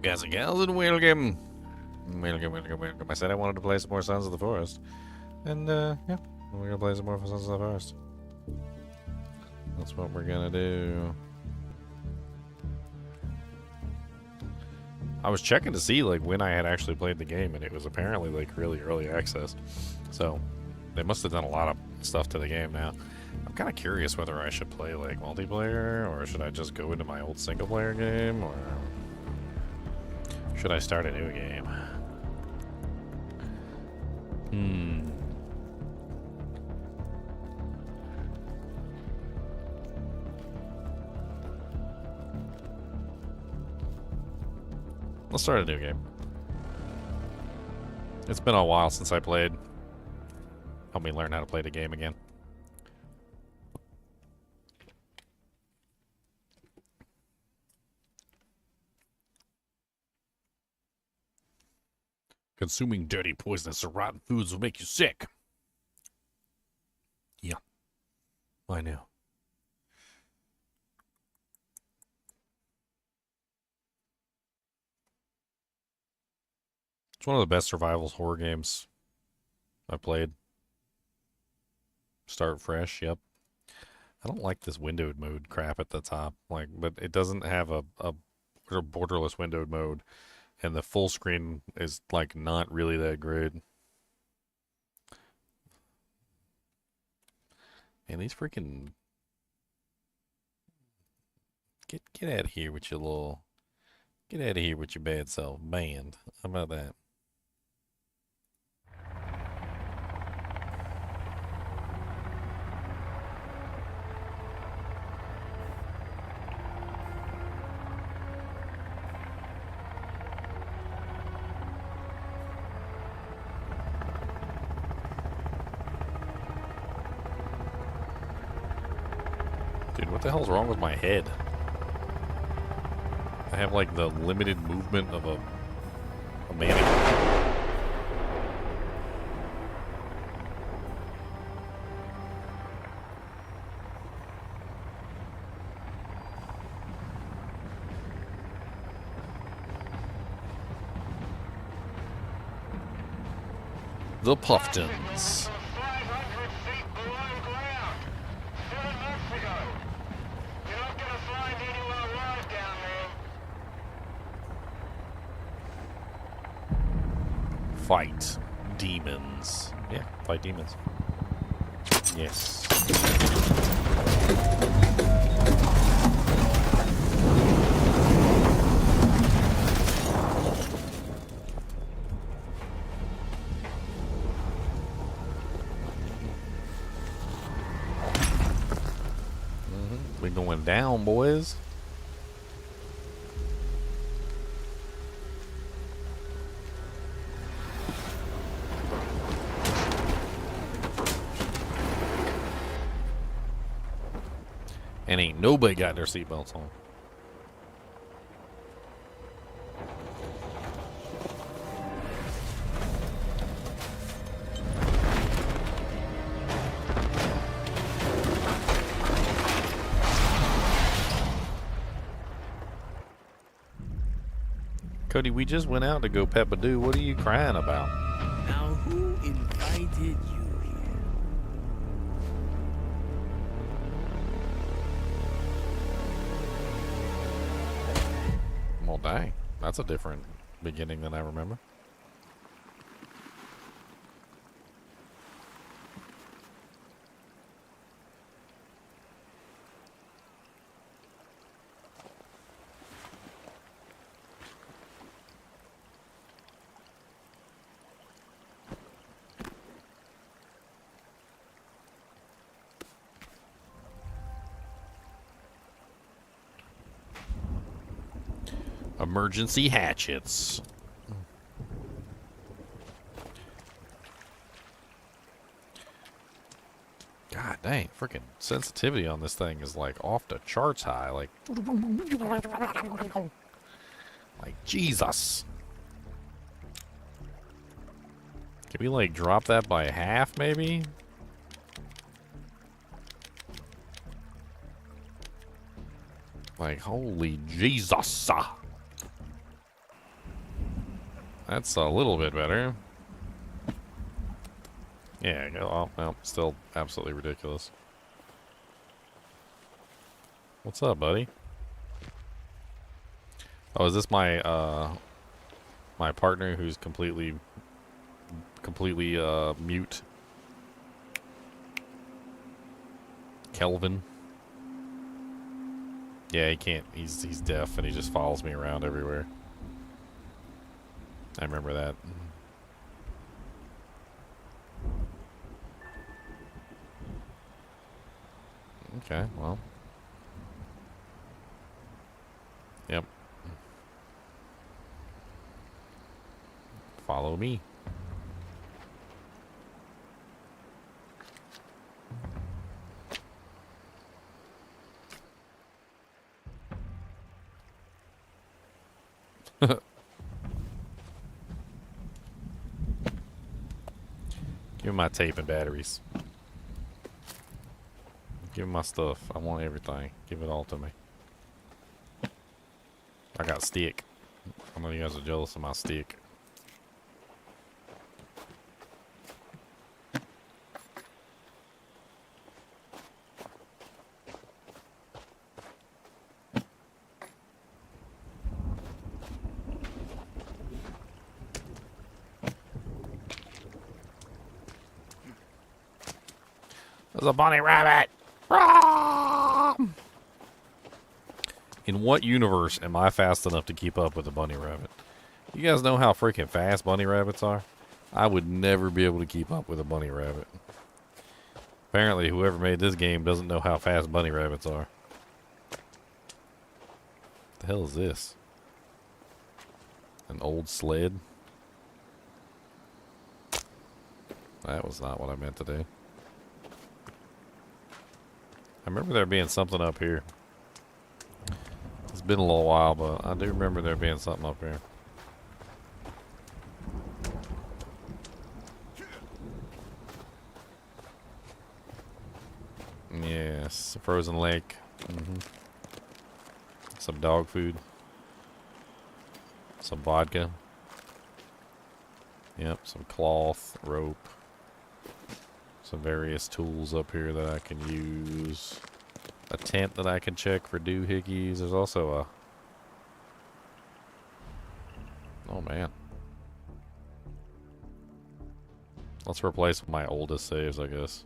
guys and gals, and welcome. Welcome. I said I wanted to play some more Sons of the Forest. And, yeah, we're gonna play some more Sons of the Forest. That's what we're gonna do. I was checking to see, like, when I had actually played the game, and it was apparently, like, really early access. So, they must have done a lot of stuff to the game now. I'm kind of curious whether I should play, like, multiplayer, or should I just go into my old single-player game, or should I start a new game? Let's start a new game. It's been a while since I played. Help me learn how to play the game again. Consuming dirty, poisonous, or rotten foods will make you sick. Yeah, I know. It's one of the best survival horror games I've played. Start fresh, yep. I don't like this windowed mode crap at the top, like, but it doesn't have a borderless windowed mode, and the full screen is like not really that great. Man, these freaking get out of here with your little bad self, banned. How about that? Dude, what the hell's wrong with my head? I have like the limited movement of a mannequin. The Puftons. Fight demons. Yeah, fight demons. Yes. We're going down, boys. And ain't nobody got their seatbelts on. Cody, we just went out to go Peppa-Doo. What are you crying about? Now, who invited you here? Well, dang. That's a different beginning than I remember. Emergency hatchets. God dang, freaking sensitivity on this thing is like off the charts high. Like Jesus. Can we like drop that by half maybe? Like, holy Jesus. That's a little bit better. Yeah, oh, well, still absolutely ridiculous. What's up, buddy? Oh, is this my my partner who's completely mute? Kelvin. Yeah, he can't. He's deaf and he just follows me around everywhere. I remember that. Okay, well. Yep. Follow me. Give me my tape and batteries. Give me my stuff. I want everything. Give it all to me. I got stick. I know you guys are jealous of my stick. There's a bunny rabbit! In what universe am I fast enough to keep up with a bunny rabbit? You guys know how freaking fast bunny rabbits are? I would never be able to keep up with a bunny rabbit. Apparently, whoever made this game doesn't know how fast bunny rabbits are. What the hell is this? An old sled? That was not what I meant to do. I remember there being something up here. It's been a little while, but I do remember there being something up here. Yes, a frozen lake. Some dog food. Some vodka. Yep, some cloth, rope. Some various tools up here that I can use. A tent that I can check for doohickeys. There's also a... Oh, man. Let's replace my oldest saves, I guess.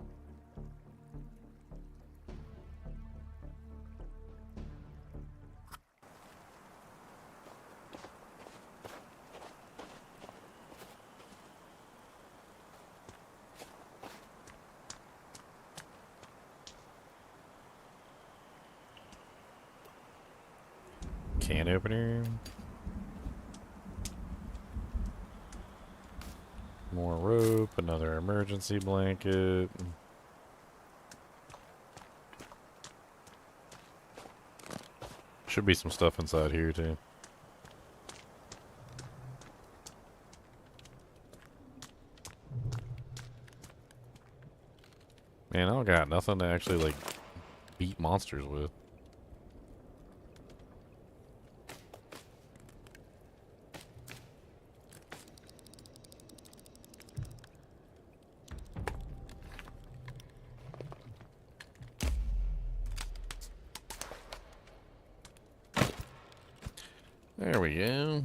Can opener. More rope, another emergency blanket. Should be some stuff inside here too. Man, I don't got nothing to actually like beat monsters with. There we go.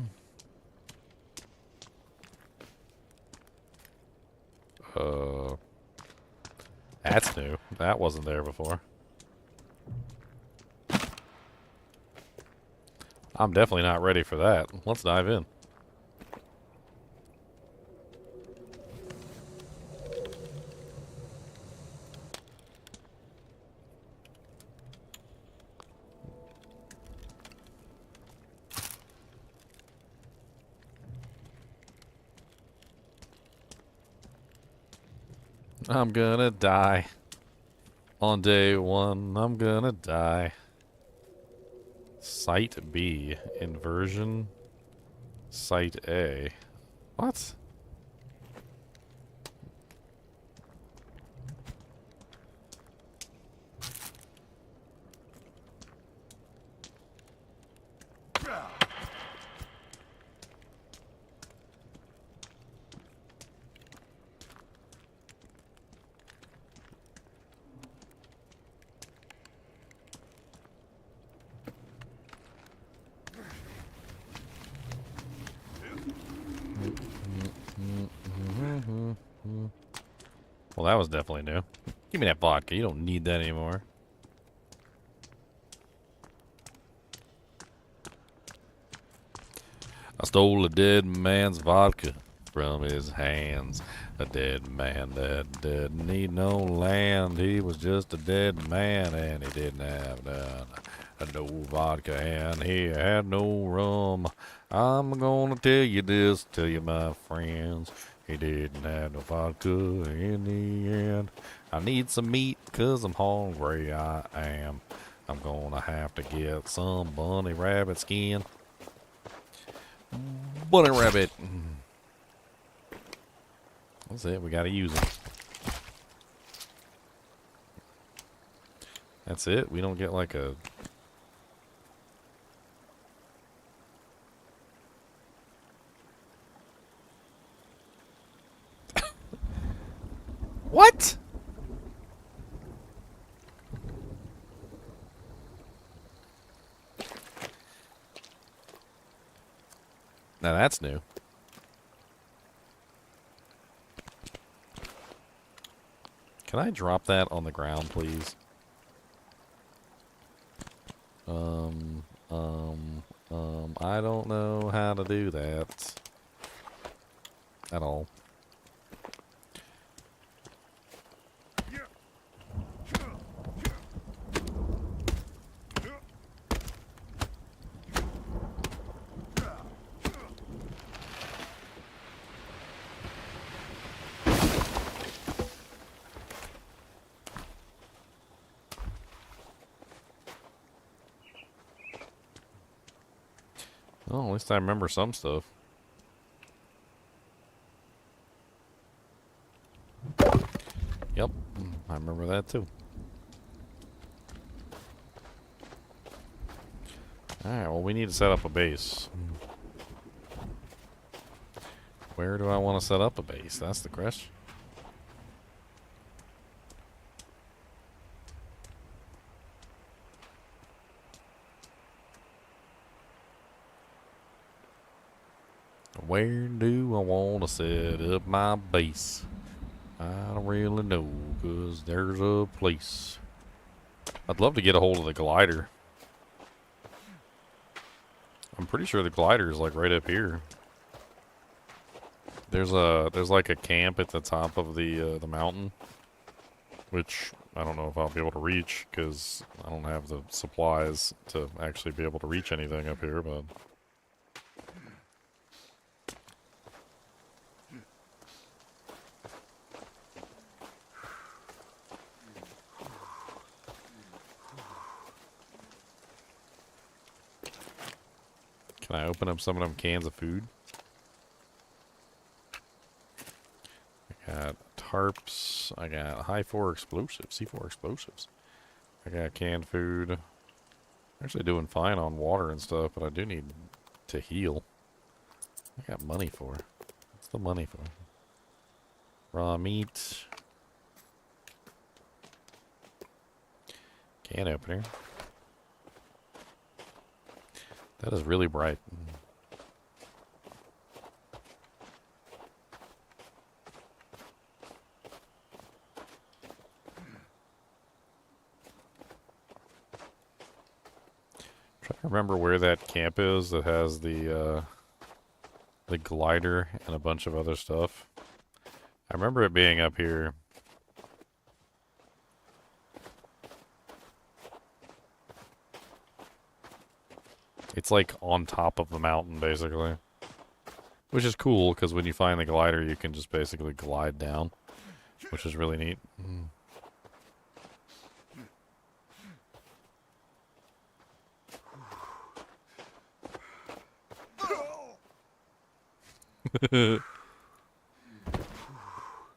That's new. That wasn't there before. I'm definitely not ready for that. Let's dive in. I'm gonna die. On day one, I'm gonna die. Site B. Inversion. Site A. What? Well, that was definitely new. Give me that vodka. You don't need that anymore. I stole a dead man's vodka from his hands. A dead man that didn't need no land. He was just a dead man and he didn't have none. No vodka and he had no rum. I'm gonna tell you my friends. He didn't have no vodka in the end. I need some meat 'cause I'm hungry, I am. I'm gonna have to get some bunny rabbit skin. Bunny rabbit. That's it. We gotta use it. That's it. We don't get like a... What? Now that's new. Can I drop that on the ground, please? I don't know how to do that at all. Oh, at least I remember some stuff. Yep, I remember that too. Alright, well, we need to set up a base. Where do I want to set up a base? That's the question. Where do I want to set up my base? I don't really know, 'cause there's a place. I'd love to get a hold of the glider. I'm pretty sure the glider is like right up here. There's like a camp at the top of the mountain, which I don't know if I'll be able to reach because I don't have the supplies to actually be able to reach anything up here, but... Can I open up some of them cans of food? I got tarps. I got high-4 explosives, C4 explosives. I got canned food. Actually doing fine on water and stuff, but I do need to heal. I got money for. What's the money for? Raw meat. Can opener. That is really bright. Trying to remember where that camp is that has the glider and a bunch of other stuff. I remember it being up here. It's like on top of the mountain, basically. Which is cool, because when you find the glider, you can just basically glide down. Which is really neat.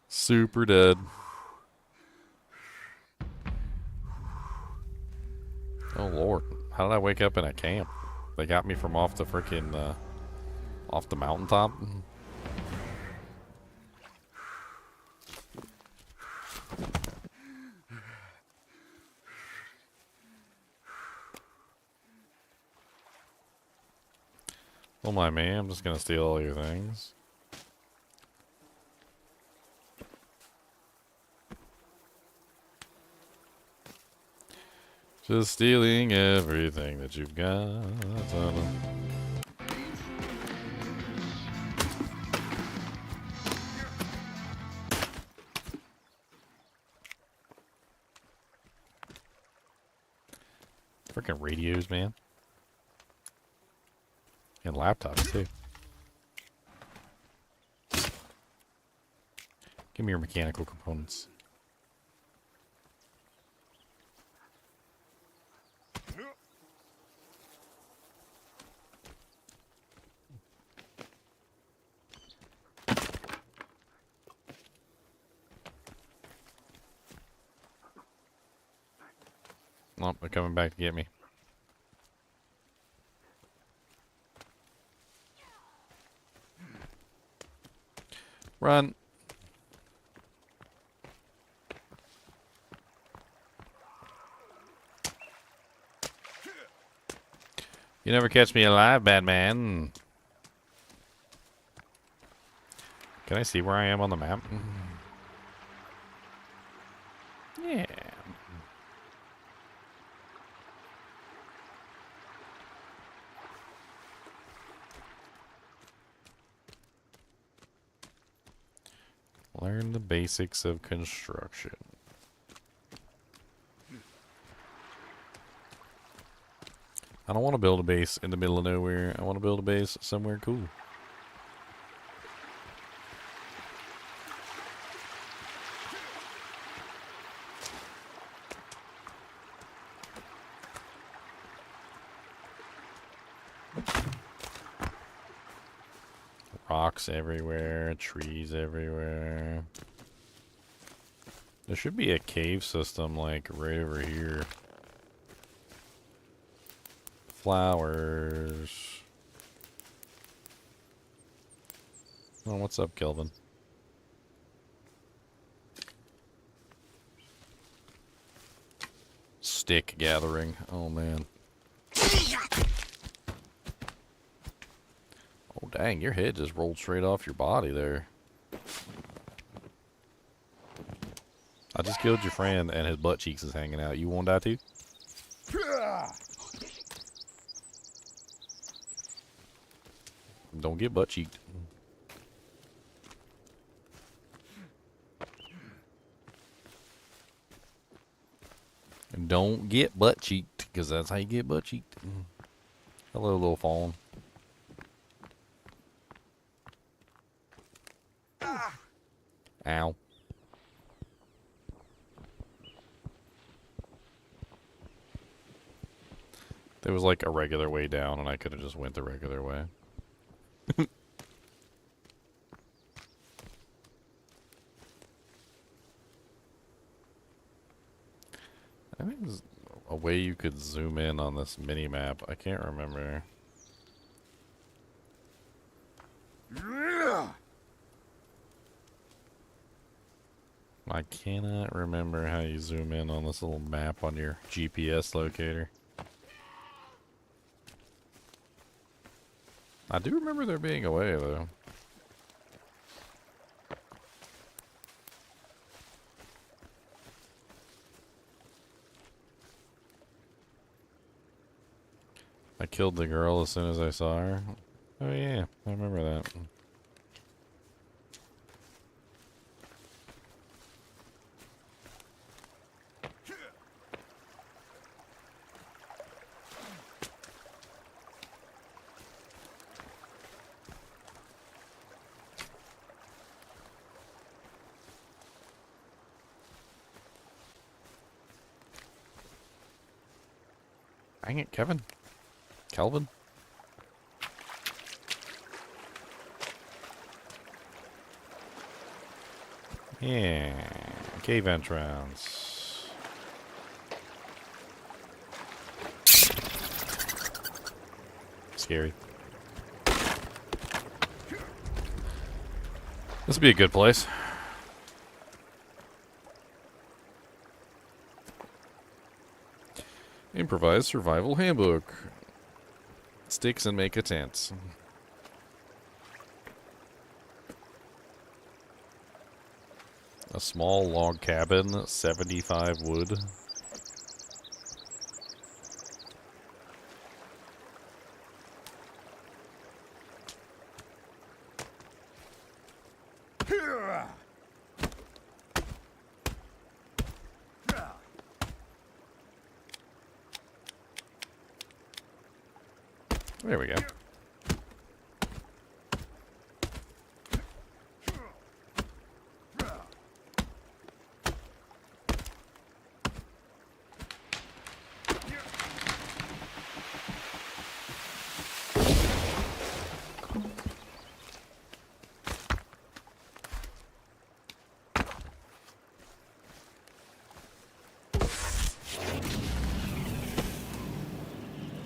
Super dead. Oh lord. How did I wake up in a camp? They got me from off the frickin' off the mountaintop. Oh my man, I'm just gonna steal all your things. Just stealing everything that you've got. Freaking radios, man. And laptops, too. Give me your mechanical components. Oh, they're coming back to get me. Run. You never catch me alive, Batman. Can I see where I am on the map? Yeah. Learn the basics of construction. I don't want to build a base in the middle of nowhere. I want to build a base somewhere cool. Rocks everywhere, trees everywhere. There should be a cave system like right over here. Flowers. Oh, what's up, Kelvin? Stick gathering. Oh, man. Oh, dang, your head just rolled straight off your body there. I just killed your friend and his butt cheeks is hanging out. You won't die too? Don't get butt cheeked. Don't get butt cheeked, because that's how you get butt cheeked. Hello, little fawn. Ow. There was like a regular way down, and I could have just went the regular way. I think there's a way you could zoom in on this mini map. I can't remember. I cannot remember how you zoom in on this little map on your GPS locator. I do remember there being a way, though. I killed the girl as soon as I saw her. Oh yeah, I remember that. Dang it, Kevin. Kelvin? Yeah. Cave entrance. Scary. This would be a good place. Improvised survival handbook. Sticks and make a tent. A small log cabin, 75 wood. There we go.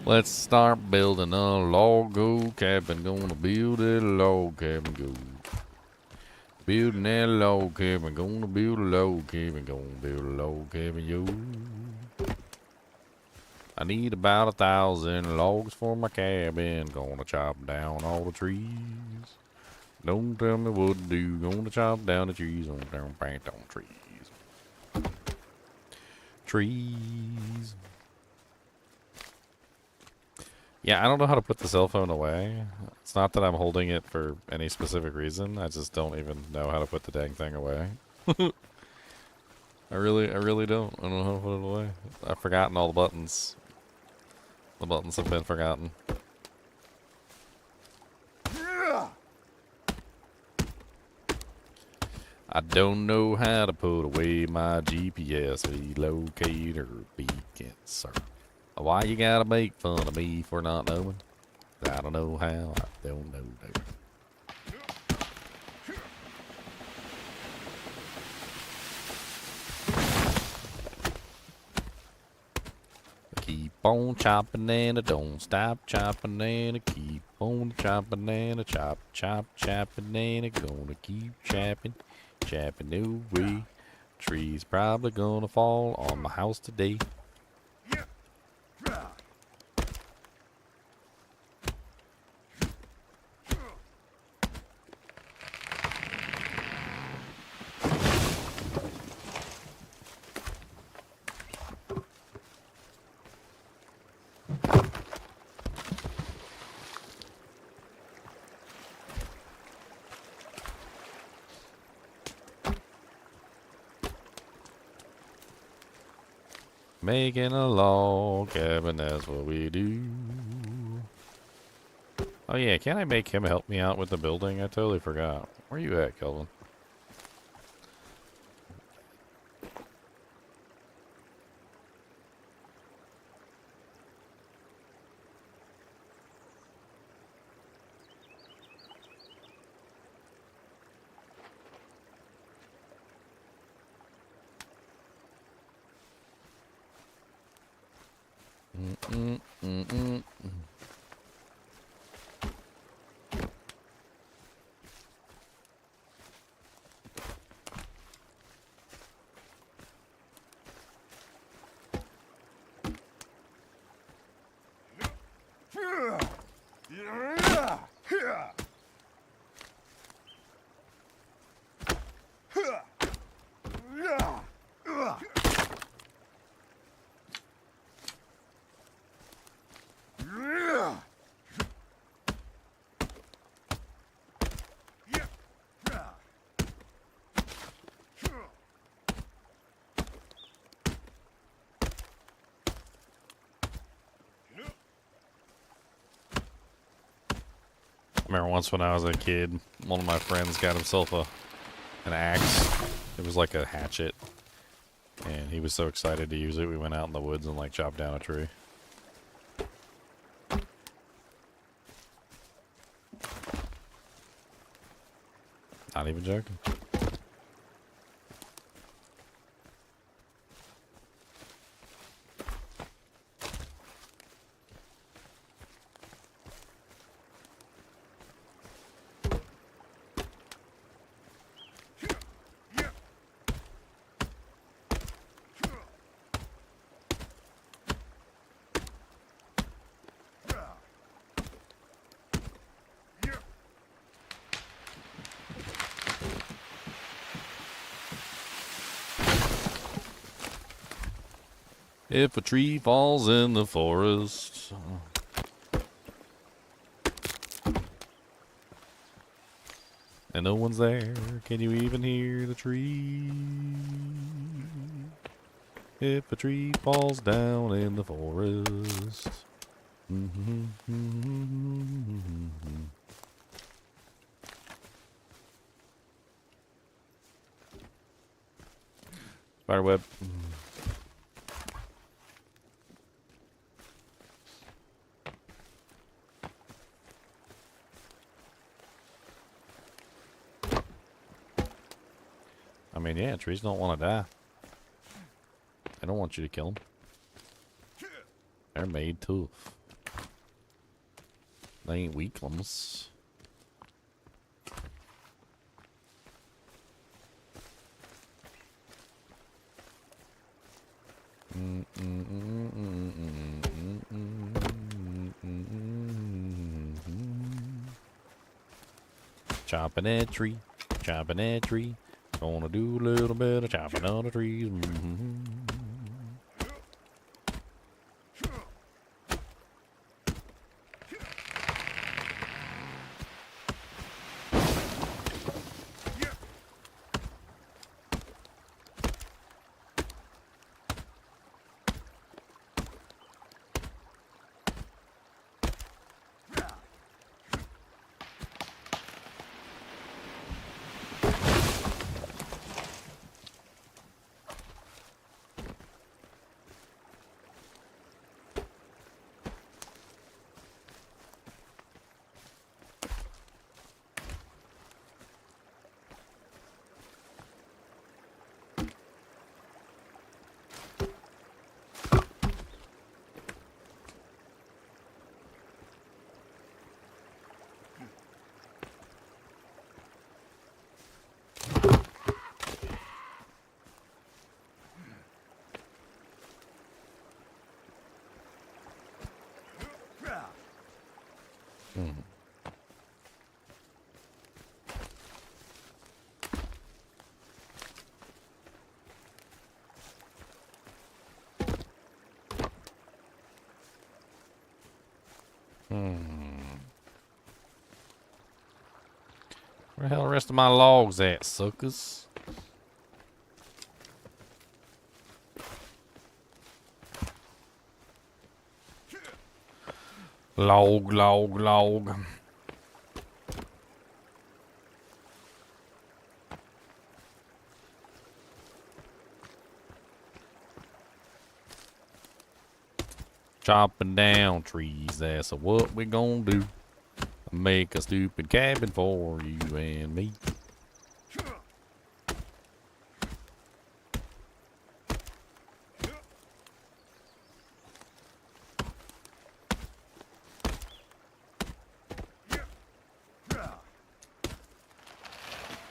Let's start building a log cabin. Gonna build a log cabin. Go. Building that log cabin. Gonna build a log cabin. Gonna build a log cabin. Yo. I need about 1,000 logs for my cabin. Gonna chop down all the trees. Don't tell me what to do. Gonna chop down the trees. Gonna plant on trees. Trees. Yeah, I don't know how to put the cell phone away. It's not that I'm holding it for any specific reason. I just don't even know how to put the dang thing away. I really don't. I don't know how to put it away. I've forgotten all the buttons. The buttons have been forgotten. I don't know how to put away my GPS locator beacon, sir. Why you gotta make fun of me for not knowing? I don't know how. I don't know. Keep on chopping and I don't stop chopping and I keep on chopping and I chop, chopping and I gonna keep chopping away. Tree's probably gonna fall on my house today. Making a log cabin, that's what we do. Oh yeah, can I make him help me out with the building? I totally forgot. Where you at, Kelvin? I remember once when I was a kid, one of my friends got himself an axe. It was like a hatchet. And he was so excited to use it, we went out in the woods and like chopped down a tree. Not even joking. If a tree falls in the forest. and no one's there. Can you even hear the tree? If a tree falls down in the forest. Spiderweb. I mean, yeah, trees don't want to die. They don't want you to kill them. They're made tough. They ain't weaklings. Chopping that tree, chopping that tree. Gonna do a little bit of chopping on the trees. Where the hell are the rest of my logs at, suckers? Log, log, log. Chopping down trees, that's what we gonna do. Make a stupid cabin for you and me.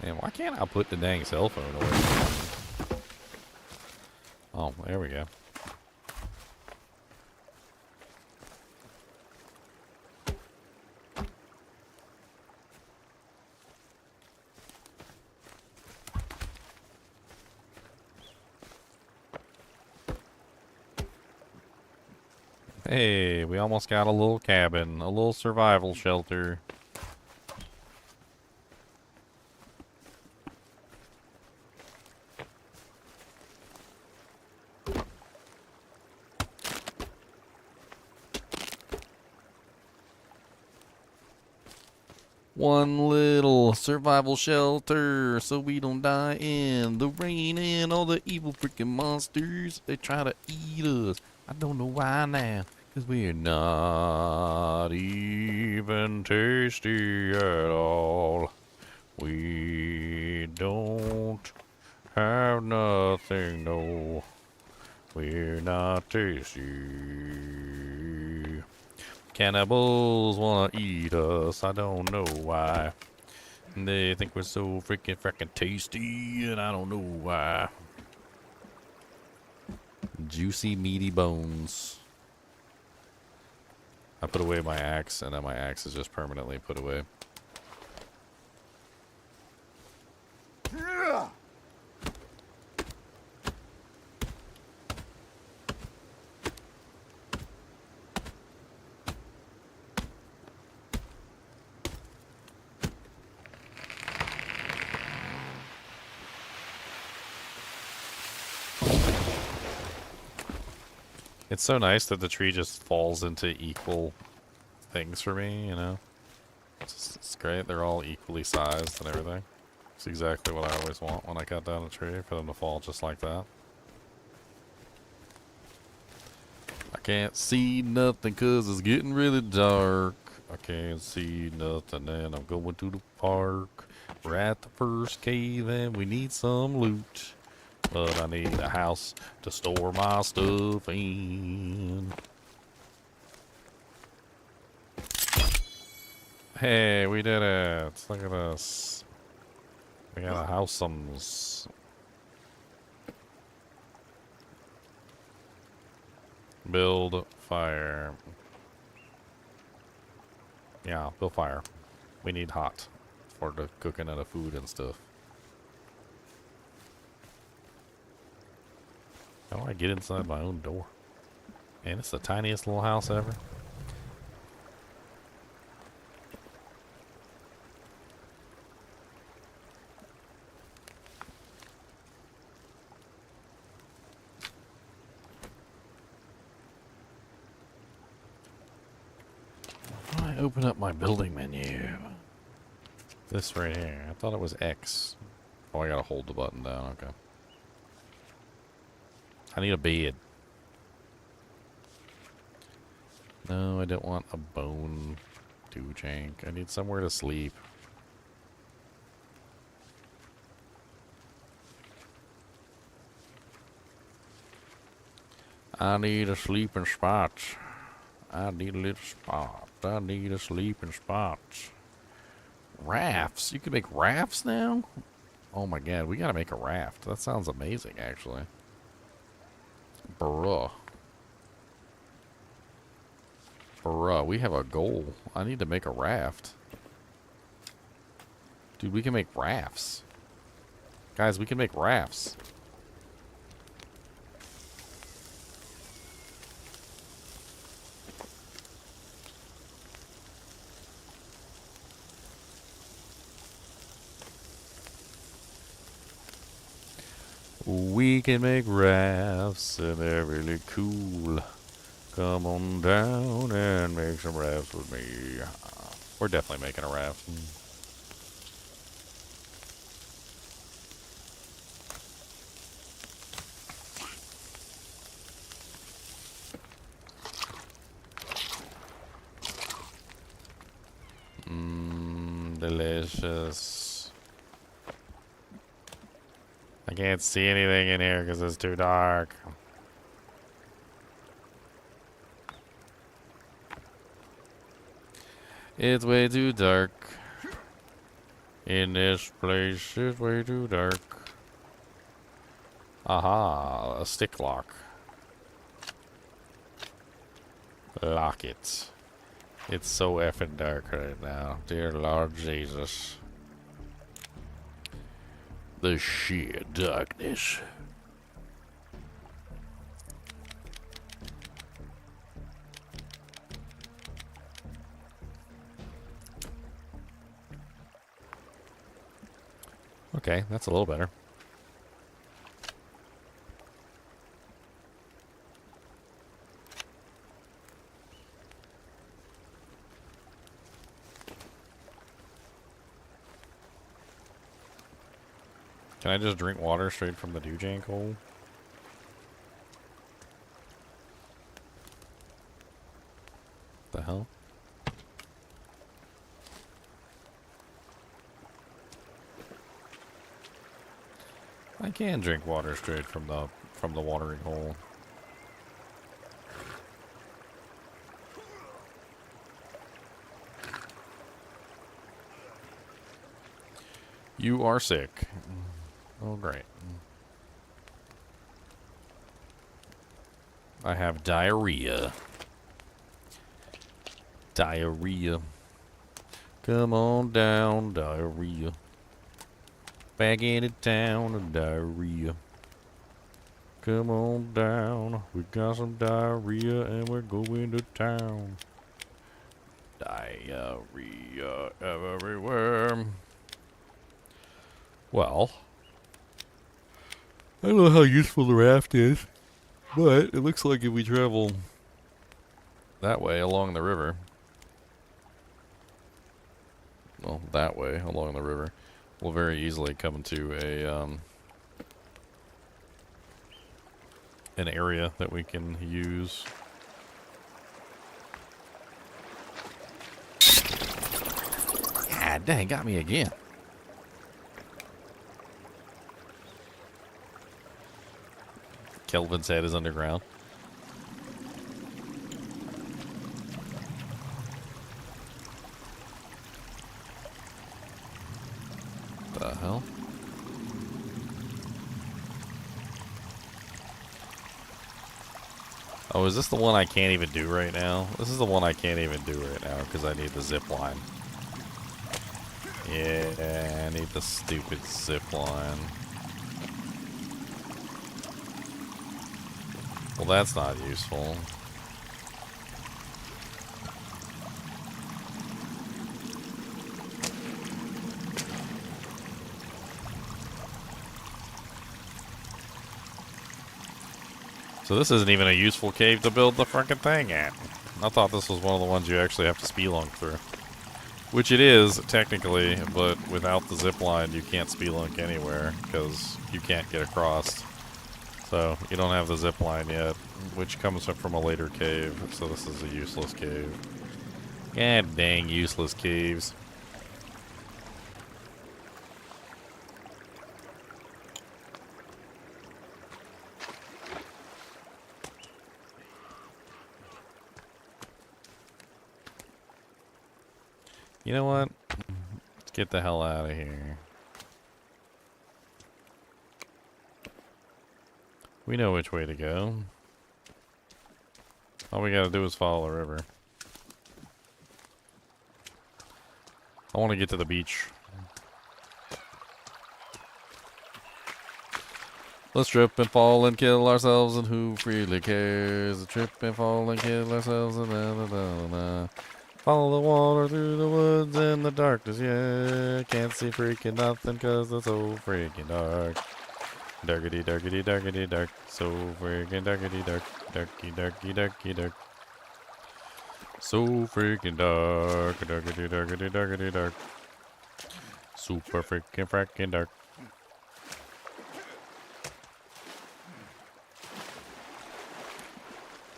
Man, why can't I put the dang cell phone away? Oh, there we go. Hey, we almost got a little cabin, a little survival shelter. One little survival shelter so we don't die in the rain and all the evil freaking monsters. They try to eat us. I don't know why now. Because we're not even tasty at all. We don't have nothing, no. We're not tasty. Cannibals wanna eat us, I don't know why. They think we're so frickin' tasty, and I don't know why. Juicy, meaty bones. I put away my axe, and then my axe is just permanently put away. It's so nice that the tree just falls into equal things for me, you know? It's great. They're all equally sized and everything. It's exactly what I always want when I cut down a tree, for them to fall just like that. I can't see nothing 'cause it's getting really dark. I can't see nothing and I'm going to the park. We're at the first cave and we need some loot. But I need a house to store my stuff in. Hey, we did it. Look at this. We got a houseums. Build fire. Yeah, build fire. We need hot for the cooking of the food and stuff. How do I get inside my own door? Man, it's the tiniest little house ever. I open up my building menu. This right here. I thought it was X. Oh, I gotta hold the button down. Okay. I need a bed. No, I don't want a bone jank. I need somewhere to sleep. I need a sleeping spot. I need a little spot. I need a sleeping spot. Rafts? You can make rafts now? Oh my god, we gotta make a raft. That sounds amazing, actually. Bruh. Bruh, we have a goal. I need to make a raft. Dude, we can make rafts. Guys, we can make rafts. We can make rafts and they're really cool. Come on down and make some rafts with me. We're definitely making a raft. Delicious. I can't see anything in here because it's too dark. It's way too dark. In this place, it's way too dark. Aha, a stick lock. Lock it. It's so effing dark right now. Dear Lord Jesus. The sheer darkness. Okay, that's a little better. Can I just drink water straight from the dewjank hole? The hell? I can drink water straight from the watering hole. You are sick. Oh, great. I have diarrhea. Diarrhea. Come on down, diarrhea. Back into town, diarrhea. Come on down. We got some diarrhea and we're going to town. Diarrhea everywhere. Well, I don't know how useful the raft is. But it looks like if we travel that way along the river, well, that way along the river, we'll very easily come to a an area that we can use. God dang, got me again. Kelvin's head is underground. The hell? Oh, is this the one I can't even do right now? This is the one I can't even do right now because I need the zip line. Yeah, I need the stupid zip line. Well, that's not useful. So this isn't even a useful cave to build the frickin' thing at. I thought this was one of the ones you actually have to spelunk through. Which it is, technically, but without the zip line, you can't spelunk anywhere, because you can't get across. So, you don't have the zip line yet, which comes up from a later cave, so this is a useless cave. God dang useless caves. You know what? Let's get the hell out of here. We know which way to go. All we gotta do is follow the river. I want to get to the beach. Let's trip and fall and kill ourselves, and who really cares? Trip and fall and kill ourselves, and na. Follow the water through the woods in the darkness, yeah. Can't see freaking nothing cause it's so freaking dark. Darkity, darkity, darkity, dark. So freaking darkity, dark. Darky, darky, darky, dark. So freaking dark. Darkity, darkity, darkity, dark. Super freaking fracking dark.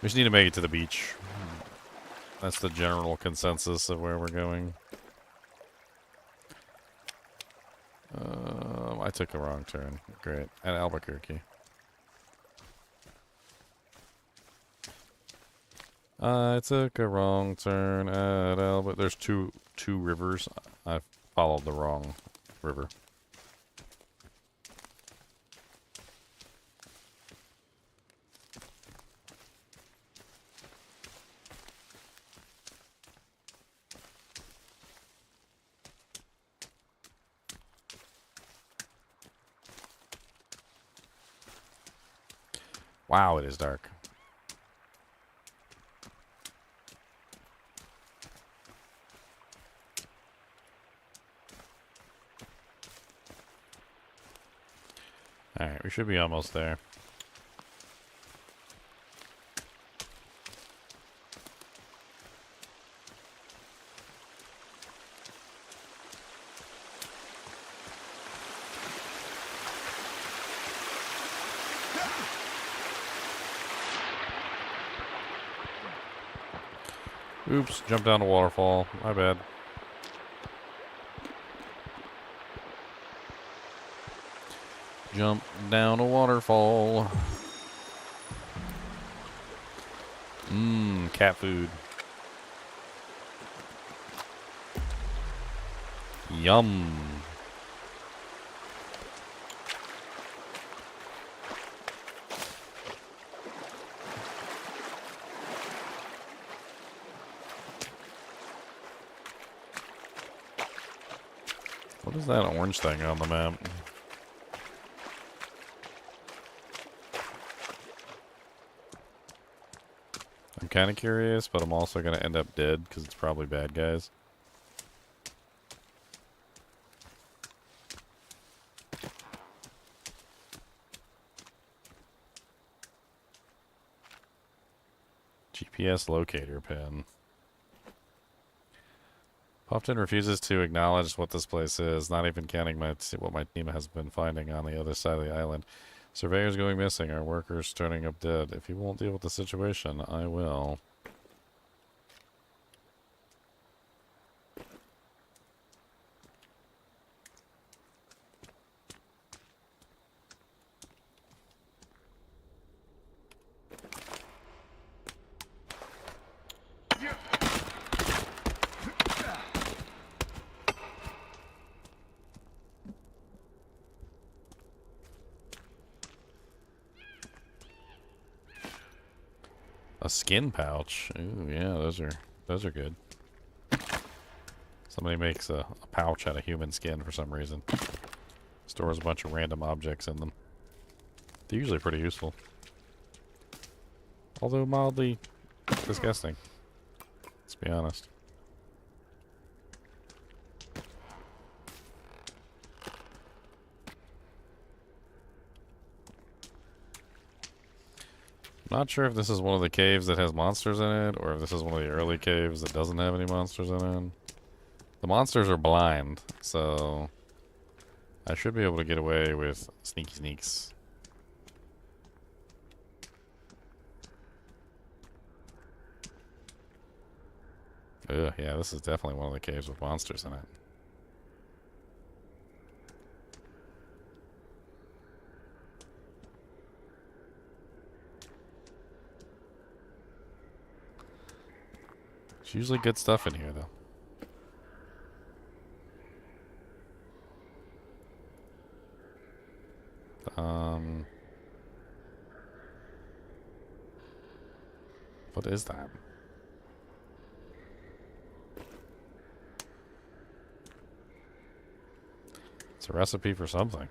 We just need to make it to the beach. That's the general consensus of where we're going. I took a wrong turn. Great. At Albuquerque. I took a wrong turn at Albuquerque. There's two rivers. I followed the wrong river. Wow, it is dark. Alright, we should be almost there. Oops, jumped down a waterfall. My bad. Jump down a waterfall. Mmm, cat food. Yum. What is that orange thing on the map? I'm kind of curious, but I'm also going to end up dead because it's probably bad guys. GPS locator pin. Puffton refuses to acknowledge what this place is, not even counting what my team has been finding on the other side of the island. Surveyors going missing, our workers turning up dead. If you won't deal with the situation, I will. A skin pouch. Ooh, yeah, those are good. Somebody makes a pouch out of human skin for some reason. Stores a bunch of random objects in them. They're usually pretty useful. Although mildly disgusting. Let's be honest. Not sure if this is one of the caves that has monsters in it, or if this is one of the early caves that doesn't have any monsters in it. The monsters are blind, so I should be able to get away with sneaky sneaks. Ugh, yeah, this is definitely one of the caves with monsters in it. There's usually good stuff in here, though. What is that? It's a recipe for something.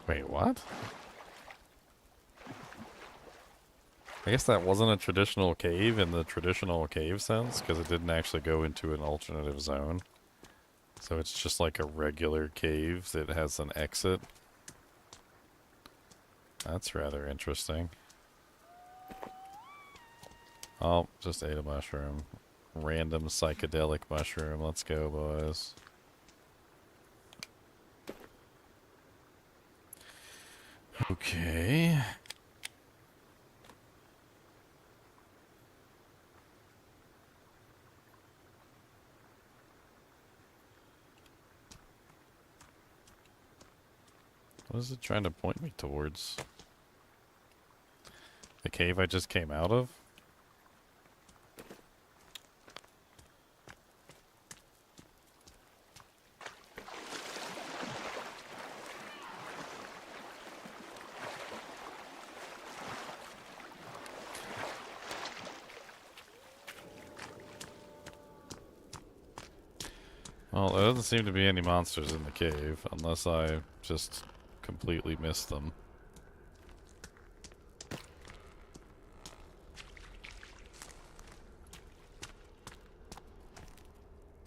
Wait, what? I guess that wasn't a traditional cave in the traditional cave sense, because it didn't actually go into an alternative zone. So it's just like a regular cave that has an exit. That's rather interesting. Oh, just ate a mushroom. Random psychedelic mushroom. Let's go, boys. Okay. What is it trying to point me towards? The cave I just came out of? Well, there doesn't seem to be any monsters in the cave, unless I just completely missed them.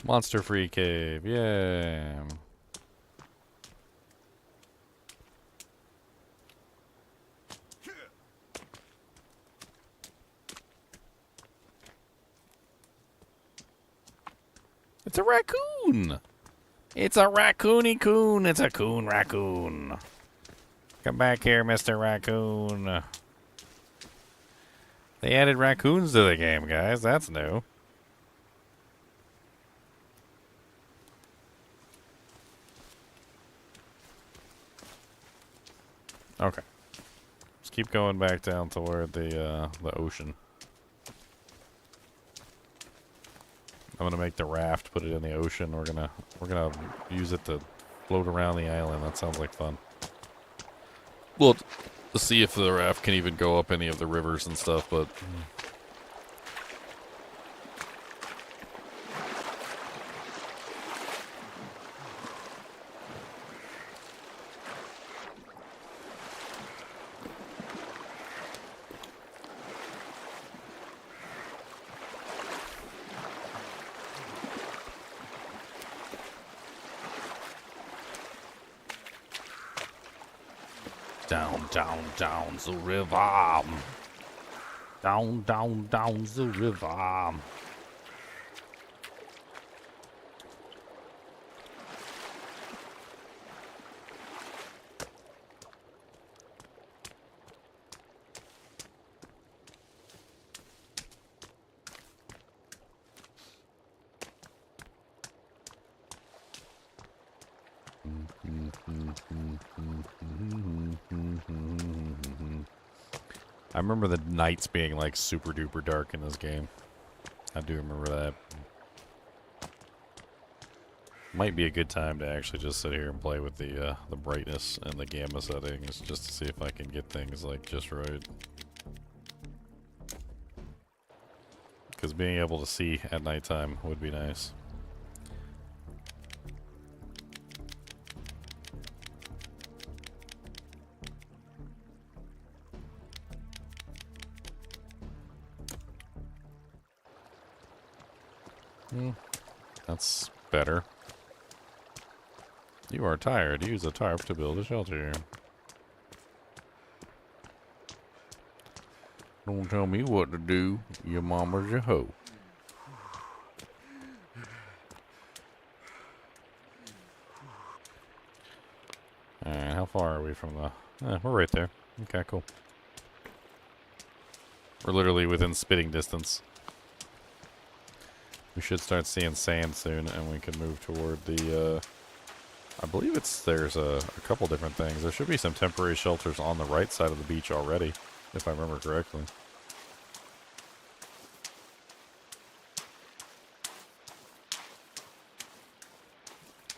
Monster-free cave, yay! It's a raccoon! It's a raccoony coon! It's a coon raccoon! Come back here, Mr. Raccoon. They added raccoons to the game, guys. That's new. Okay. Let's keep going back down toward the ocean. I'm gonna make the raft, put it in the ocean. We're gonna use it to float around the island. That sounds like fun. Well, to see if the raft can even go up any of the rivers and stuff, but down, down, down the river. Down, down, down the river. I remember the nights being like super duper dark in this game. I do remember that. Might be a good time to actually just sit here and play with the brightness and the gamma settings just to see if I can get things like just right. Because being able to see at nighttime would be nice. That's better. You are tired. Use a tarp to build a shelter. Don't tell me what to do. Your mama's your hoe. Alright, how far are we from the... we're right there. Okay, cool. We're literally within spitting distance. We should start seeing sand soon, and we can move toward the, I believe there's a couple different things. There should be some temporary shelters on the right side of the beach already, if I remember correctly.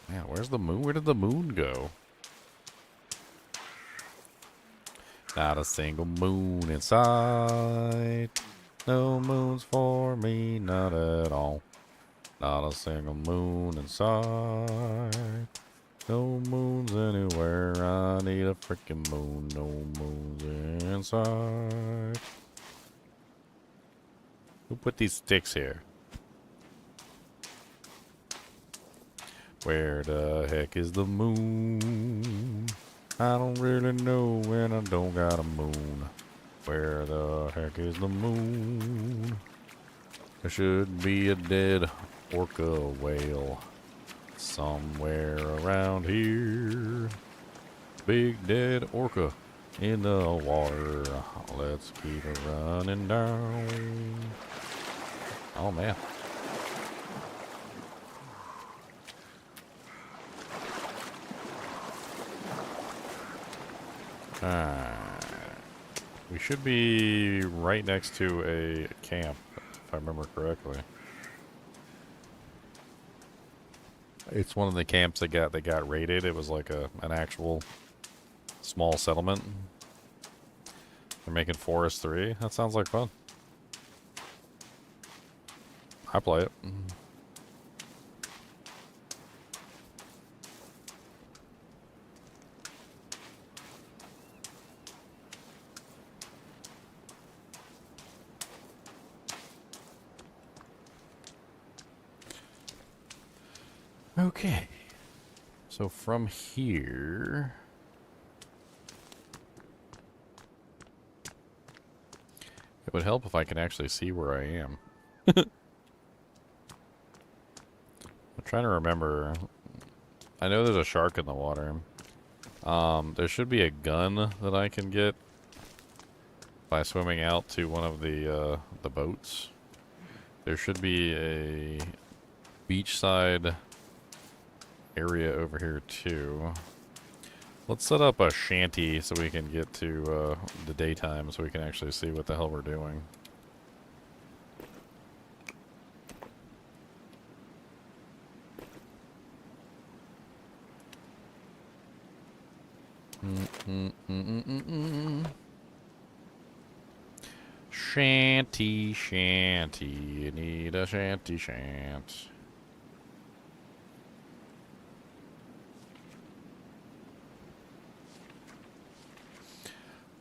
Man, where's the moon? Where did the moon go? Not a single moon in sight. No moons for me, not at all. Not a single moon in sight. No moons anywhere. I need a freaking moon. No moons in sight. Who put these sticks here? Where the heck is the moon? I don't really know when I don't got a moon. Where the heck is the moon? There should be a dead orca whale somewhere around here. Big dead orca in the water. Let's keep it running down. Oh man. We should be right next to a camp, if I remember correctly. It's one of the camps that got raided. It was like an actual small settlement. They're making Forest 3. That sounds like fun. I play it. Okay, so from here, it would help if I can actually see where I am. I'm trying to remember. I know there's a shark in the water. There should be a gun that I can get by swimming out to one of the boats. There should be a beachside area over here too. Let's set up a shanty so we can get to the daytime so we can actually see what the hell we're doing. Shanty, shanty, you need a shanty shant.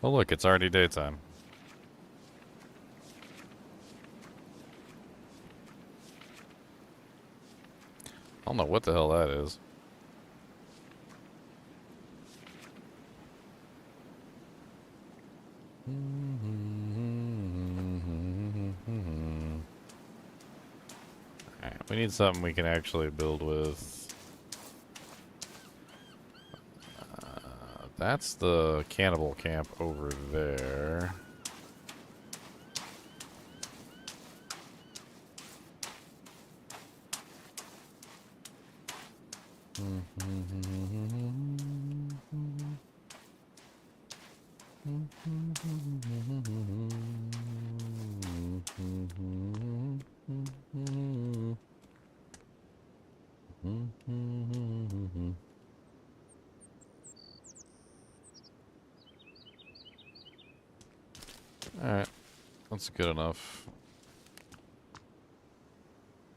Oh look, it's already daytime. I don't know what the hell that is. Alright, we need something we can actually build with. That's the cannibal camp over there. Alright, that's good enough.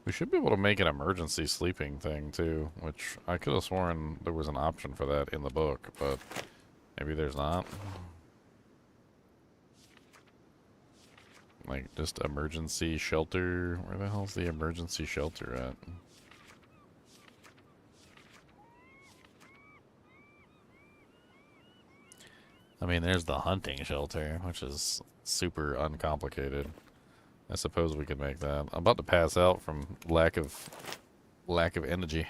We should be able to make an emergency sleeping thing too, which I could have sworn there was an option for that in the book, but maybe there's not. Like, just emergency shelter. Where the hell's the emergency shelter at? I mean, there's the hunting shelter, which is super uncomplicated. I suppose we could make that. I'm about to pass out from lack of energy.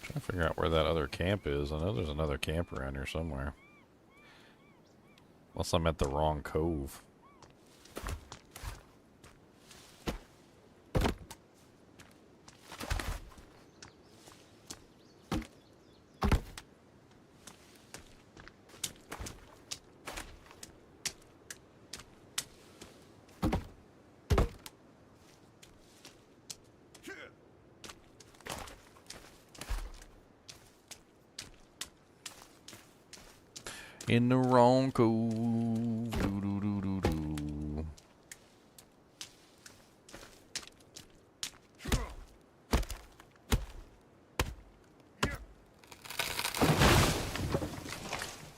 Trying to figure out where that other camp is. I know there's another camp around here somewhere. Unless I'm at the wrong cove. In the wrong cove. Doo doo doo doo doo.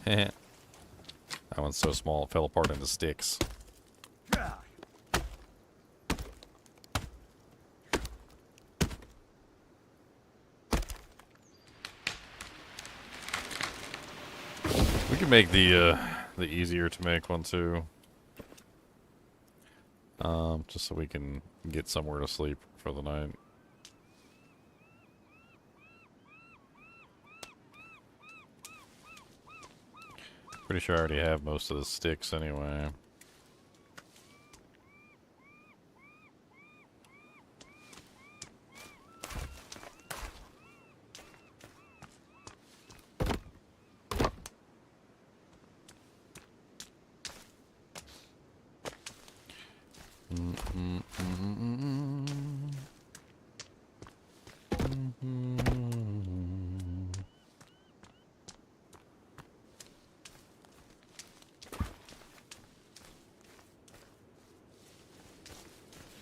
That one's so small it fell apart into sticks. We can make the easier to make one too. Just so we can get somewhere to sleep for the night. Pretty sure I already have most of the sticks anyway.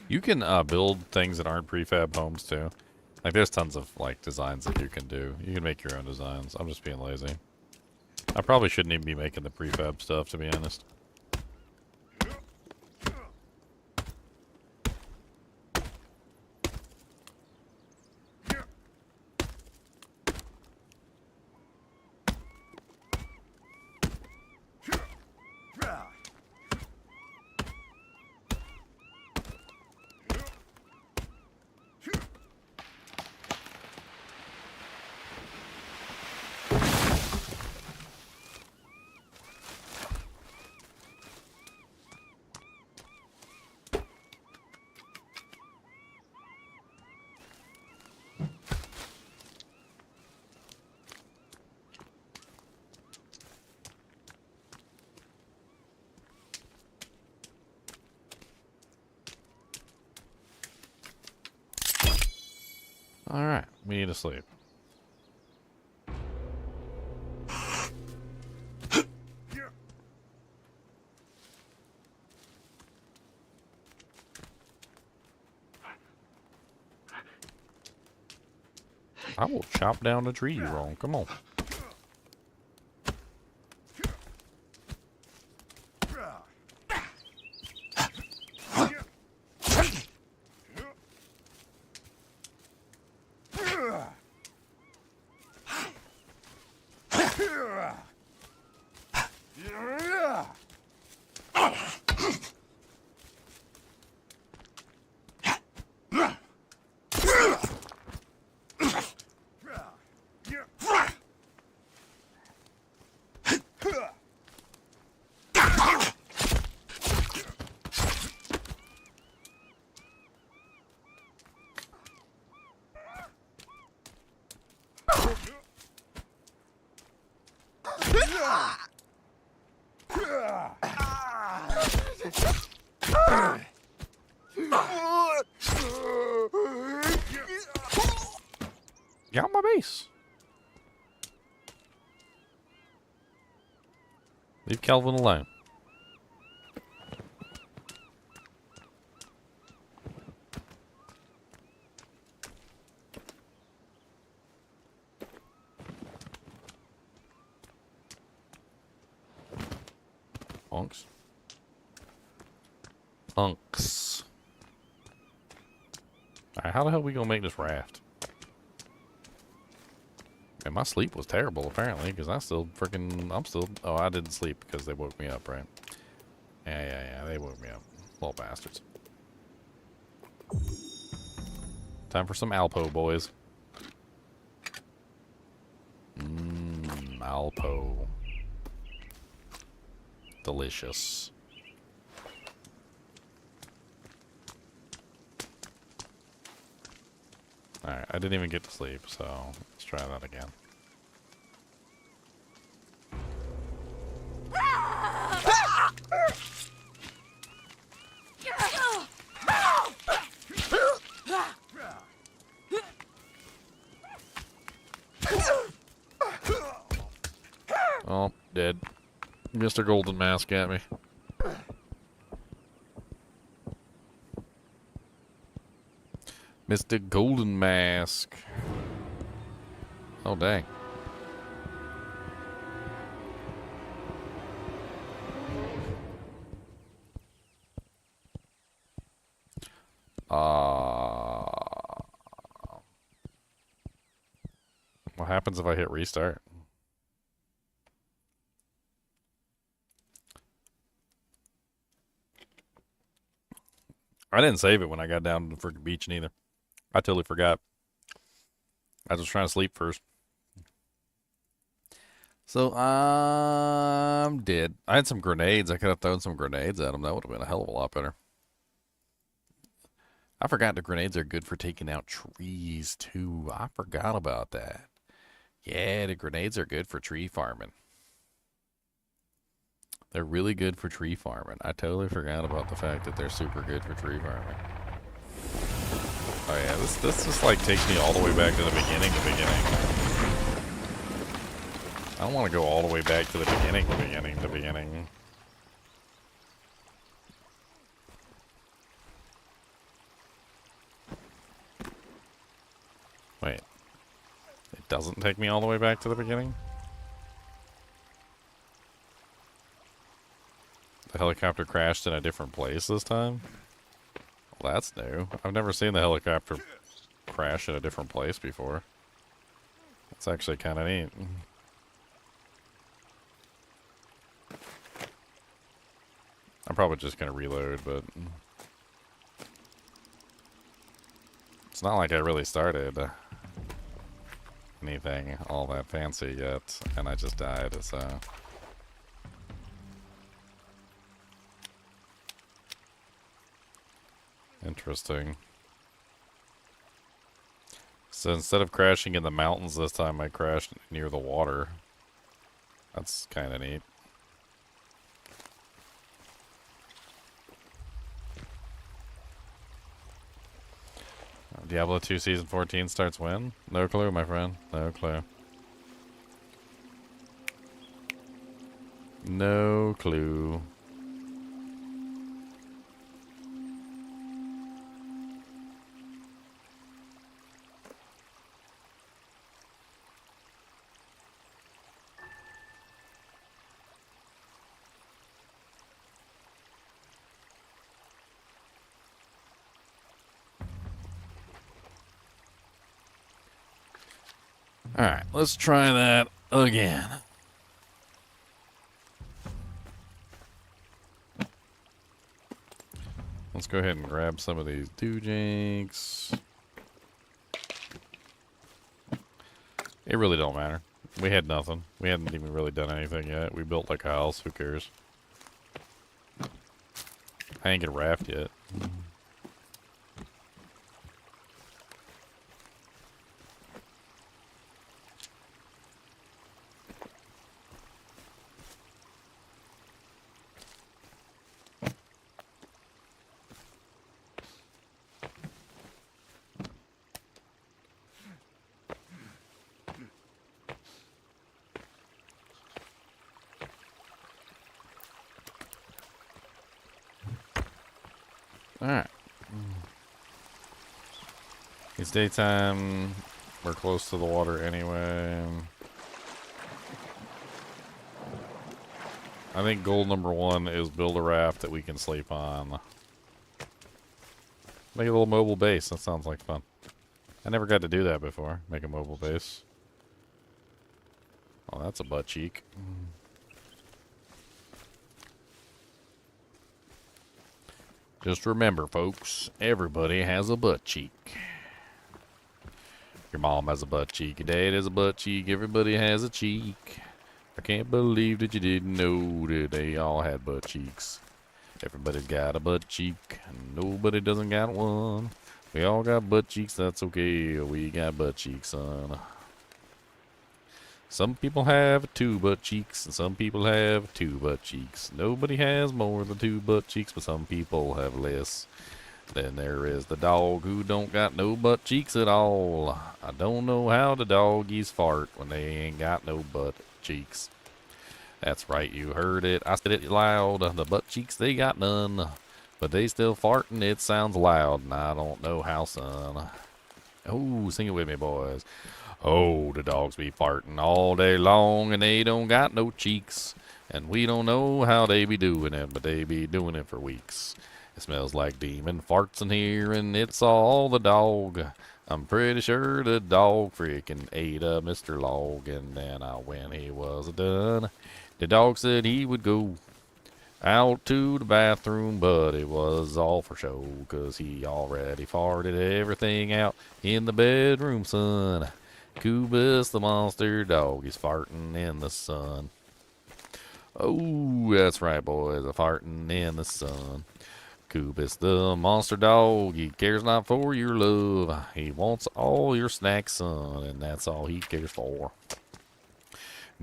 You can build things that aren't prefab homes too. Like there's tons of like designs that you can do. You can make your own designs. I'm just being lazy. I probably shouldn't even be making the prefab stuff, to be honest. Alright, we need to sleep. I will chop down a tree you wrong. Come on. Get out my base. Leave Calvin alone. Punks. Punks. Alright, how the hell are we gonna make this raft? And my sleep was terrible, apparently, because I'm still... Oh, I didn't sleep because they woke me up, right? Yeah, they woke me up. Little bastards. Time for some Alpo, boys. Alpo. Delicious. Alright, I didn't even get to sleep, so let's try that again. Oh, dead. Mr. Golden Mask at me. Mr. Golden Mask. Oh, dang. What happens if I hit restart? I didn't save it when I got down to the freaking beach neither. I totally forgot. I was trying to sleep first. So, I'm dead. I had some grenades. I could have thrown some grenades at them. That would have been a hell of a lot better. I forgot the grenades are good for taking out trees, too. I forgot about that. Yeah, the grenades are good for tree farming. They're really good for tree farming. I totally forgot about the fact that they're super good for tree farming. Oh yeah, this just like takes me all the way back to the beginning. I don't want to go all the way back to the beginning. Wait. It doesn't take me all the way back to the beginning? The helicopter crashed in a different place this time? Well, that's new. I've never seen the helicopter crash in a different place before. That's actually kind of neat. I'm probably just going to reload, but... It's not like I really started anything all that fancy yet, and I just died, so... Interesting. So instead of crashing in the mountains this time, I crashed near the water. That's kind of neat. Diablo 2 Season 14 starts when? No clue, my friend. No clue. No clue. Alright, let's try that again. Let's go ahead and grab some of these doojanks. It really don't matter. We had nothing. We hadn't even really done anything yet. We built like a house. Who cares? I ain't get a raft yet. Alright. It's daytime. We're close to the water anyway. I think goal number 1 is build a raft that we can sleep on. Make a little mobile base. That sounds like fun. I never got to do that before. Make a mobile base. Oh, that's a butt cheek. Just remember, folks, everybody has a butt cheek. Your mom has a butt cheek, your dad has a butt cheek, everybody has a cheek. I can't believe that you didn't know that they all had butt cheeks. Everybody's got a butt cheek, and nobody doesn't got one. We all got butt cheeks, that's okay, we got butt cheeks, son. Some people have 2 butt cheeks, and some people have 2 butt cheeks. Nobody has more than 2 butt cheeks, but some people have less. Then there is the dog who don't got no butt cheeks at all. I don't know how the doggies fart when they ain't got no butt cheeks. That's right, you heard it. I said it loud. The butt cheeks, they got none. But they still farting, it sounds loud, and I don't know how, son. Oh, sing it with me, boys. Oh, the dogs be farting all day long, and they don't got no cheeks. And we don't know how they be doing it, but they be doing it for weeks. It smells like demon farts in here, and it's all the dog. I'm pretty sure the dog freaking ate a Mr. Log, and then when he was done, the dog said he would go out to the bathroom, but it was all for show, 'cause he already farted everything out in the bedroom, son. Cubus the monster dog is farting in the sun. Oh, that's right, boys, a farting in the sun. Cubus the monster dog, he cares not for your love. He wants all your snacks, son, and that's all he cares for.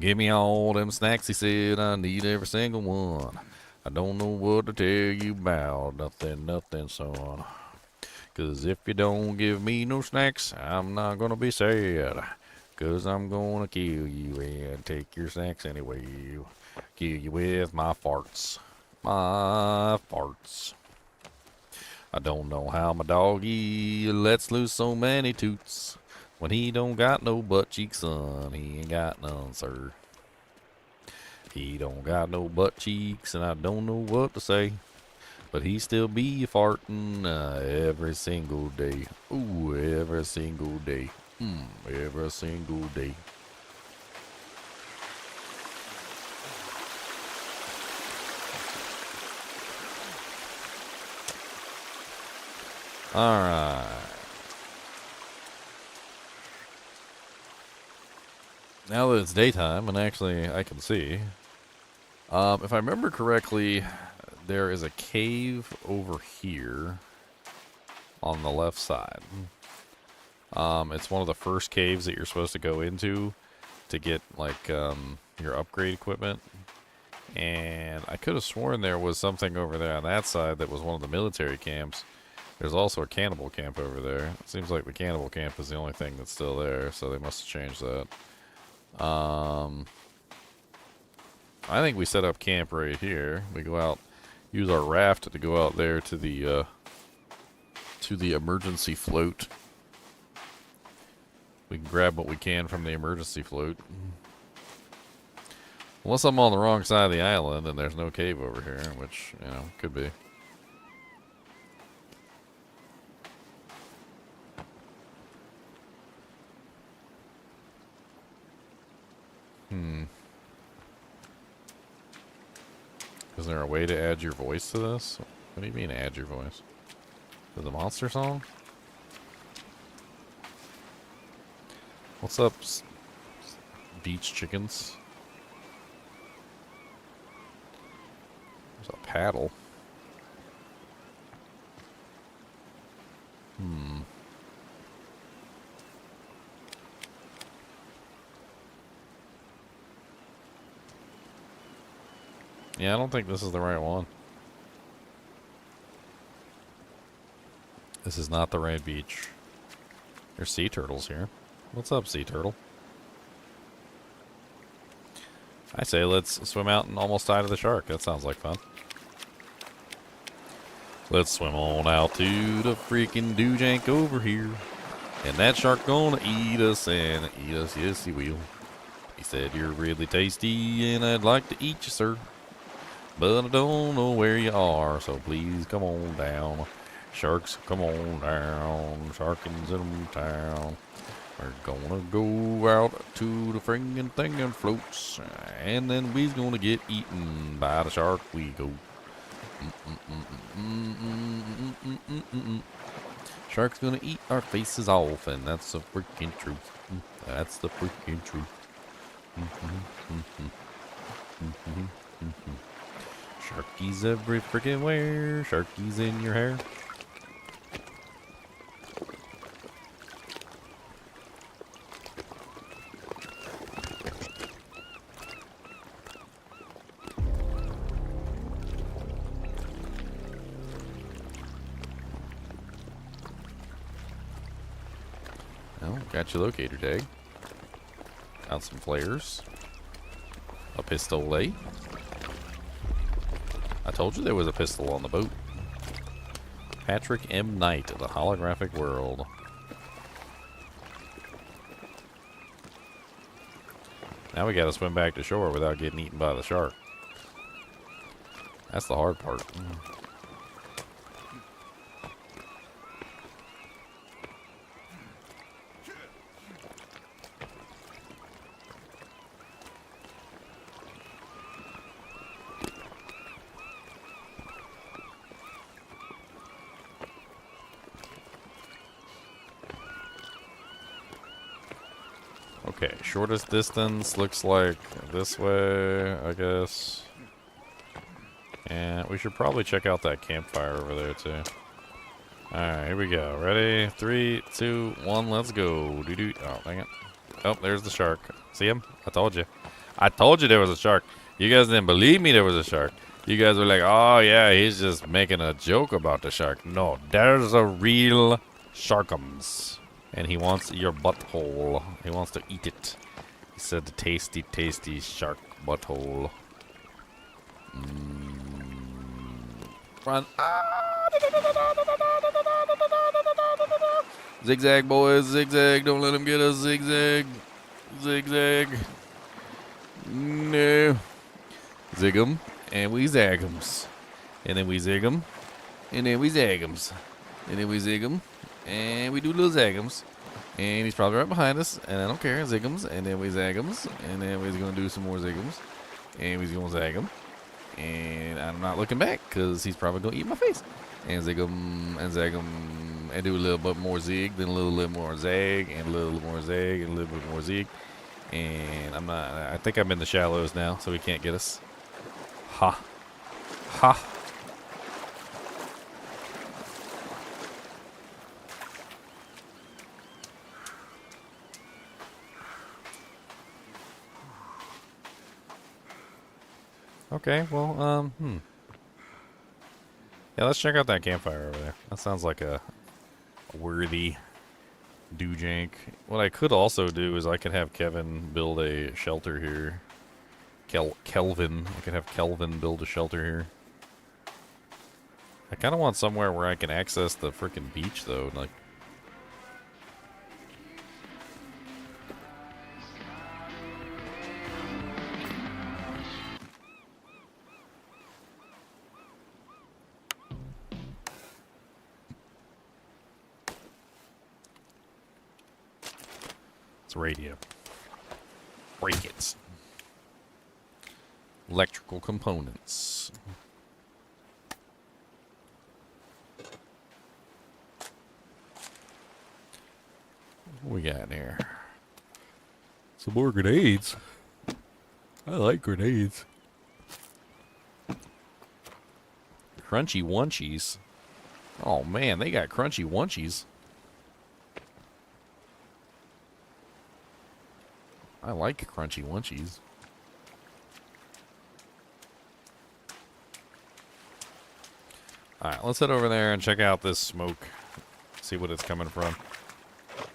Give me all them snacks, he said, I need every single one. I don't know what to tell you about, nothing, son. 'Cause if you don't give me no snacks, I'm not gonna be sad. 'Cause I'm gonna kill you and take your snacks anyway. Kill you with my farts. My farts. I don't know how my doggy lets loose so many toots. When he don't got no butt cheeks, son, he ain't got none, sir. He don't got no butt cheeks, and I don't know what to say. But he still be farting every single day. Ooh, every single day. Every single day. Alright. Now that it's daytime, and actually I can see, if I remember correctly, there is a cave over here on the left side. It's one of the first caves that you're supposed to go into to get, like, your upgrade equipment. And I could have sworn there was something over there on that side that was one of the military camps. There's also a cannibal camp over there. It seems like the cannibal camp is the only thing that's still there, so they must have changed that. I think we set up camp right here. We go out, use our raft to go out there to the emergency float. We can grab what we can from the emergency float. Unless I'm on the wrong side of the island and there's no cave over here, which, you know, could be. Is there a way to add your voice to this? What do you mean add your voice? To the monster song? What's up, beach chickens? There's a paddle. Yeah, I don't think this is the right one. This is not the right beach. There's sea turtles here. What's up, sea turtle? I say let's swim out and almost die to the shark. That sounds like fun. Let's swim on out to the freaking doojank over here. And that shark gonna eat us and eat us. Yes, he will. He said, you're really tasty and I'd like to eat you, sir. But I don't know where you are, so please come on down. Sharks, come on down. Sharkins in town. We're gonna go out to the friggin' thing and floats. And then we's gonna get eaten by the shark we go. Shark's gonna eat our faces off, and that's the freaking truth. That's the freaking truth. Sharkies every freaking where. Sharkies in your hair. Well, got your locator tag. Got some flares. A pistol, eh? I told you there was a pistol on the boat. Patrick M. Knight of the Holographic World. Now we gotta swim back to shore without getting eaten by the shark. That's the hard part. Okay, shortest distance looks like this way, I guess. And we should probably check out that campfire over there, too. Alright, here we go. Ready? 3, 2, 1, let's go. Doo-doo. Oh, dang it. Oh, there's the shark. See him? I told you. I told you there was a shark. You guys didn't believe me there was a shark. You guys were like, oh, yeah, he's just making a joke about the shark. No, there's a real sharkums. And he wants your butthole. He wants to eat it. He said the tasty, tasty shark butthole. Run. Zigzag, boys. Zigzag. Don't let him get us. Zigzag. Zigzag. No. Zig 'em. And we zag 'ems. And then we zig 'em. And then we zag 'ems. And then we zig 'em. And we do little zagums. And he's probably right behind us. And I don't care. Zigums. And then we zagums. And then we're going to do some more zigums. And we're going to zag him. And I'm not looking back because he's probably going to eat my face. And zig him and zag him. And do a little bit more zig. Then a little more zag. And a little more zag. And a little bit more zig. And I'm not. I think I'm in the shallows now. So he can't get us. Ha. Ha. Okay, well, Yeah, let's check out that campfire over there. That sounds like a worthy doojank. What I could also do is I could have Kevin build a shelter here. Kelvin. I could have Kelvin build a shelter here. I kind of want somewhere where I can access the frickin' beach, though. Like, it's radio. Break it. Electrical components. What we got in here? Some more grenades. I like grenades. Crunchy Wunchies. Oh man, they got crunchy Wunchies. I like crunchy Wunchies. Alright, let's head over there and check out this smoke. See what it's coming from.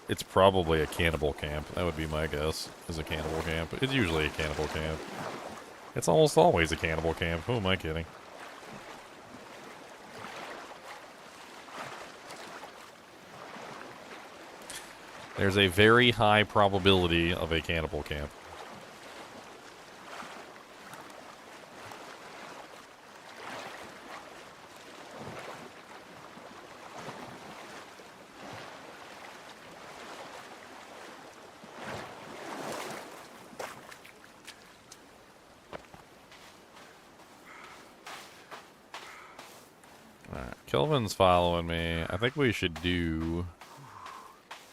It's probably a cannibal camp. That would be my guess, is a cannibal camp. It's usually a cannibal camp. It's almost always a cannibal camp. Who am I kidding? There's a very high probability of a cannibal camp. Alright, Kelvin's following me. I think we should do...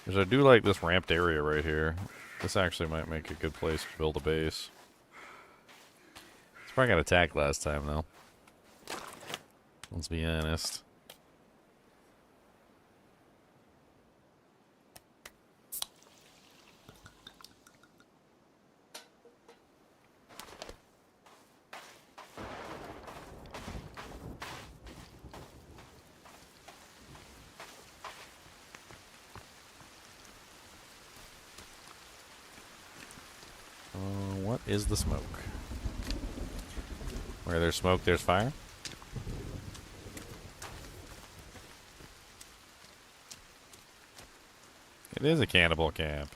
Because I do like this ramped area right here. This actually might make a good place to build a base. It's probably got attacked last time, though. Let's be honest. What is the smoke? Where there's smoke, there's fire? It is a cannibal camp.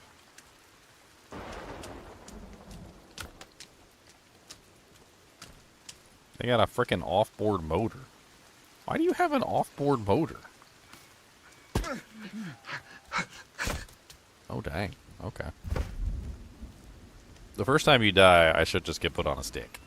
They got a frickin' off-board motor. Why do you have an off-board motor? Oh, dang. Okay. The first time you die, I should just get put on a stick.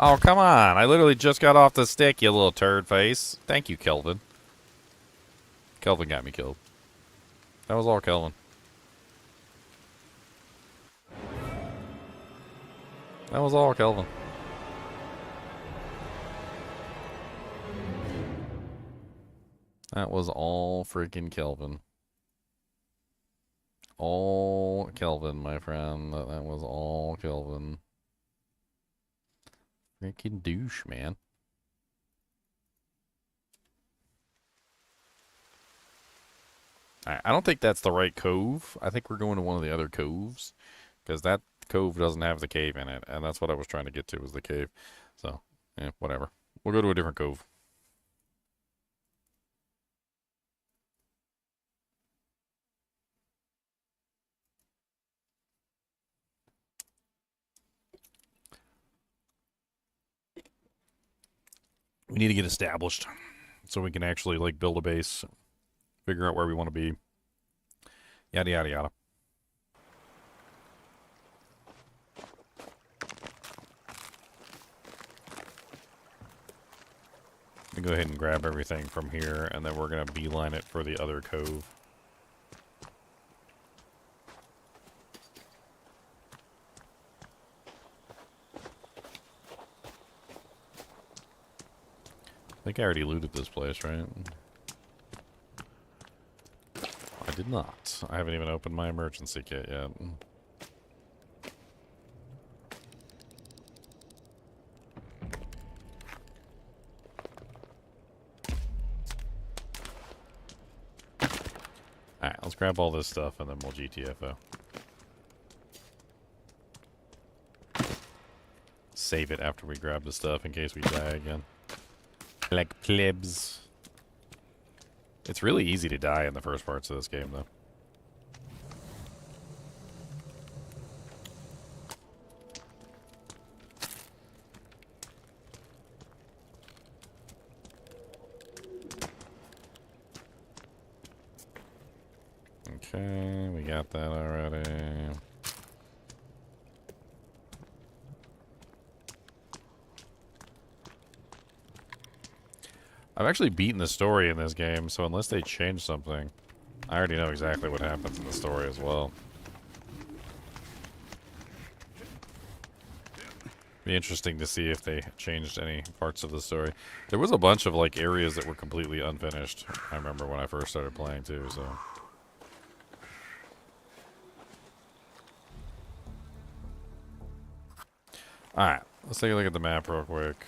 Oh, come on. I literally just got off the stick, you little turd face. Thank you, Kelvin. Kelvin got me killed. That was all Kelvin. That was all Kelvin. That was all freaking Kelvin. All Kelvin, my friend. That was all Kelvin. Freaking douche, man. I don't think that's the right cove. I think we're going to one of the other coves. Because that cove doesn't have the cave in it. And that's what I was trying to get to, was the cave. So, yeah, whatever. We'll go to a different cove. We need to get established so we can actually, like, build a base, figure out where we want to be, yada, yada, yada. me go ahead and grab everything from here, and then we're going to beeline it for the other cove. I think I already looted this place, right? I did not. I haven't even opened my emergency kit yet. Alright, let's grab all this stuff and then we'll GTFO. Save it after we grab the stuff in case we die again. Like plebs. It's really easy to die in the first parts of this game, though. Okay, we got that already. I've actually beaten the story in this game, so unless they change something, I already know exactly what happens in the story as well. Be interesting to see if they changed any parts of the story. There was a bunch of like areas that were completely unfinished. I remember when I first started playing too, so. Alright, let's take a look at the map real quick.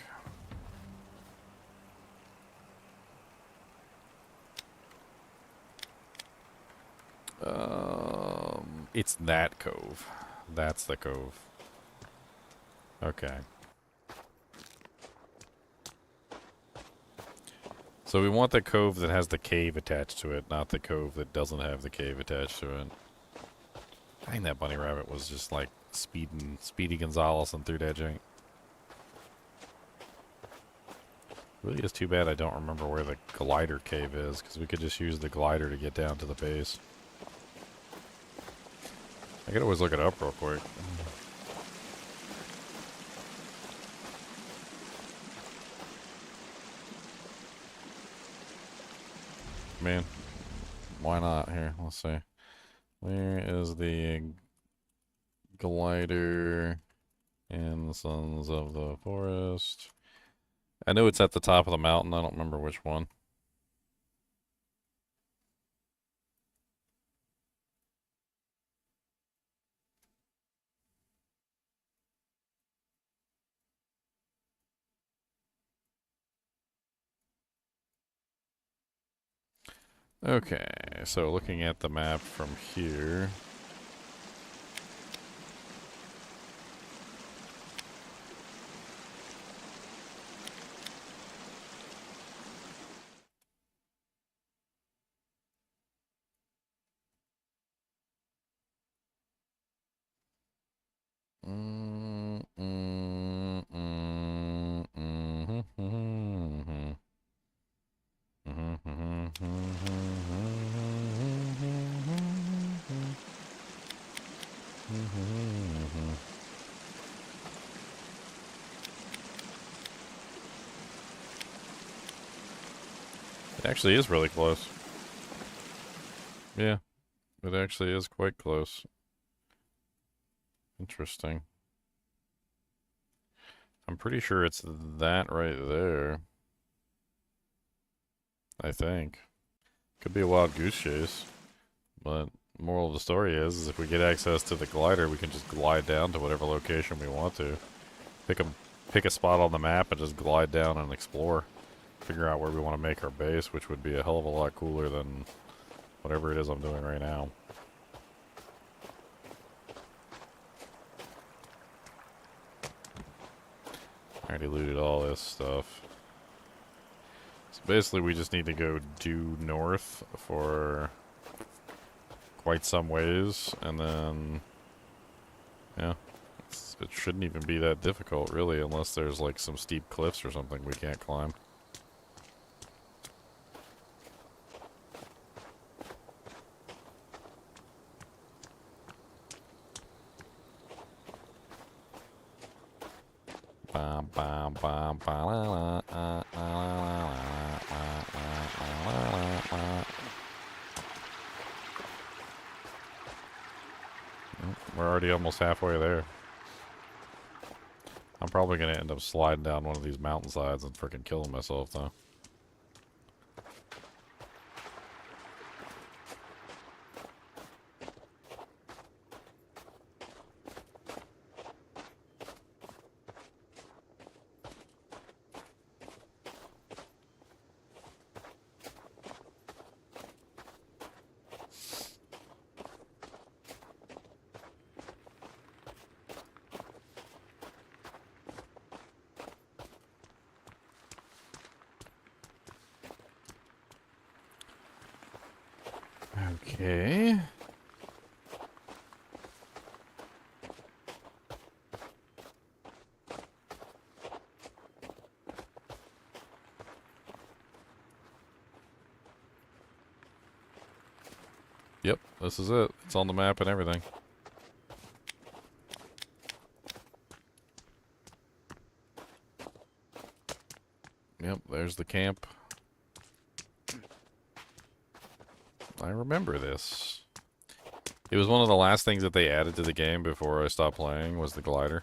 It's that cove. That's the cove. Okay. So we want the cove that has the cave attached to it, not the cove that doesn't have the cave attached to it. Dang, that bunny rabbit was just like Speedy Gonzales and through that jank. Really is too bad I don't remember where the glider cave is, because we could just use the glider to get down to the base. I could always look it up real quick. Man, why not? Here, let's see. Where is the glider in the Sons of the Forest? I know it's at the top of the mountain. I don't remember which one. Okay, so looking at the map from here. It actually is really close. Yeah, it actually is quite close. Interesting. I'm pretty sure it's that right there. I think. Could be a wild goose chase. But moral of the story is if we get access to the glider, we can just glide down to whatever location we want to. Pick a spot on the map and just glide down and explore. Figure out where we want to make our base, which would be a hell of a lot cooler than whatever it is I'm doing right now. I already looted all this stuff. So basically we just need to go due north for quite some ways, and then, yeah, it shouldn't even be that difficult, really, unless there's like some steep cliffs or something we can't climb. already almost halfway there. I'm probably gonna end up sliding down one of these mountainsides and freaking killing myself, though. Okay. Yep, this is it. It's on the map and everything. Yep, there's the camp. I remember this. It was one of the last things that they added to the game before I stopped playing was the glider.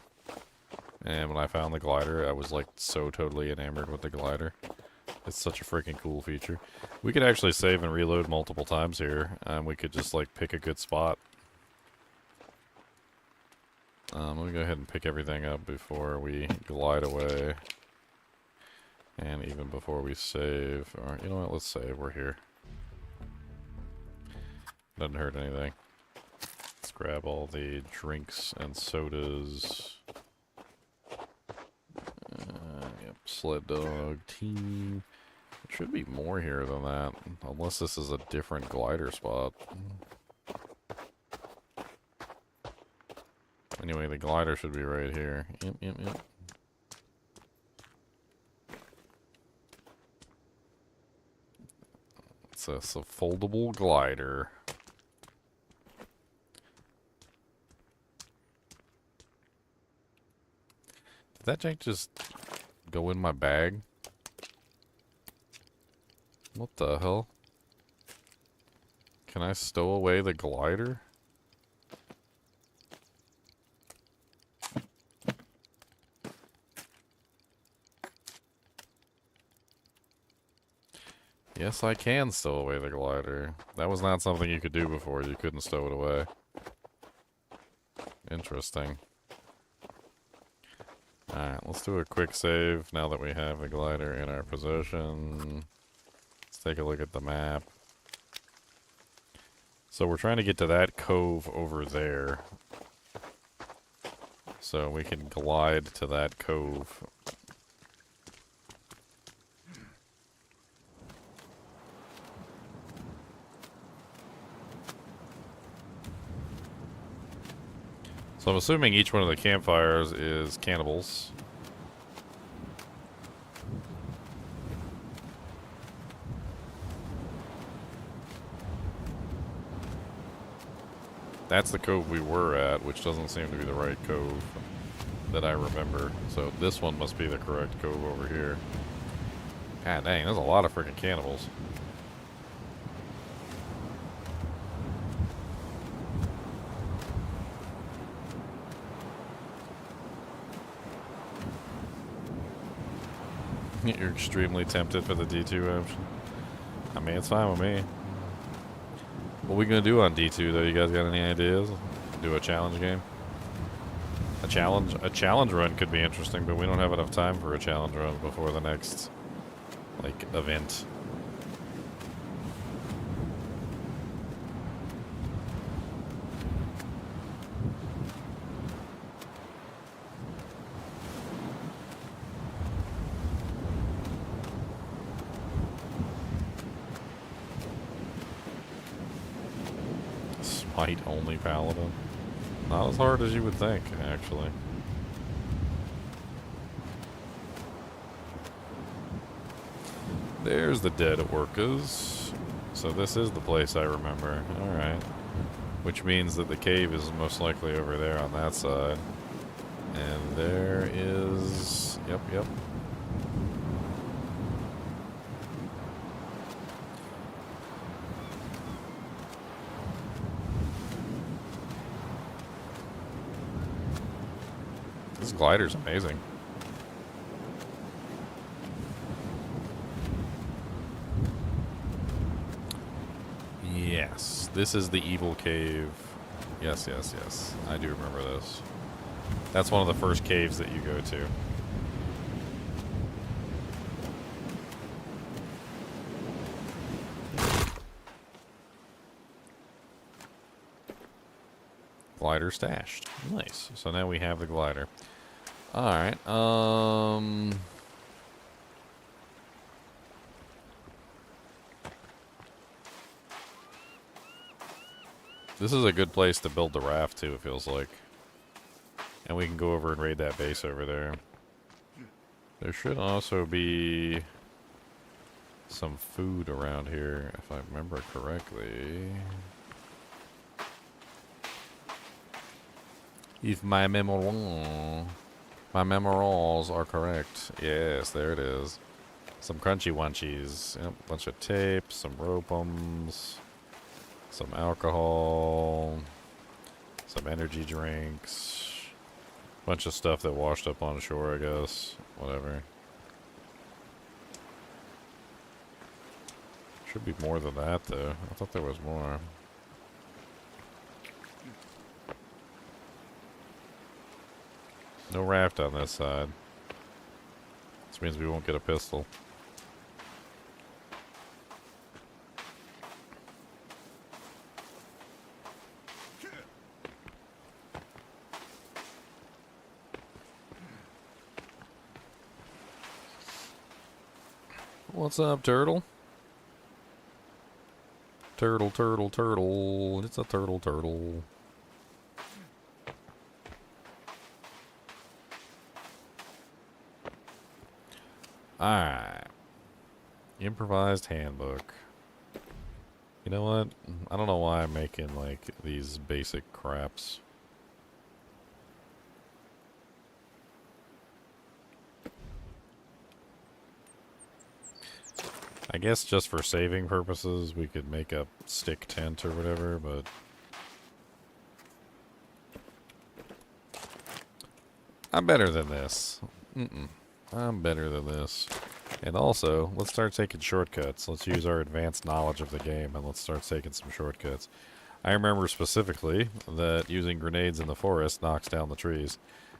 And when I found the glider, I was like so totally enamored with the glider. It's such a freaking cool feature. We could actually save and reload multiple times here, and we could just like pick a good spot. Let me go ahead and pick everything up before we glide away. And even before we save. Or, you know what, let's save. We're here. Doesn't hurt anything. Let's grab all the drinks and sodas. Yep, sled dog team. There should be more here than that, unless this is a different glider spot. Anyway, the glider should be right here. Yep. It's a foldable glider. Did that jank just go in my bag? What the hell? Can I stow away the glider? Yes, I can stow away the glider. That was not something you could do before. You couldn't stow it away. Interesting. Alright, let's do a quick save now that we have the glider in our possession. Let's take a look at the map. So we're trying to get to that cove over there. So we can glide to that cove. So I'm assuming each one of the campfires is cannibals. That's the cove we were at, which doesn't seem to be the right cove that I remember. So this one must be the correct cove over here. God dang, there's a lot of freaking cannibals. You're extremely tempted for the D2 option. I mean, it's fine with me. What are we gonna do on D2 though? You guys got any ideas? Do a challenge game? A challenge run could be interesting, but we don't have enough time for a challenge run before the next, like, event. Smite only paladin. Not as hard as you would think, actually. There's the dead orcas. So this is the place I remember. Alright. Which means that the cave is most likely over there on that side. And there is... Yep. This glider's amazing. Yes, this is the evil cave. Yes, yes, yes. I do remember this. That's one of the first caves that you go to. Glider stashed. Nice. So now we have the glider. Alright, this is a good place to build the raft too, it feels like. And we can go over and raid that base over there. There should also be some food around here, if I remember correctly. If my memories are correct. Yes, there it is. Some crunchy wunchies. Yep, bunch of tape, some ropeums, some alcohol, some energy drinks. Bunch of stuff that washed up on shore, I guess. Whatever. Should be more than that, though. I thought there was more. No raft on this side. This means we won't get a pistol. What's up, turtle? Turtle, turtle, turtle. It's a turtle, turtle. Alright. Improvised handbook. You know what? I don't know why I'm making, like, these basic craps. I guess just for saving purposes, we could make a stick tent or whatever, but... I'm better than this. I'm better than this. And also, let's start taking shortcuts. Let's use our advanced knowledge of the game and let's start taking some shortcuts. I remember specifically that using grenades in the forest knocks down the trees.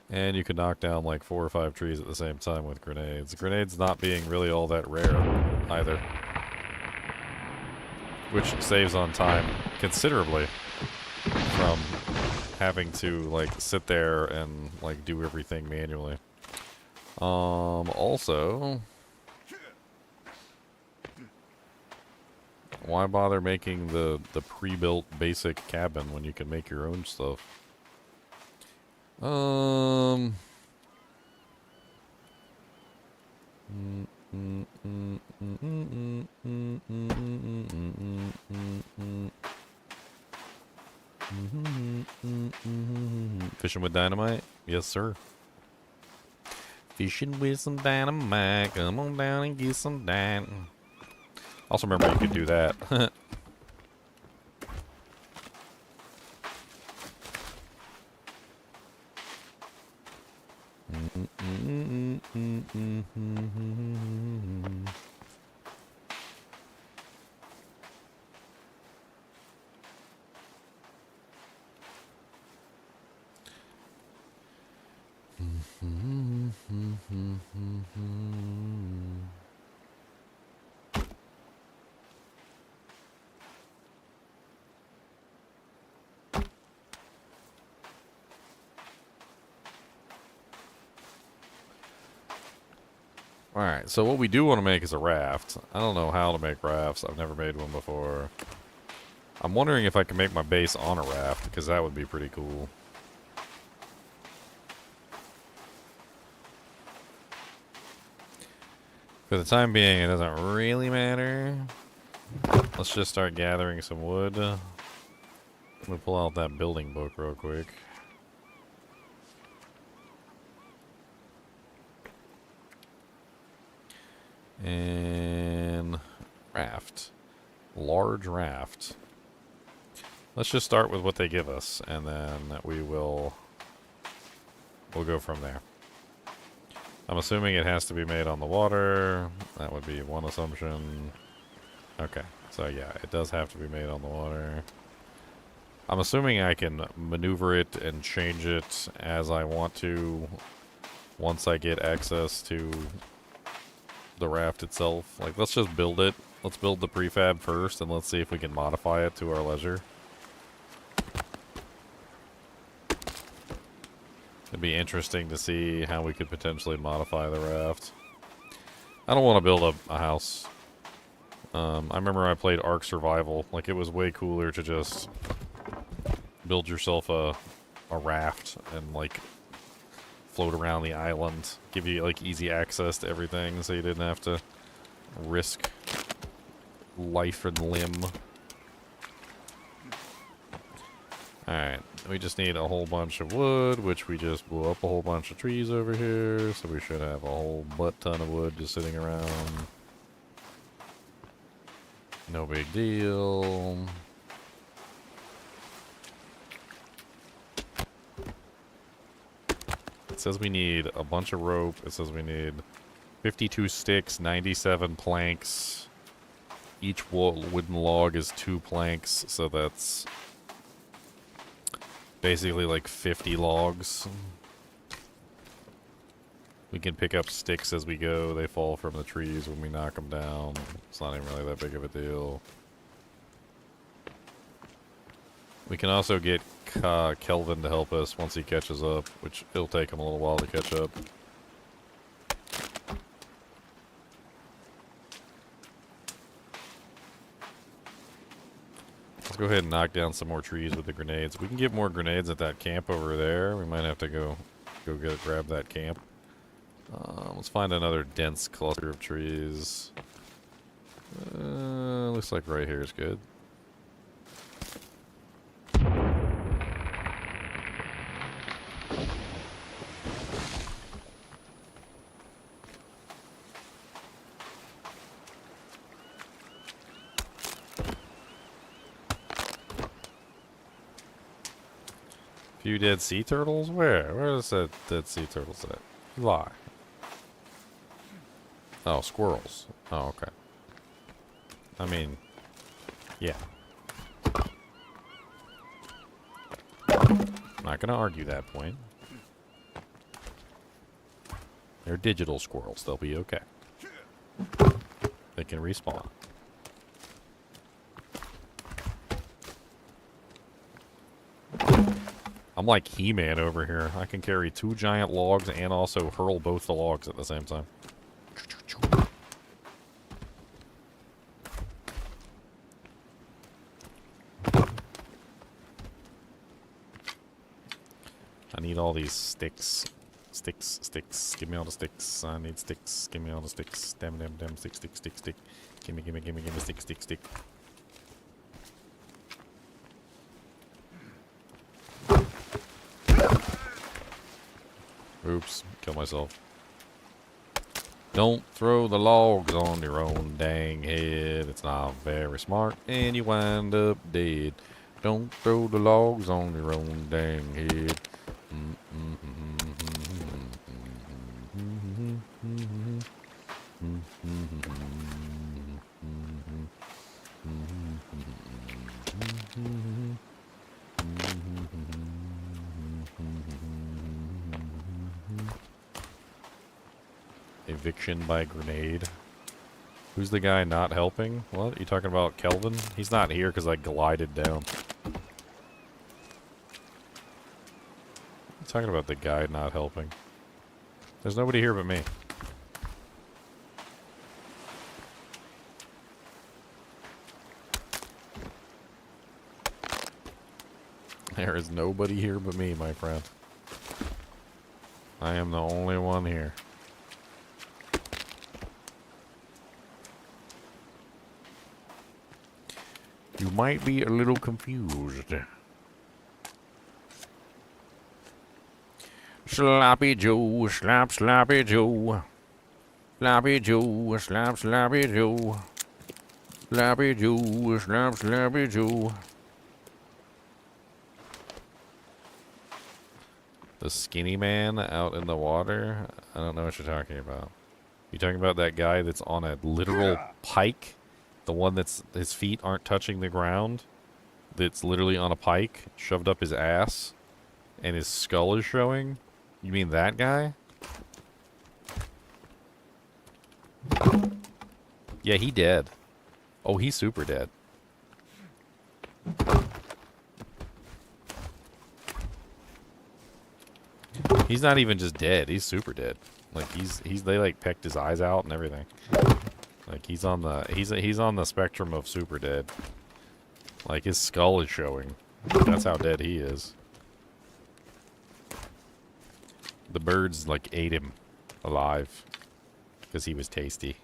And you can knock down like 4 or 5 trees at the same time with grenades. Grenades not being really all that rare either. Which saves on time considerably from having to like sit there and like do everything manually. Also, why bother making the pre-built basic cabin when you can make your own stuff? Fishing with dynamite? Yes, sir. Fishing with some dynamite. Come on down and get some dynamite. Also remember you could do that. Alright, so what we do want to make is a raft. I don't know how to make rafts. I've never made one before. I'm wondering if I can make my base on a raft, because that would be pretty cool. For the time being, it doesn't really matter. Let's just start gathering some wood. I'm gonna pull out that building book real quick. And raft. Large raft. Let's just start with what they give us, and then we will we'll go from there. I'm assuming it has to be made on the water. That would be one assumption. Okay, so yeah, it does have to be made on the water. I'm assuming I can maneuver it and change it as I want to once I get access to the raft itself. Like, let's just build it. Let's build the prefab first, and let's see if we can modify it to our leisure. It'd be interesting to see how we could potentially modify the raft. I don't want to build a house. I remember I played Ark Survival. Like, it was way cooler to just build yourself a raft and, like, float around the island. Give you, like, easy access to everything so you didn't have to risk life and limb. Alright, we just need a whole bunch of wood, which we just blew up a whole bunch of trees over here, so we should have a whole butt ton of wood just sitting around. No big deal. It says we need a bunch of rope. It says we need 52 sticks, 97 planks. Each wooden log is 2 planks, so that's basically like 50 logs. We can pick up sticks as we go. They fall from the trees when we knock them down. It's not even really that big of a deal. We can also get Kelvin to help us once he catches up, which it'll take him a little while to catch up. Let's go ahead and knock down some more trees with the grenades. We can get more grenades at that camp over there. We might have to go grab that camp. Let's find another dense cluster of trees. Looks like right here is good. Few dead sea turtles? Where? Where is that dead sea turtles at? You lie. Oh, squirrels. Oh, okay. I mean, yeah. Not gonna argue that point. They're digital squirrels. They'll be okay. They can respawn. I'm like He-Man over here. I can carry 2 giant logs and also hurl both the logs at the same time. I need all these sticks. Sticks, sticks. Give me all the sticks. I need sticks. Give me all the sticks. Damn, damn, damn. Stick, stick, stick, stick. Gimme, gimme, gimme, gimme. Stick, stick, stick. Oops. Kill myself. Don't throw the logs on your own dang head. It's not very smart, and you wind up dead. Don't throw the logs on your own dang head. Eviction by grenade. Who's the guy not helping? What? You talking about Kelvin? He's not here because I glided down. I'm talking about the guy not helping. There's nobody here but me. There is nobody here but me, my friend. I am the only one here. You might be a little confused. Sloppy Joe, slap, sloppy Joe. Sloppy Joe, slap, sloppy Joe. Sloppy Joe, slap, sloppy Joe. The skinny man out in the water? I don't know what you're talking about. You talking about that guy that's on a literal pike? The one that's his feet aren't touching the ground? That's literally on a pike, shoved up his ass, and his skull is showing? You mean that guy? Yeah, he dead. Oh, he's super dead. He's not even just dead, he's super dead. Like they like pecked his eyes out and everything. Like he's on the spectrum of super dead. Like his skull is showing. That's how dead he is. The birds like ate him alive because he was tasty.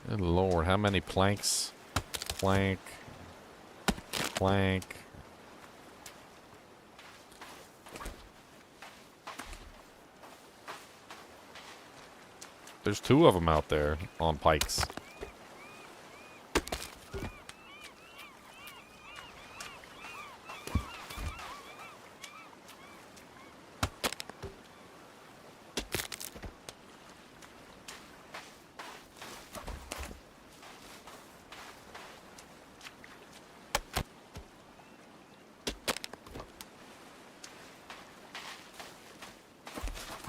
Good Lord, how many planks? Plank. Plank. There's 2 of them out there on pikes.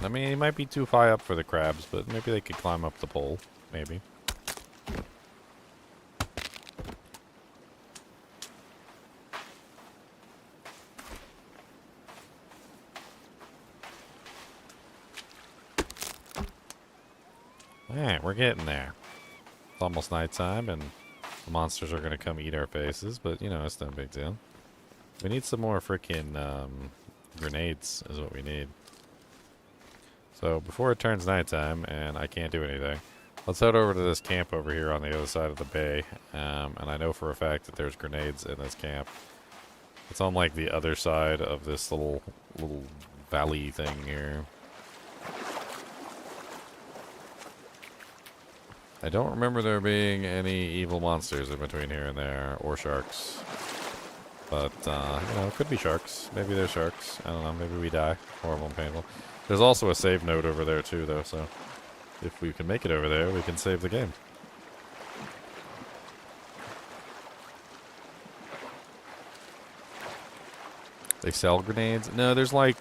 I mean, he might be too high up for the crabs, but maybe they could climb up the pole. Maybe. Alright, we're getting there. It's almost nighttime, and the monsters are going to come eat our faces, but, you know, it's no big deal. We need some more freaking grenades is what we need. So before it turns nighttime and I can't do anything, let's head over to this camp over here on the other side of the bay. And I know for a fact that there's grenades in this camp. It's on like the other side of this little valley thing here. I don't remember there being any evil monsters in between here and there, or sharks. But, you know, it could be sharks. Maybe they're sharks. I don't know. Maybe we die. Horrible and painful. There's also a save node over there, too, though, so if we can make it over there, we can save the game. They sell grenades? No, there's like...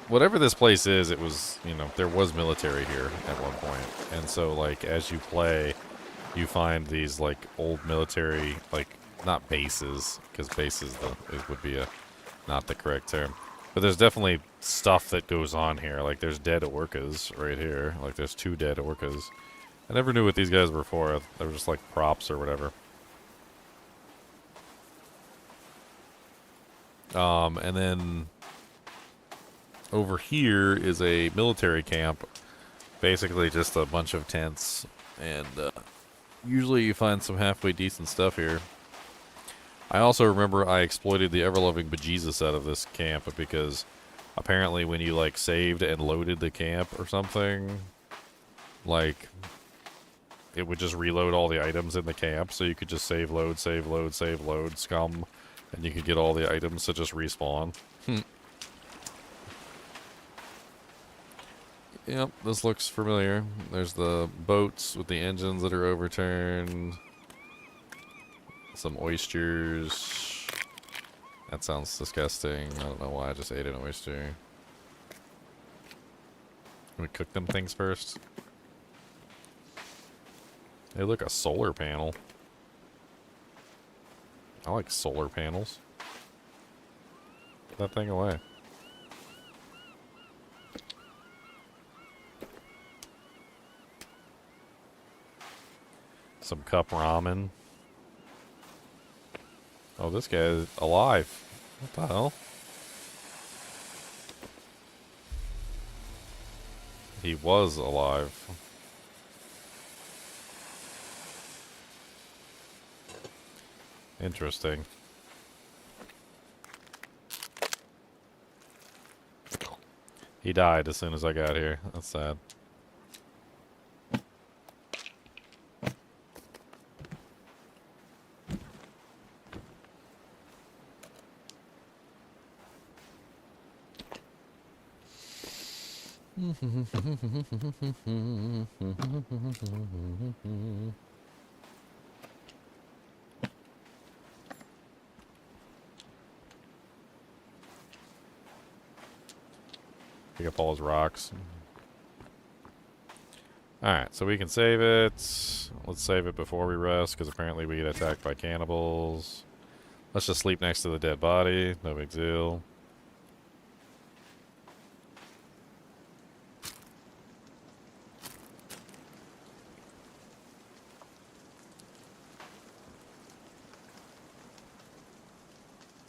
Whatever this place is, it was, you know, there was military here at one point. And so, like, as you play, you find these, like, old military, like, not bases, because bases it would be not the correct term. But there's definitely stuff that goes on here. Like, there's dead orcas right here. Like, there's 2 dead orcas. I never knew what these guys were for. They were just, like, props or whatever. And then over here is a military camp. Basically just a bunch of tents. And usually you find some halfway decent stuff here. I also remember I exploited the ever-loving bejesus out of this camp because apparently when you, like, saved and loaded the camp or something, like, it would just reload all the items in the camp, so you could just save, load, scum, and you could get all the items to just respawn. Yep, this looks familiar. There's the boats with the engines that are overturned. Some oysters. That sounds disgusting. I don't know why I just ate an oyster. Can we cook them things first? Hey, look, a solar panel. I like solar panels. Put that thing away. Some cup ramen. Oh, this guy is alive. What the hell? He was alive. Interesting. He died as soon as I got here. That's sad. Pick up all his rocks. Alright, so we can save it. Let's save it before we rest, because apparently we get attacked by cannibals. Let's just sleep next to the dead body. No big deal.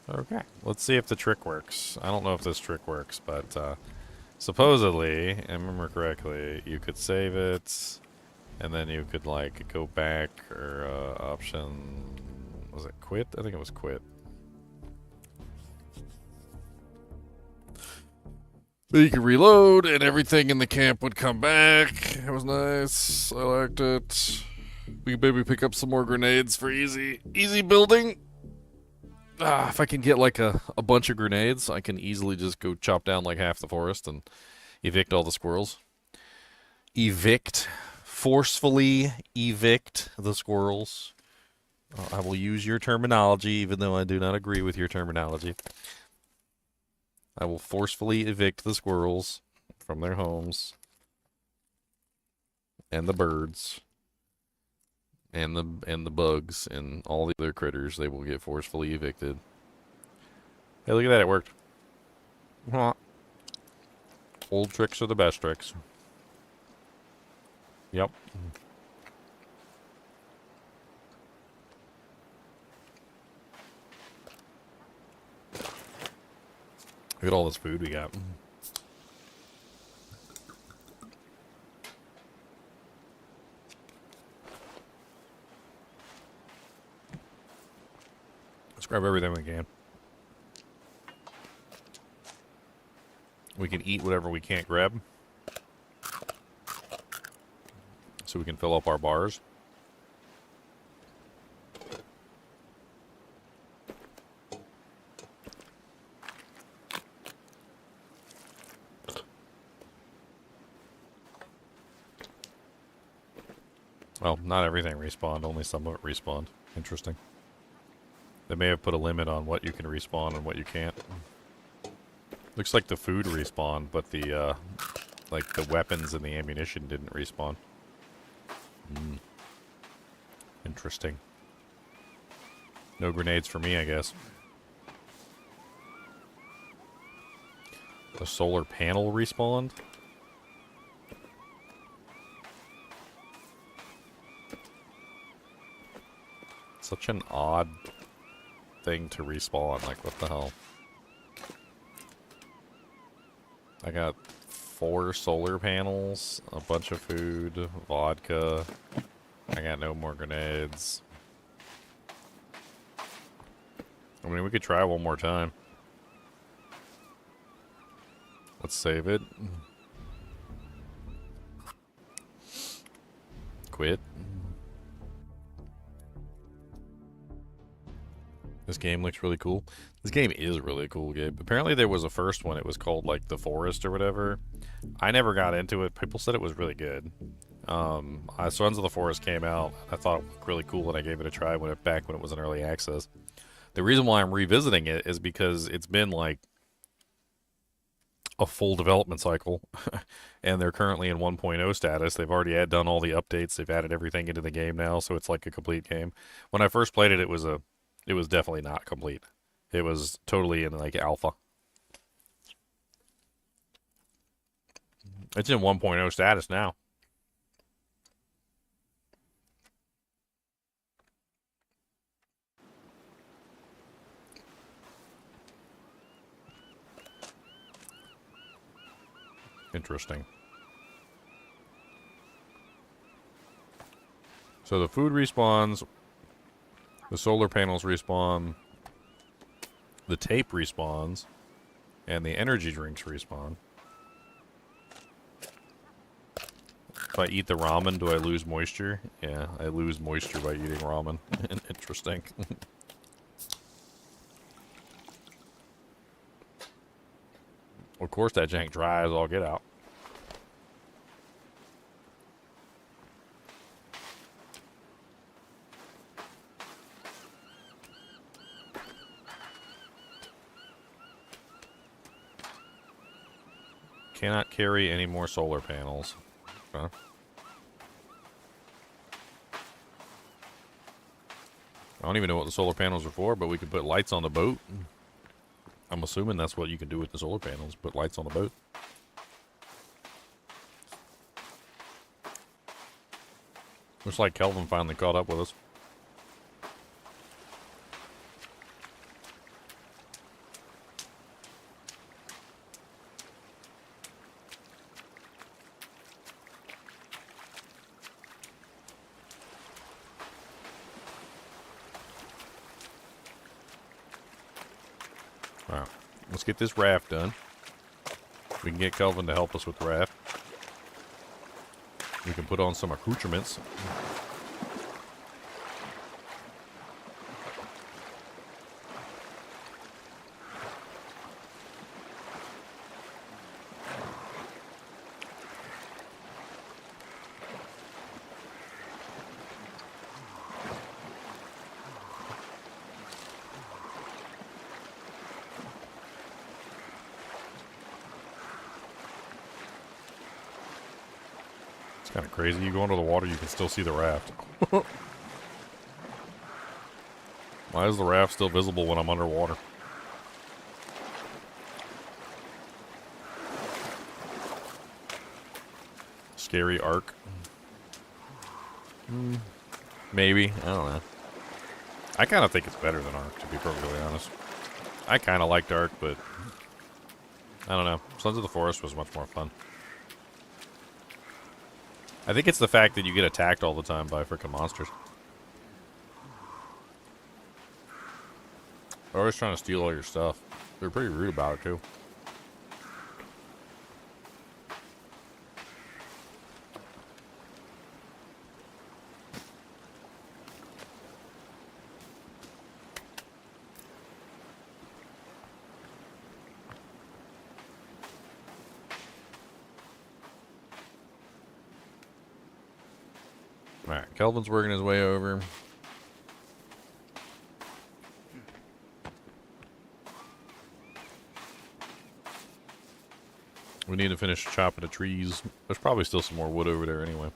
Okay, let's see if the trick works. I don't know if this trick works, but supposedly, if I remember correctly, you could save it, and then you could like go back or option. Was it quit? I think it was quit. But you could reload, and everything in the camp would come back. It was nice. I liked it. We could maybe pick up some more grenades for easy building. If I can get like a bunch of grenades, I can easily just go chop down like half the forest and evict all the squirrels. Forcefully evict the squirrels. I will use your terminology, even though I do not agree with your terminology. I will forcefully evict the squirrels from their homes. And the birds. And the bugs and all the other critters, they will get forcefully evicted. Hey, look at that, it worked. Huh. Old tricks are the best tricks. Yep. Look at all this food we got. Let's grab everything we can. We can eat whatever we can't grab. So we can fill up our bars. Well, not everything respawned, only some of it respawned. Interesting. They may have put a limit on what you can respawn and what you can't. Looks like the food respawned, but the, like the weapons and the ammunition didn't respawn. Interesting. No grenades for me, I guess. The solar panel respawned? Such an odd thing to respawn. Like, what the hell? I got 4 solar panels, a bunch of food, vodka. I got no more grenades. I mean, we could try one more time. Let's save it. Quit. This game looks really cool. This game is really cool, Gabe. Apparently there was a first one. It was called, like, The Forest or whatever. I never got into it. People said it was really good. Sons of the Forest came out. I thought it looked really cool, and I gave it a try back when it was in early access. The reason why I'm revisiting it is because it's been, like, a full development cycle, and they're currently in 1.0 status. They've already done all the updates. They've added everything into the game now, so it's like a complete game. When I first played it, it was definitely not complete. It was totally in, like, alpha. It's in 1.0 status now. Interesting. So the food respawns, the solar panels respawn, the tape respawns, and the energy drinks respawn. If I eat the ramen, do I lose moisture? Yeah, I lose moisture by eating ramen. Interesting. Of course that jank dries, I'll get out. Cannot carry any more solar panels. Okay. I don't even know what the solar panels are for, but we could put lights on the boat. I'm assuming that's what you can do with the solar panels, put lights on the boat. Looks like Kelvin finally caught up with us. Alright, let's get this raft done. We can get Kelvin to help us with the raft. We can put on some accoutrements. Kind of crazy. You go under the water, you can still see the raft. Why is the raft still visible when I'm underwater? Scary Ark. Maybe. I don't know. I kind of think it's better than Ark, to be perfectly honest. I kind of liked Ark, but I don't know. Sons of the Forest was much more fun. I think it's the fact that you get attacked all the time by freaking monsters. They're always trying to steal all your stuff. They're pretty rude about it, too. Alright, Kelvin's working his way over. We need to finish chopping the trees. There's probably still some more wood over there anyway.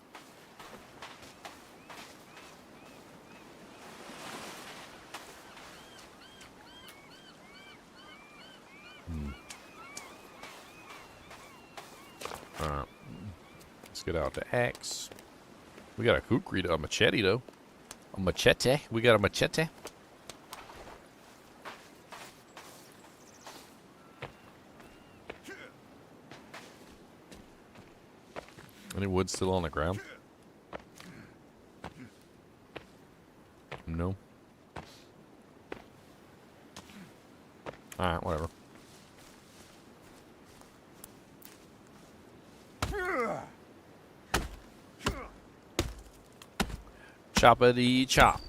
Alright. Let's get out the axe. We got a kukri, a machete though. A machete? We got a machete? Any wood still on the ground? No. Alright, whatever. Choppity chop.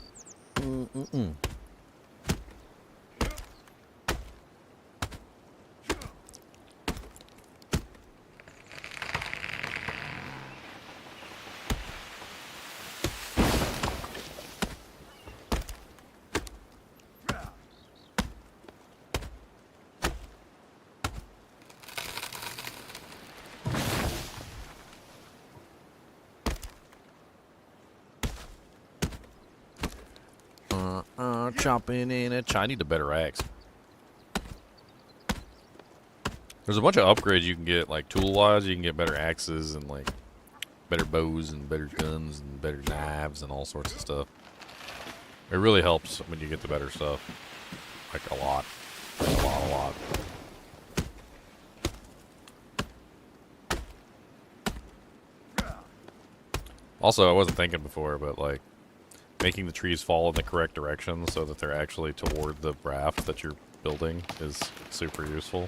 Chopping in a I need a better axe. There's a bunch of upgrades you can get, like tool-wise. You can get better axes and like better bows and better guns and better knives and all sorts of stuff. It really helps when you get the better stuff. Like a lot. A lot. Also, I wasn't thinking before, but like making the trees fall in the correct direction so that they're actually toward the raft that you're building is super useful.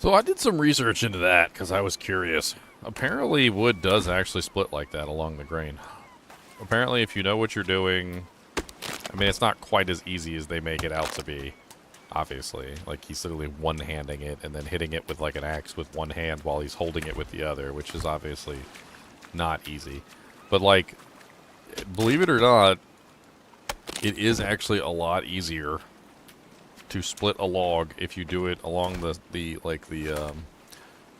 So I did some research into that because I was curious. Apparently wood does actually split like that along the grain. Apparently if you know what you're doing, I mean it's not quite as easy as they make it out to be, obviously. Like he's literally one-handing it and then hitting it with like an axe with one hand while he's holding it with the other, which is obviously not easy. But like, believe it or not, it is actually a lot easier to split a log if you do it along the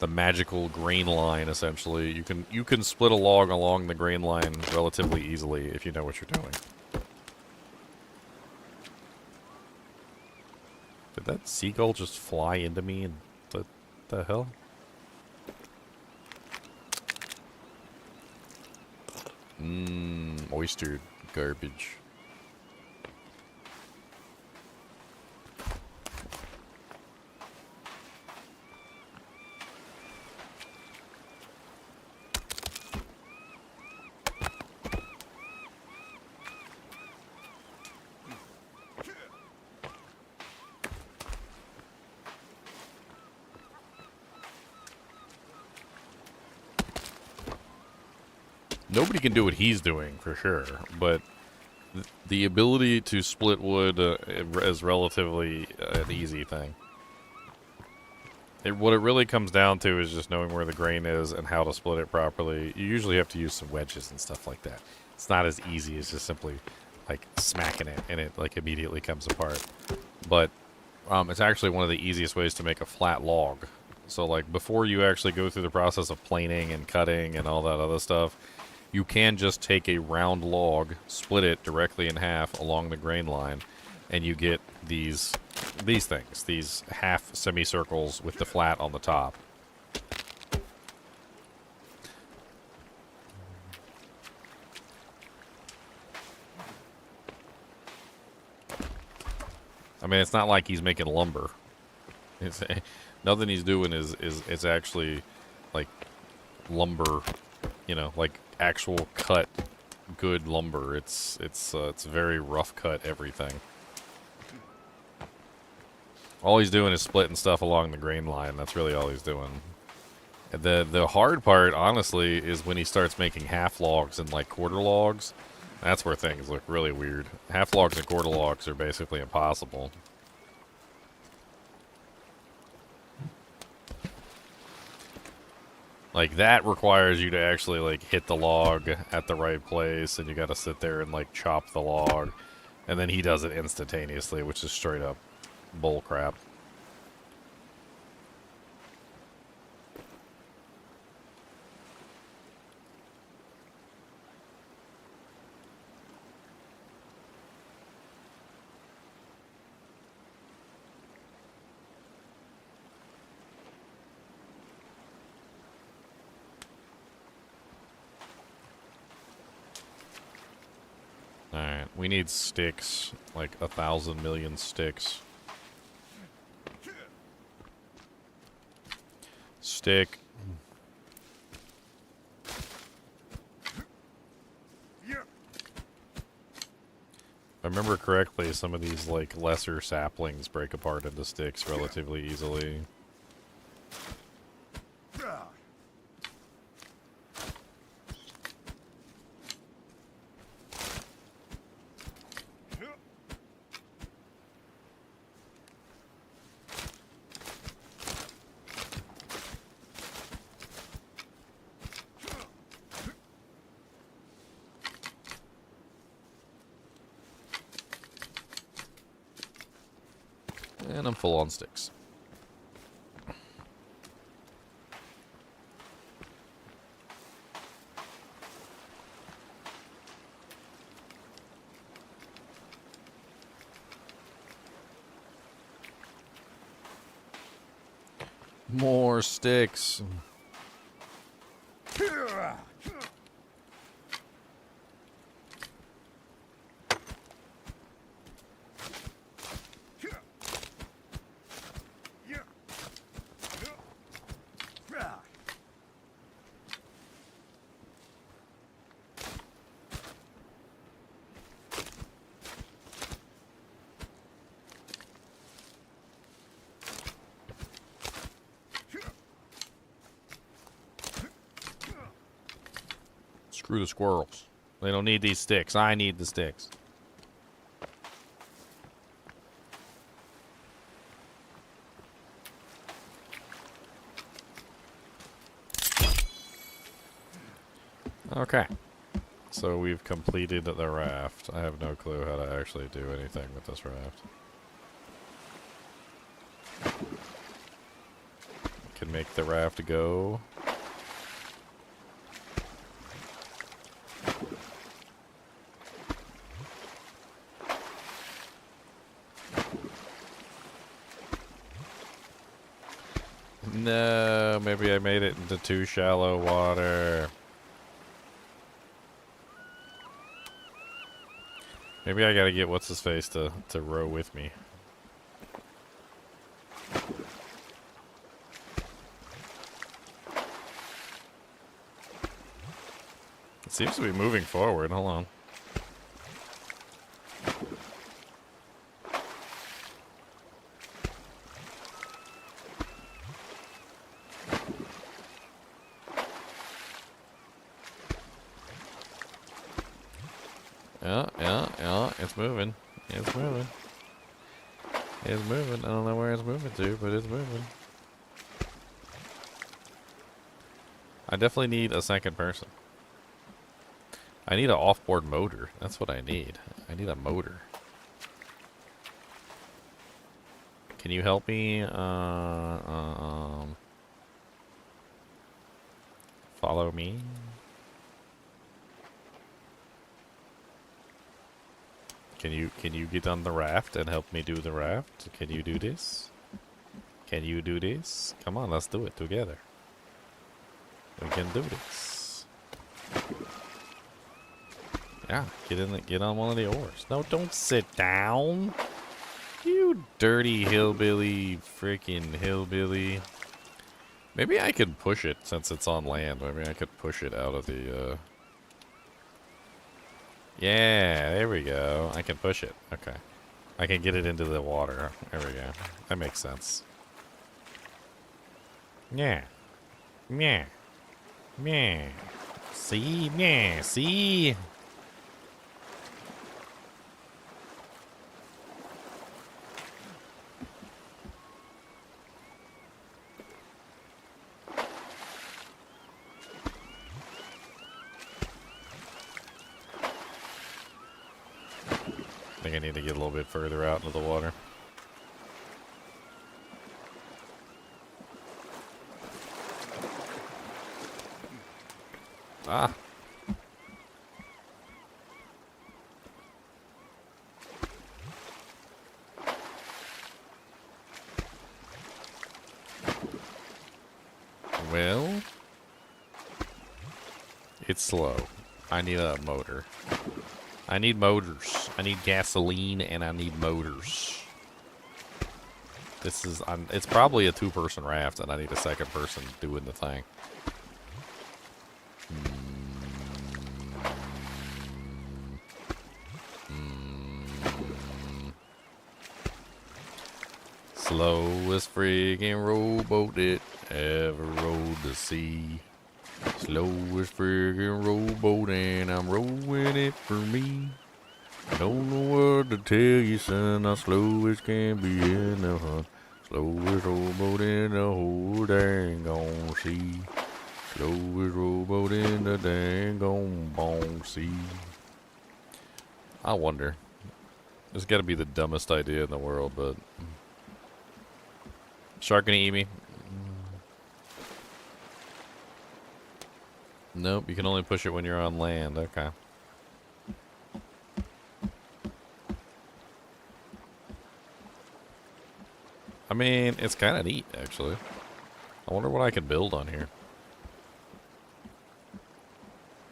magical grain line. Essentially, you can split a log along the grain line relatively easily if you know what you're doing. Did that seagull just fly into me? And the hell? Oyster garbage. Nobody can do what he's doing, for sure, but the ability to split wood is relatively an easy thing. What it really comes down to is just knowing where the grain is and how to split it properly. You usually have to use some wedges and stuff like that. It's not as easy as just simply, like, smacking it and it, like, immediately comes apart. But it's actually one of the easiest ways to make a flat log. So, like, before you actually go through the process of planing and cutting and all that other stuff, you can just take a round log, split it directly in half along the grain line, and you get these things, these half semicircles with the flat on the top. I mean, it's not like he's making lumber. It's, nothing he's doing is actually like lumber, you know, like actual cut good lumber. It's very rough cut everything. All he's doing is splitting stuff along the grain line. That's really all he's doing. The hard part, honestly, is when he starts making half logs and like quarter logs. That's where things look really weird. Half logs and quarter logs are basically impossible. Like, that requires you to actually, like, hit the log at the right place, and you gotta sit there and, like, chop the log. And then he does it instantaneously, which is straight up bull crap. Alright, we need sticks, like 1,000 million sticks. Stick. If I remember correctly, some of these, like, lesser saplings break apart into sticks relatively easily. And I'm full on sticks. More sticks. Screw the squirrels. They don't need these sticks. I need the sticks. Okay. So we've completed the raft. I have no clue how to actually do anything with this raft. Can make the raft go. No, maybe I made it into too shallow water. Maybe I gotta get what's-his-face to row with me. It seems to be moving forward. Hold on. Yeah, it's moving. It's moving. It's moving. I don't know where it's moving to, but it's moving. I definitely need a second person. I need an off-board motor. That's what I need. I need a motor. Can you help me? Follow me. Can you get on the raft and help me do the raft? Can you do this? Can you do this? Come on, let's do it together. We can do this. Yeah, get on one of the oars. No, don't sit down. You dirty hillbilly, freaking hillbilly. Maybe I could push it since it's on land. Maybe I could push it out of the Yeah, there we go. I can push it. Okay. I can get it into the water. There we go. That makes sense. Yeah. Yeah. Yeah. See? Yeah. See? I think I need to get a little bit further out into the water. Ah. Well, it's slow. I need a motor. I need motors. I need gasoline and I need motors. This is, it's probably a two-person raft and I need a second person doing the thing. Slowest friggin' rowboat that ever rode the sea. Slowest friggin' rowboat and I'm rowing it for me. Don't know what to tell you, son, how slow it can be in the hunt. Slowest rowboat in the whole dang on sea. Slowest rowboat in the dang on sea. I wonder. It's gotta be the dumbest idea in the world, but... Shark gonna eat me? Nope, you can only push it when you're on land. Okay. I mean, it's kind of neat, actually. I wonder what I can build on here.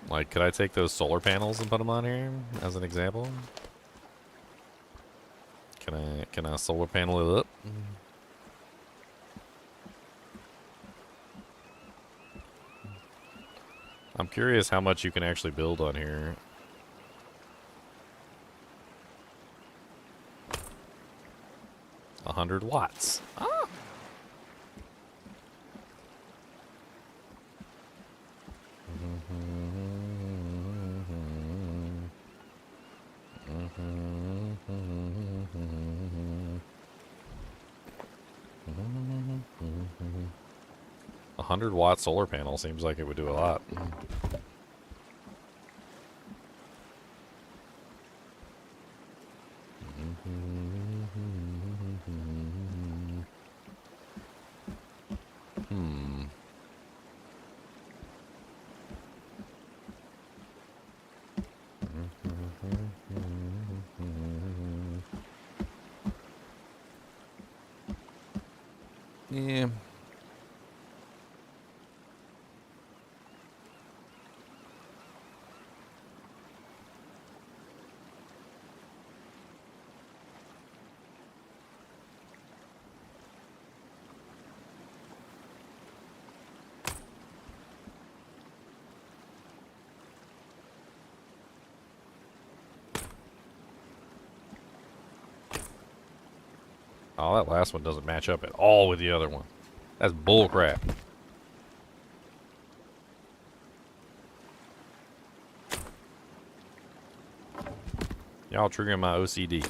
Like, could I take those solar panels and put them on here as an example? Can I solar panel it up? I'm curious how much you can actually build on here. A 100 watts. Ah. A 100-watt solar panel seems like it would do a lot. Yeah. Oh, that last one doesn't match up at all with the other one. That's bull crap. Y'all triggering my OCD.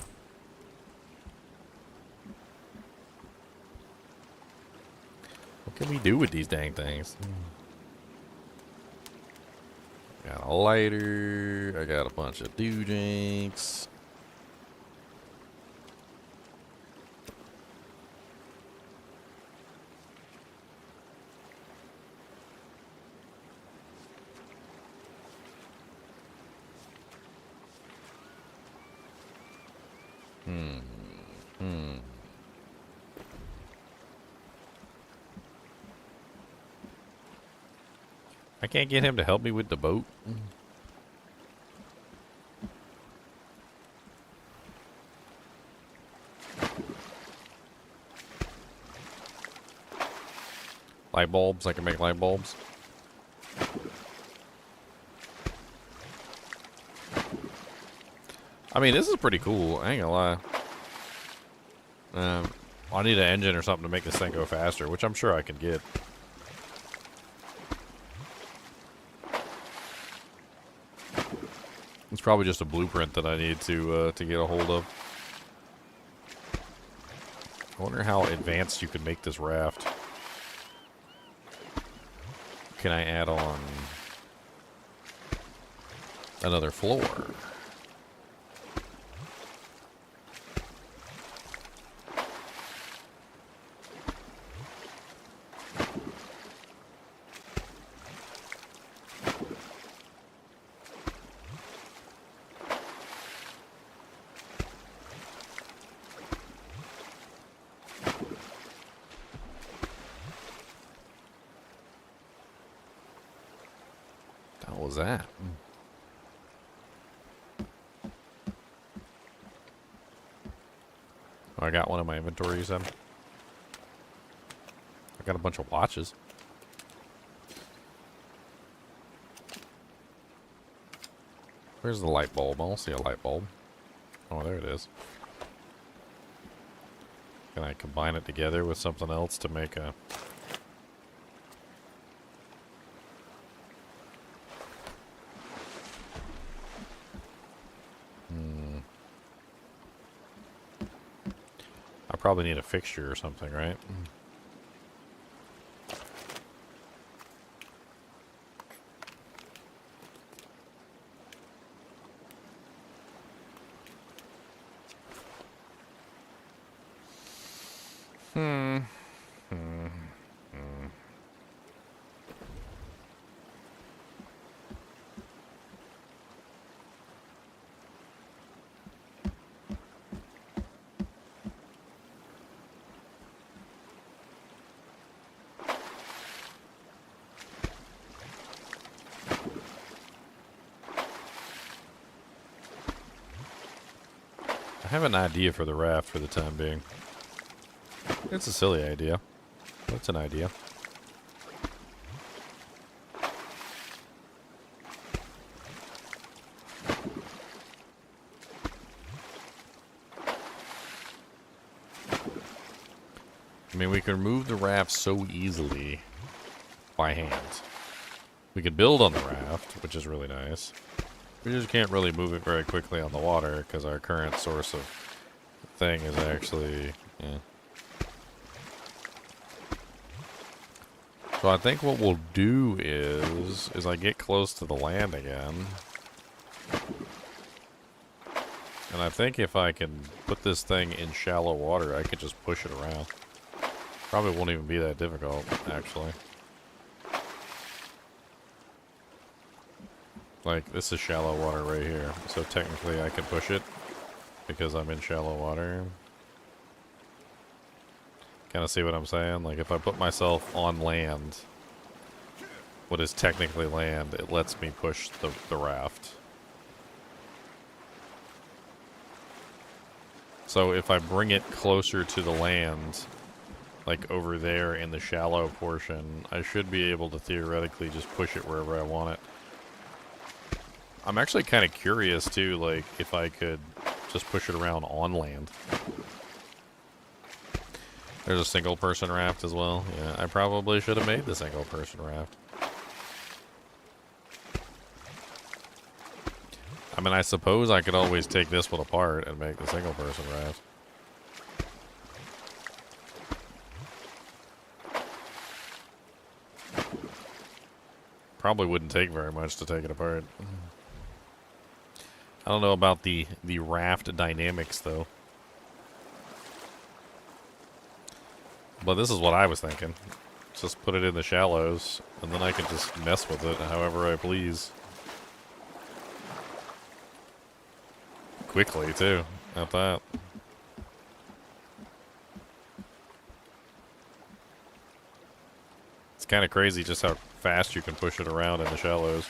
What can we do with these dang things? Got a lighter. I got a bunch of doojinks. I can't get him to help me with the boat. Light bulbs. I can make light bulbs. I mean, this is pretty cool. I ain't gonna lie. I need an engine or something to make this thing go faster, which I'm sure I can get. It's probably just a blueprint that I need to get a hold of. I wonder how advanced you can make this raft. Can I add on another floor? What was that? Oh, I got one in my inventory, you said? I got a bunch of watches. Where's the light bulb? I don't see a light bulb. Oh, there it is. Can I combine it together with something else to make a... I probably need a fixture or something, right? I have an idea for the raft for the time being. It's a silly idea. But it's an idea. I mean, we can remove the raft so easily by hand. We could build on the raft, which is really nice. We just can't really move it very quickly on the water because our current source of thing is actually, yeah. So I think what we'll do is I get close to the land again. And I think if I can put this thing in shallow water, I could just push it around. Probably won't even be that difficult, actually. Like, this is shallow water right here. So technically I can push it because I'm in shallow water. Kind of see what I'm saying? Like, if I put myself on land, what is technically land, it lets me push the raft. So if I bring it closer to the land, like over there in the shallow portion, I should be able to theoretically just push it wherever I want it. I'm actually kind of curious too, like if I could just push it around on land. There's a single person raft as well. Yeah, I probably should have made the single person raft. I mean, I suppose I could always take this one apart and make the single person raft. Probably wouldn't take very much to take it apart. I don't know about the raft dynamics though. But this is what I was thinking. Just put it in the shallows, and then I can just mess with it however I please. Quickly too, at that. It's kind of crazy just how fast you can push it around in the shallows.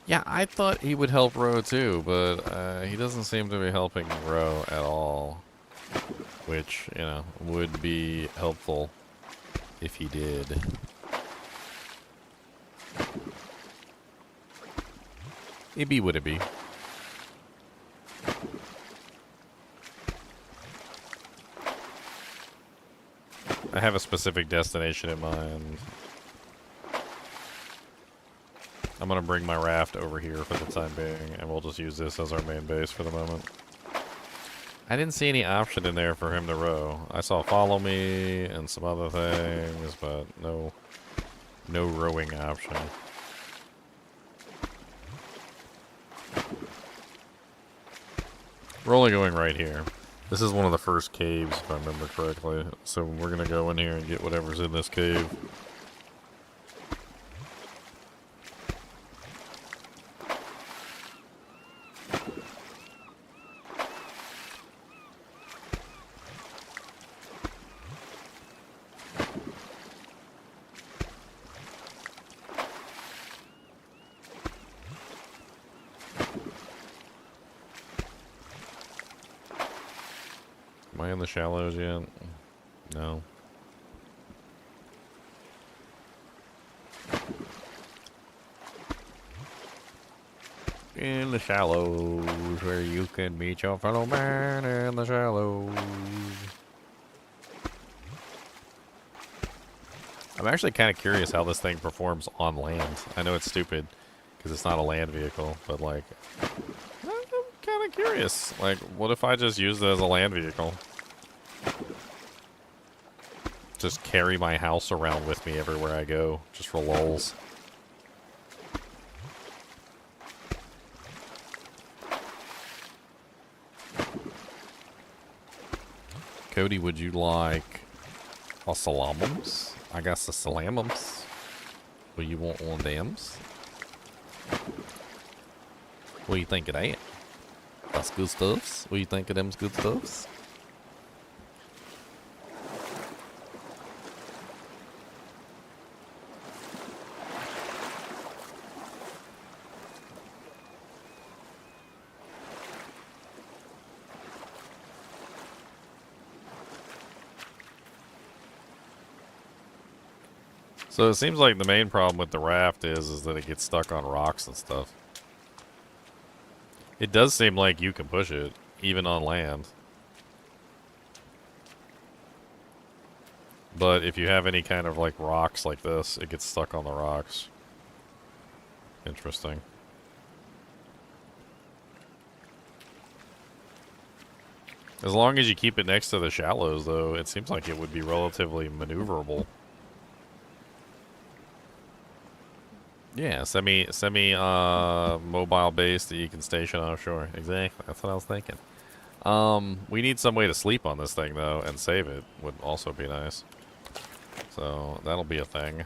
Yeah, I thought he would help row too, but he doesn't seem to be helping row at all. Which, you know, would be helpful if he did. It be would it be. I have a specific destination in mind. I'm gonna bring my raft over here for the time being, and we'll just use this as our main base for the moment. I didn't see any option in there for him to row. I saw follow me and some other things, but no rowing option. We're only going right here. This is one of the first caves, if I remember correctly. So we're gonna go in here and get whatever's in this cave. Am I in the shallows yet? No. In the shallows, where you can meet your fellow man in the shallows. I'm actually kind of curious how this thing performs on land. I know it's stupid, because it's not a land vehicle, but like, I'm kind of curious. Like, what if I just use it as a land vehicle? Just carry my house around with me everywhere I go, just for lulz. Cody, would you like a salamums? I got the salamums. Will you want one of them's? What do you think of that? That's good stuffs? What do you think of them's good stuffs? So it seems like the main problem with the raft is that it gets stuck on rocks and stuff. It does seem like you can push it, even on land. But if you have any kind of like rocks like this, it gets stuck on the rocks. Interesting. As long as you keep it next to the shallows, though, it seems like it would be relatively maneuverable. Yeah, mobile base that you can station offshore. Exactly, that's what I was thinking. We need some way to sleep on this thing, though, and save it would also be nice. So, that'll be a thing.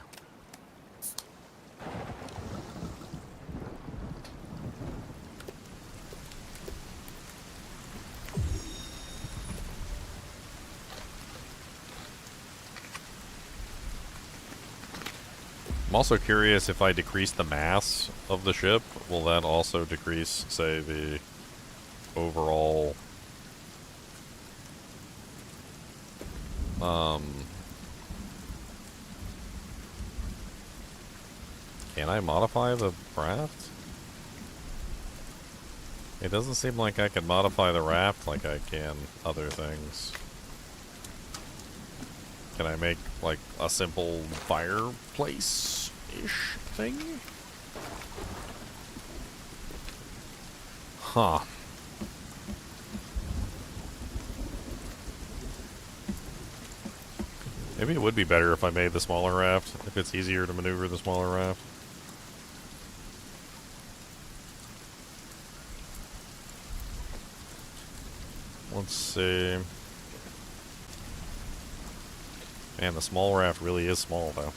I'm also curious if I decrease the mass of the ship, will that also decrease, say, the overall can I modify the raft? It doesn't seem like I can modify the raft like I can other things. Can I make, like, a simple fireplace-ish thing? Huh. Maybe it would be better if I made the smaller raft, if it's easier to maneuver the smaller raft. Let's see. Man, the small raft really is small, though.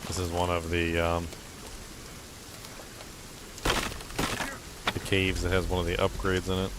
This is one of the caves that has one of the upgrades in it.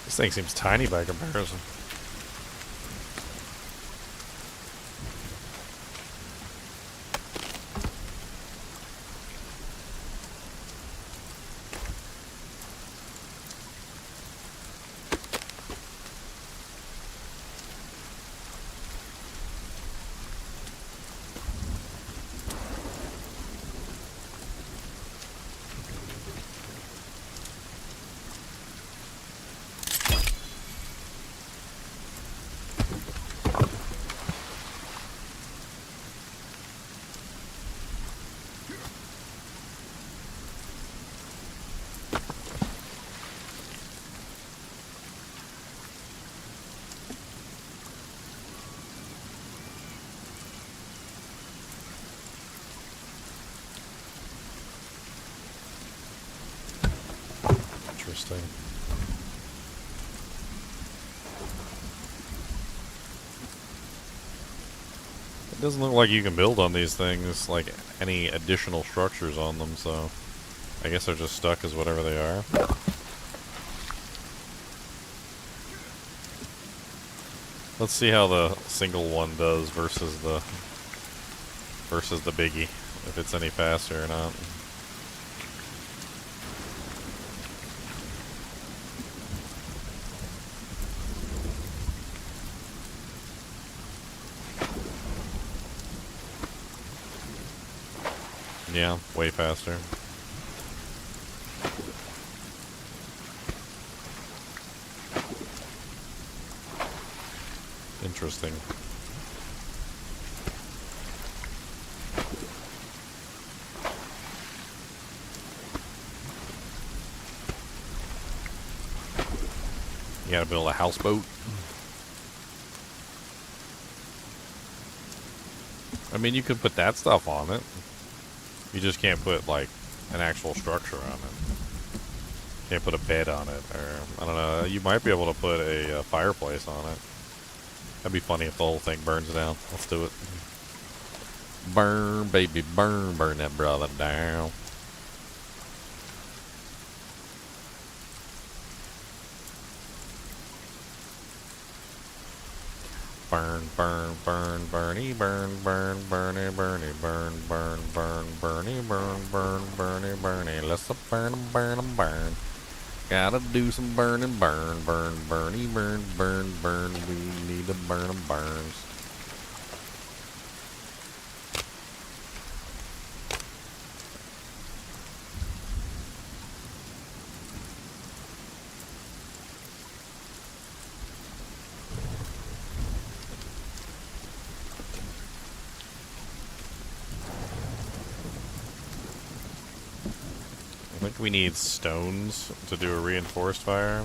This thing seems tiny by comparison. Interesting. It doesn't look like you can build on these things, like any additional structures on them, so I guess they're just stuck as whatever they are. Let's see how the single one does versus the biggie. if it's any faster or not. Yeah, way faster. Interesting. You gotta build a houseboat. I mean, you could put that stuff on it. You just can't put, like, an actual structure on it. Can't put a bed on it, or, I don't know. You might be able to put a fireplace on it. That'd be funny if the whole thing burns down. Let's do it. Burn, baby, burn. Burn that brother down. Burn, burn, burn, burny, burn, burn, burny, burny, burn, burn, burn, burny, burn, burn, burny, burny. Let's burn 'em, burn 'em, burn. Gotta do some burning, burn, burn, burny, burn, burn, burn. We need to burn 'em, burns. I think we need stones to do a reinforced fire.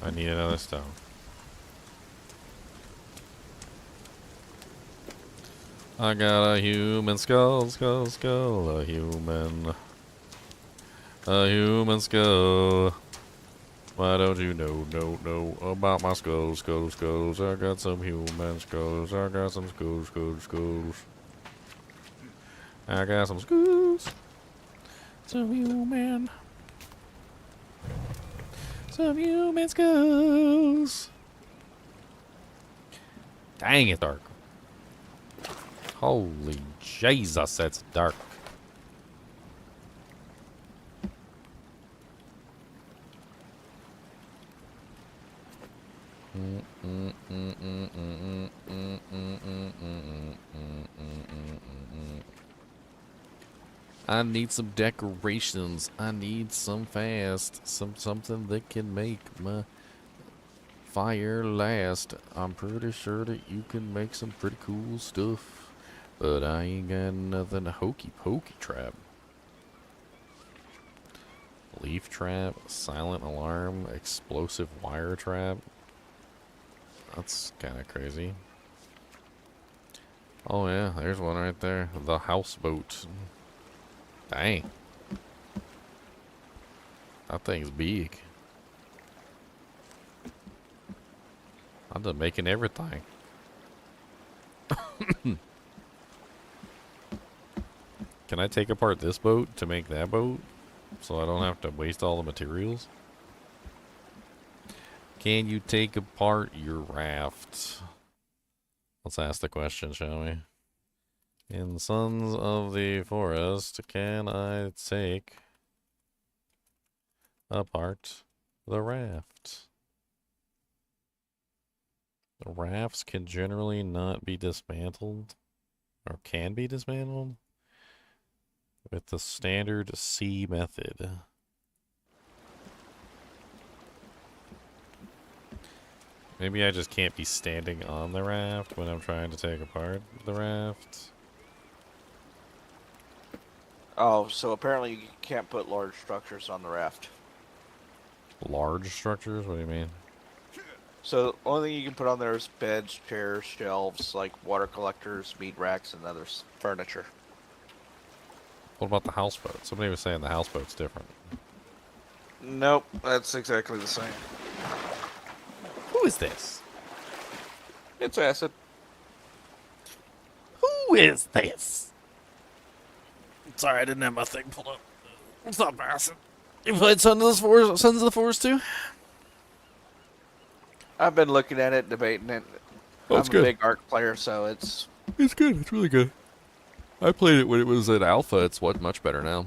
I need another stone. I got a human skull, skull, skull, a human skull. Why don't you know about my skulls, skulls, skulls? I got some human skulls. I got some skulls, skulls, skulls. I got some skulls. Some human skulls. Dang, it's dark. Holy Jesus, it's dark. I need some decorations. I need some fast. Something that can make my fire last. I'm pretty sure that you can make some pretty cool stuff. But I ain't got nothing hokey pokey trap. Leaf trap, silent alarm, explosive wire trap. That's kind of crazy. Oh yeah, there's one right there. The houseboat. Dang. That thing's big. I'm done making everything. Can I take apart this boat to make that boat? So I don't have to waste all the materials? Can you take apart your raft? Let's ask the question, shall we? In Sons of the Forest, can I take apart the raft? The rafts can generally not be dismantled, or can be dismantled, with the standard C method. Maybe I just can't be standing on the raft when I'm trying to take apart the raft. Oh, so apparently you can't put large structures on the raft. Large structures? What do you mean? So the only thing you can put on there is beds, chairs, shelves, like water collectors, meat racks, and other furniture. What about the houseboat? Somebody was saying the houseboat's different. Nope, that's exactly the same. Who is this? It's acid. Who is this? Sorry, I didn't have my thing pulled up. What's up, Bassett? You played Sons of the Forest too? I've been looking at it, debating it. Oh, I'm it's a good. big art player, so it's It's good. It's really good. I played it when it was at alpha. It's much better now.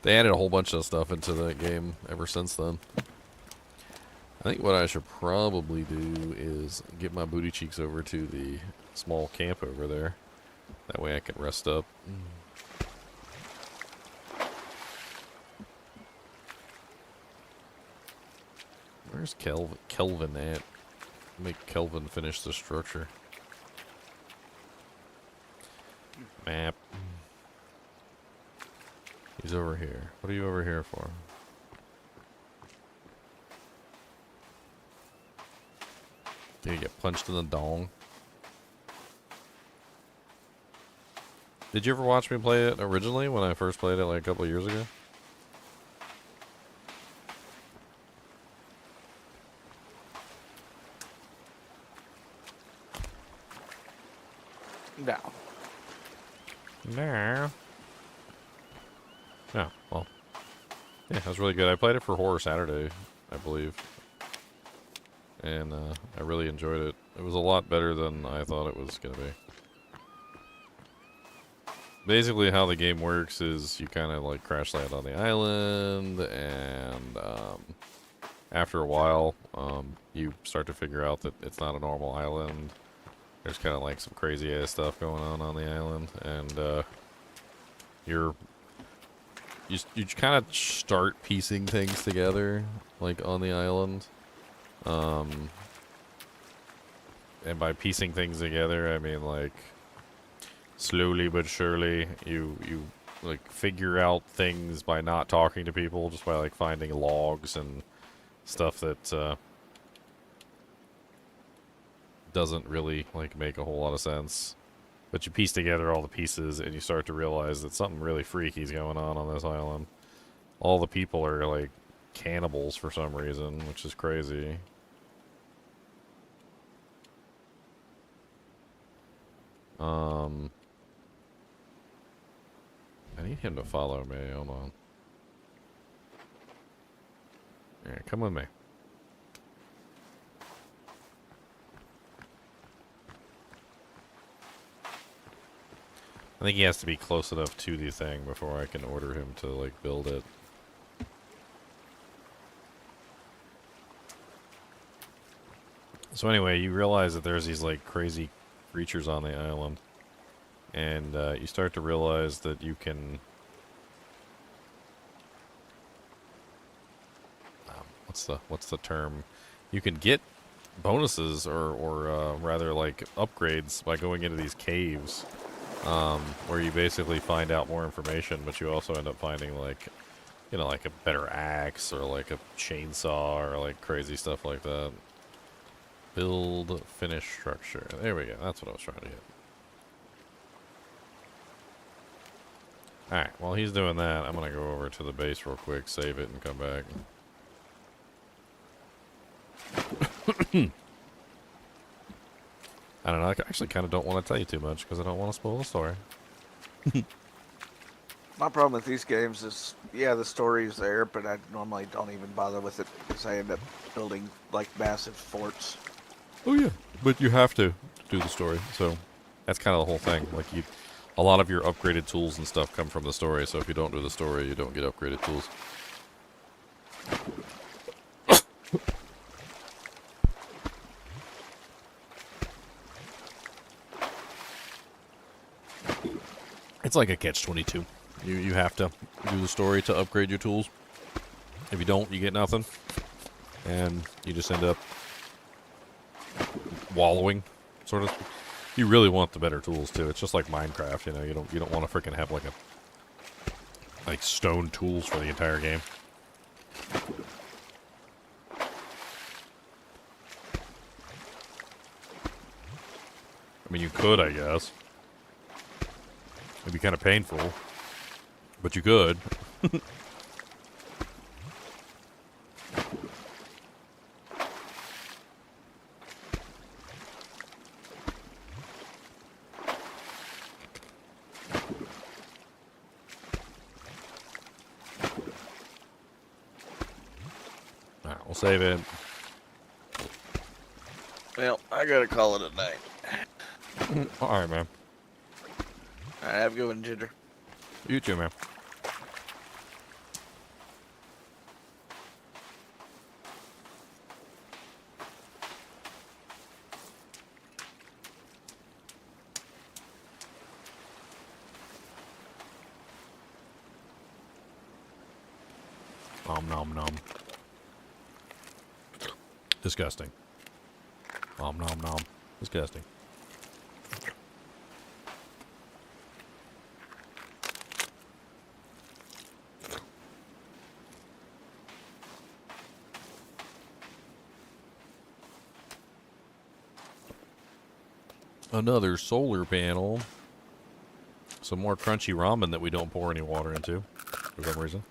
They added a whole bunch of stuff into the game ever since then. I think what I should probably do is get my booty cheeks over to the small camp over there. That way I can rest up. Where's Kelvin at? Make Kelvin finish the structure. Map. He's over here. What are you over here for? Did you get punched in the dong? Did you ever watch me play it originally when I first played it like a couple of years ago? no. No. Oh, well. Yeah, it was really good. I played it for Horror Saturday, I believe. And I really enjoyed it. It was a lot better than I thought it was going to be. Basically, how the game works is you kind of like crash land on the island, and after a while, you start to figure out that it's not a normal island. There's kind of like some crazy ass stuff going on the island, and you kind of start piecing things together, like on the island. And by piecing things together, I mean like slowly but surely you like figure out things by not talking to people, just by like finding logs and stuff that doesn't really like make a whole lot of sense. But you piece together all the pieces and you start to realize that something really freaky is going on this island. All the people are like cannibals for some reason, which is crazy. I need him to follow me. Hold on. Yeah, come with me. I think he has to be close enough to the thing before I can order him to, like, build it. So anyway, you realize that there's these, like, crazy creatures on the island. And you start to realize that you can... what's the term? You can get bonuses or rather, like, upgrades by going into these caves. Where you basically find out more information, but you also end up finding, like, you know, like a better axe or like a chainsaw or like crazy stuff like that. Build, finish structure. There we go. That's what I was trying to get. Alright, while he's doing that, I'm going to go over to the base real quick, save it, and come back. I don't know, I actually kind of don't want to tell you too much because I don't want to spoil the story. My problem with these games is, yeah, the story is there, but I normally don't even bother with it because I end up building, like, massive forts. Oh yeah, but you have to do the story, so that's kind of the whole thing. Like, a lot of your upgraded tools and stuff come from the story, so if you don't do the story, you don't get upgraded tools. It's like a catch-22. You have to do the story to upgrade your tools. If you don't, you get nothing. And you just end up wallowing, sort of. You really want the better tools too. It's just like Minecraft, you know. You don't want to freaking have like stone tools for the entire game. I mean, you could, I guess. It'd be kind of painful, but you could. save it. Well, I gotta call it a night. All right, man. All right, have a good one, Ginger. You too, man. Nom nom nom. Disgusting. Nom nom nom. Disgusting. Another solar panel. Some more crunchy ramen that we don't pour any water into for some reason.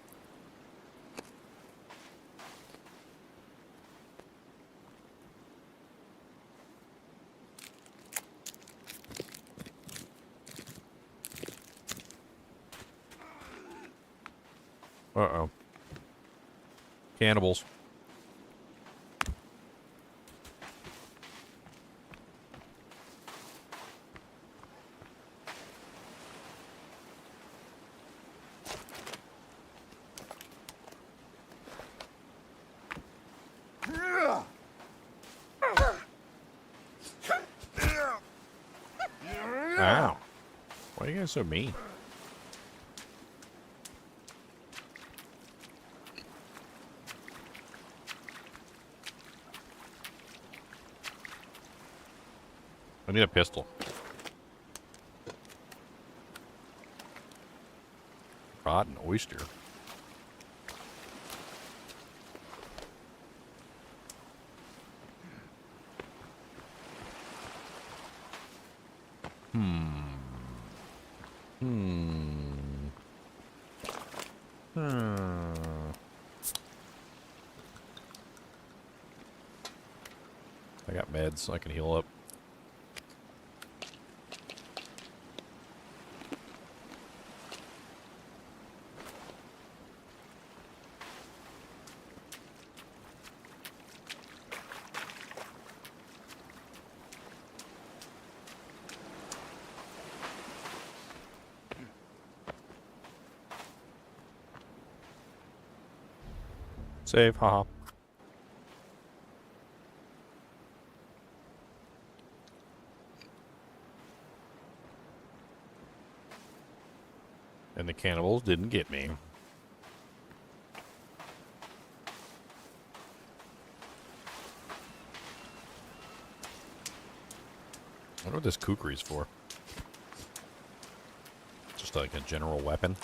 Uh-oh. Cannibals. Ow. Why are you guys so mean? I need a pistol. Rotten oyster. I got meds, so I can heal up. Save, haha. And the cannibals didn't get me. I wonder what this kukri's for. Just like a general weapon.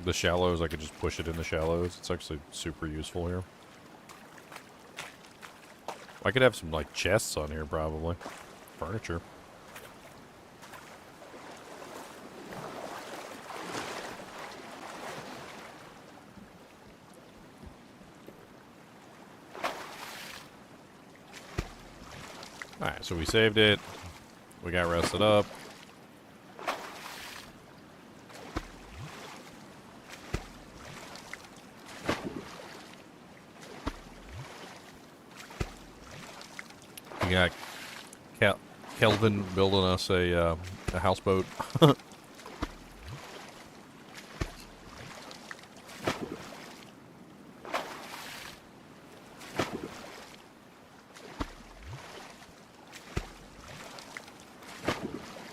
The shallows, I could just push it in the shallows. It's actually super useful here. I could have some, like, chests on here, probably. Furniture. Alright, so we saved it. We got rested up. We got Kelvin building us a houseboat.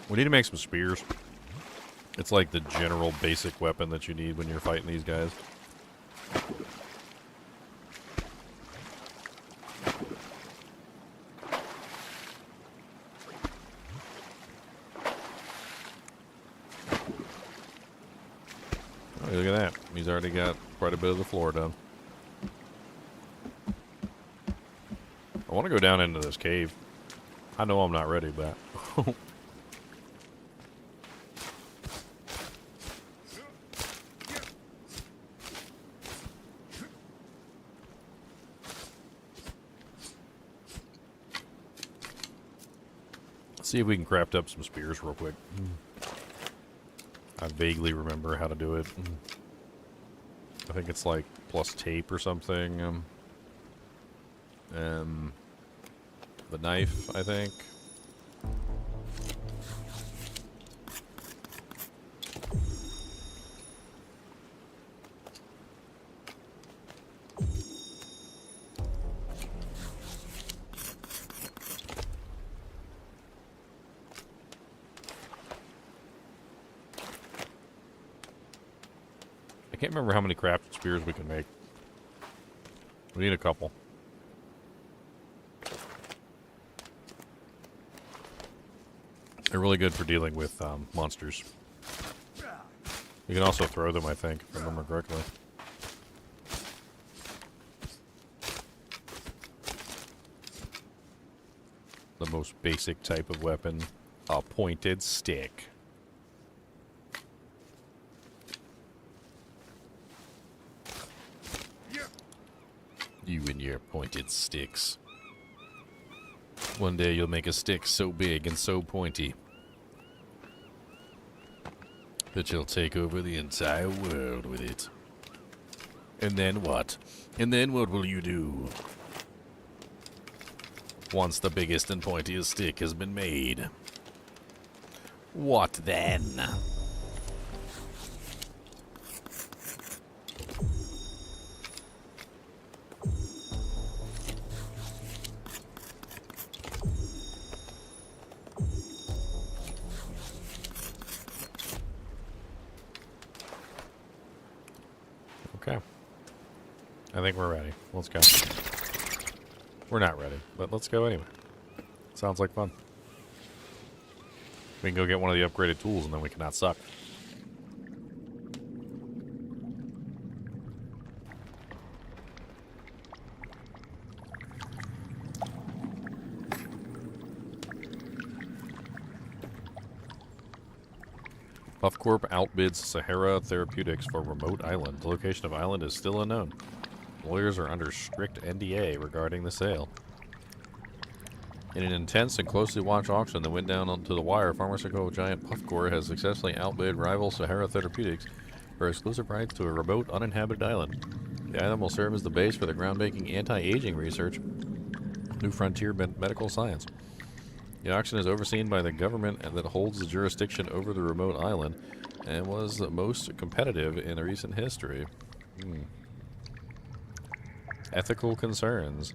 We need to make some spears. It's like the general basic weapon that you need when you're fighting these guys. Oh, look at that. He's already got quite a bit of the floor done. I want to go down into this cave. I know I'm not ready, but... see if we can craft up some spears real quick. I vaguely remember how to do it. I think it's like plus tape or something. The knife, I think. I can't remember how many crafted spears we can make. We need a couple. They're really good for dealing with monsters. You can also throw them, I think, if I remember correctly. The most basic type of weapon, a pointed stick. You and your pointed sticks. One day you'll make a stick so big and so pointy that you'll take over the entire world with it. And then what? And then what will you do? Once the biggest and pointiest stick has been made. What then? Okay. I think we're ready. Let's go. We're not ready, but let's go anyway. Sounds like fun. We can go get one of the upgraded tools and then we cannot suck. Puffcorp outbids Sahara Therapeutics for remote island. The location of island is still unknown. Lawyers are under strict NDA regarding the sale. In an intense and closely watched auction that went down onto the wire, pharmaceutical giant Puffcorp has successfully outbid rival Sahara Therapeutics for exclusive rights to a remote, uninhabited island. The island will serve as the base for the groundbreaking anti-aging research, New Frontier Medical Science. The auction is overseen by the government that holds the jurisdiction over the remote island and was the most competitive in recent history. Ethical concerns.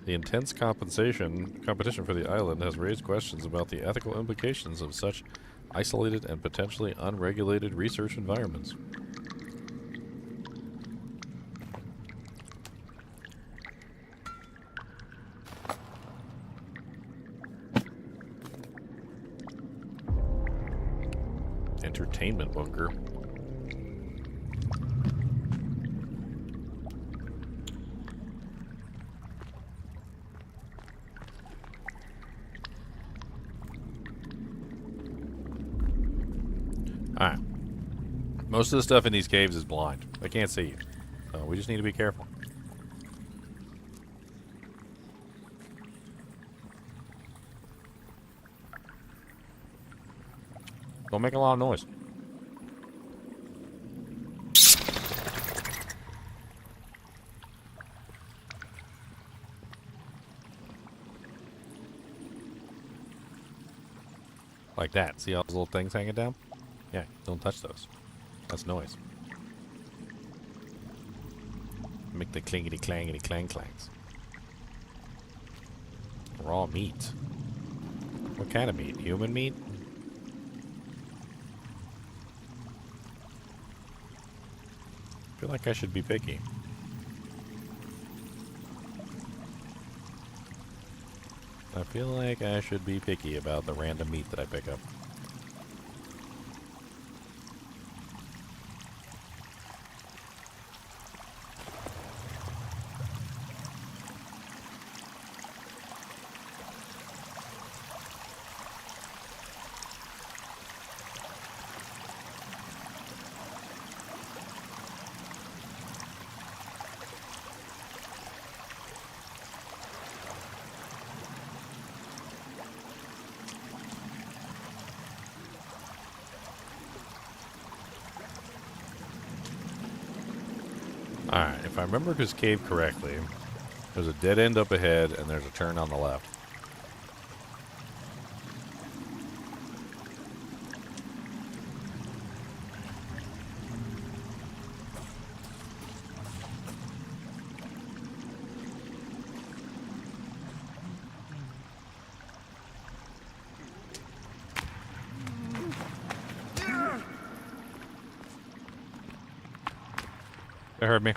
The intense competition for the island has raised questions about the ethical implications of such isolated and potentially unregulated research environments. Entertainment bunker. Alright. Most of the stuff in these caves is blind. They can't see you. So we just need to be careful. Don't make a lot of noise. Like that. See all those little things hanging down? Yeah, don't touch those. That's noise. Make the clingity clangity clang clangs. Raw meat. What kind of meat? Human meat? I feel like I should be picky. I feel like I should be picky about the random meat that I pick up. Alright, if I remember this cave correctly, there's a dead end up ahead and there's a turn on the left. They heard me.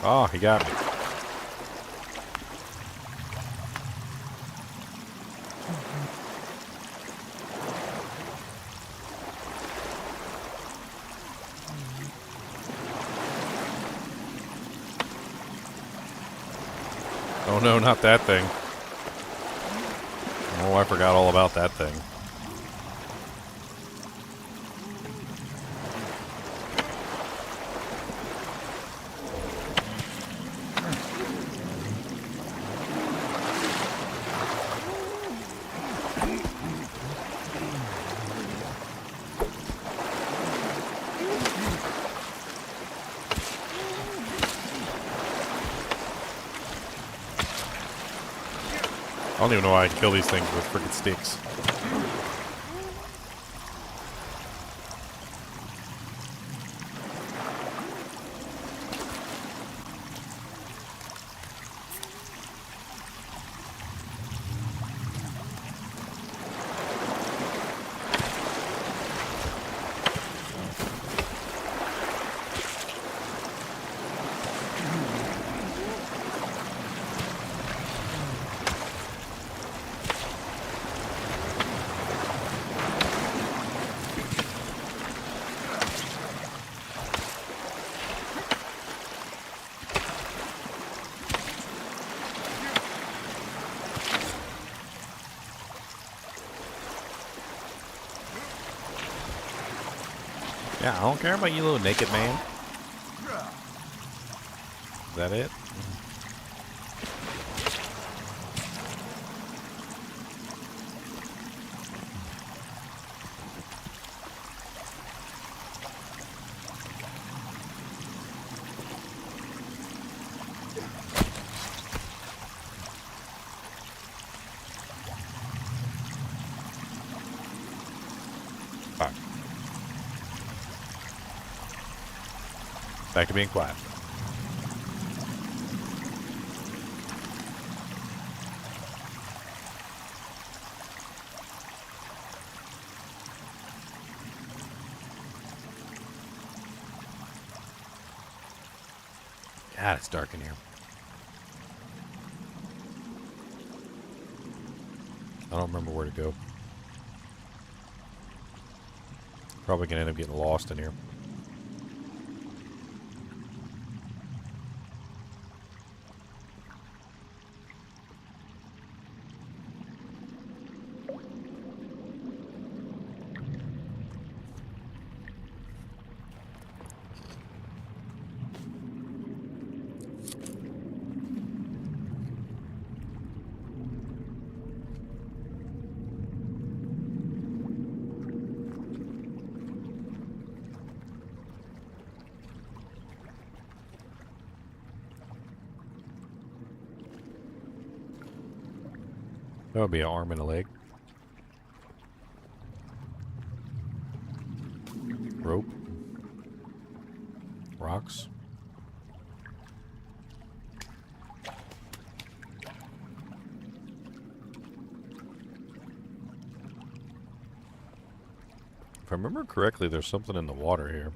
Oh, he got me. Oh no, not that thing. Oh, I forgot all about that thing. I don't even know why I can kill these things with freaking sticks. Yeah, I don't care about you, little naked man. Is that it? Fine. Back to being quiet. God, it's dark in here. I don't remember where to go. Probably gonna end up getting lost in here. That would be an arm and a leg. Rope. Rocks. If I remember correctly, there's something in the water here.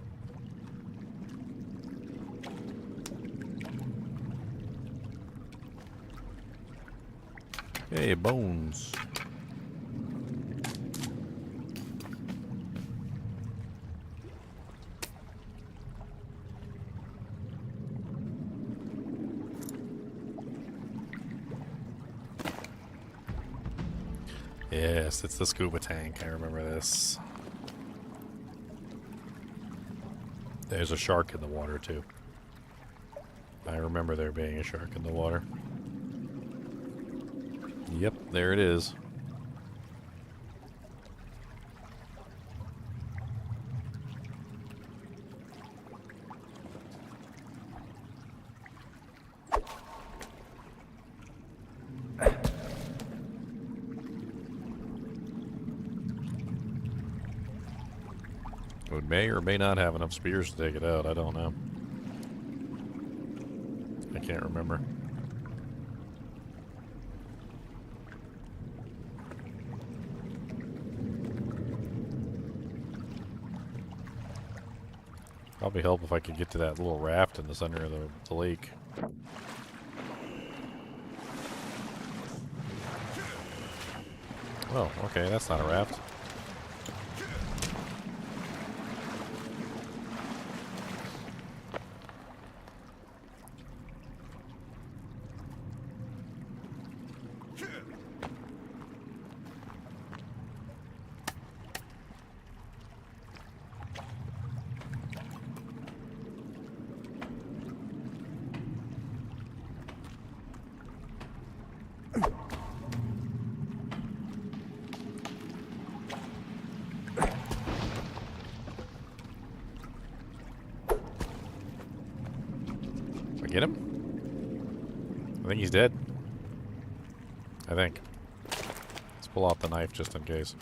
Hey, bones. Yes, it's the scuba tank. I remember this. There's a shark in the water, too. I remember there being a shark in the water. Yep, there it is. We may or may not have enough spears to take it out. I don't know. I can't remember. Probably help if I could get to that little raft in the center of the lake. Oh, okay, that's not a raft. I get him? I think he's dead. I think. Let's pull out the knife just in case.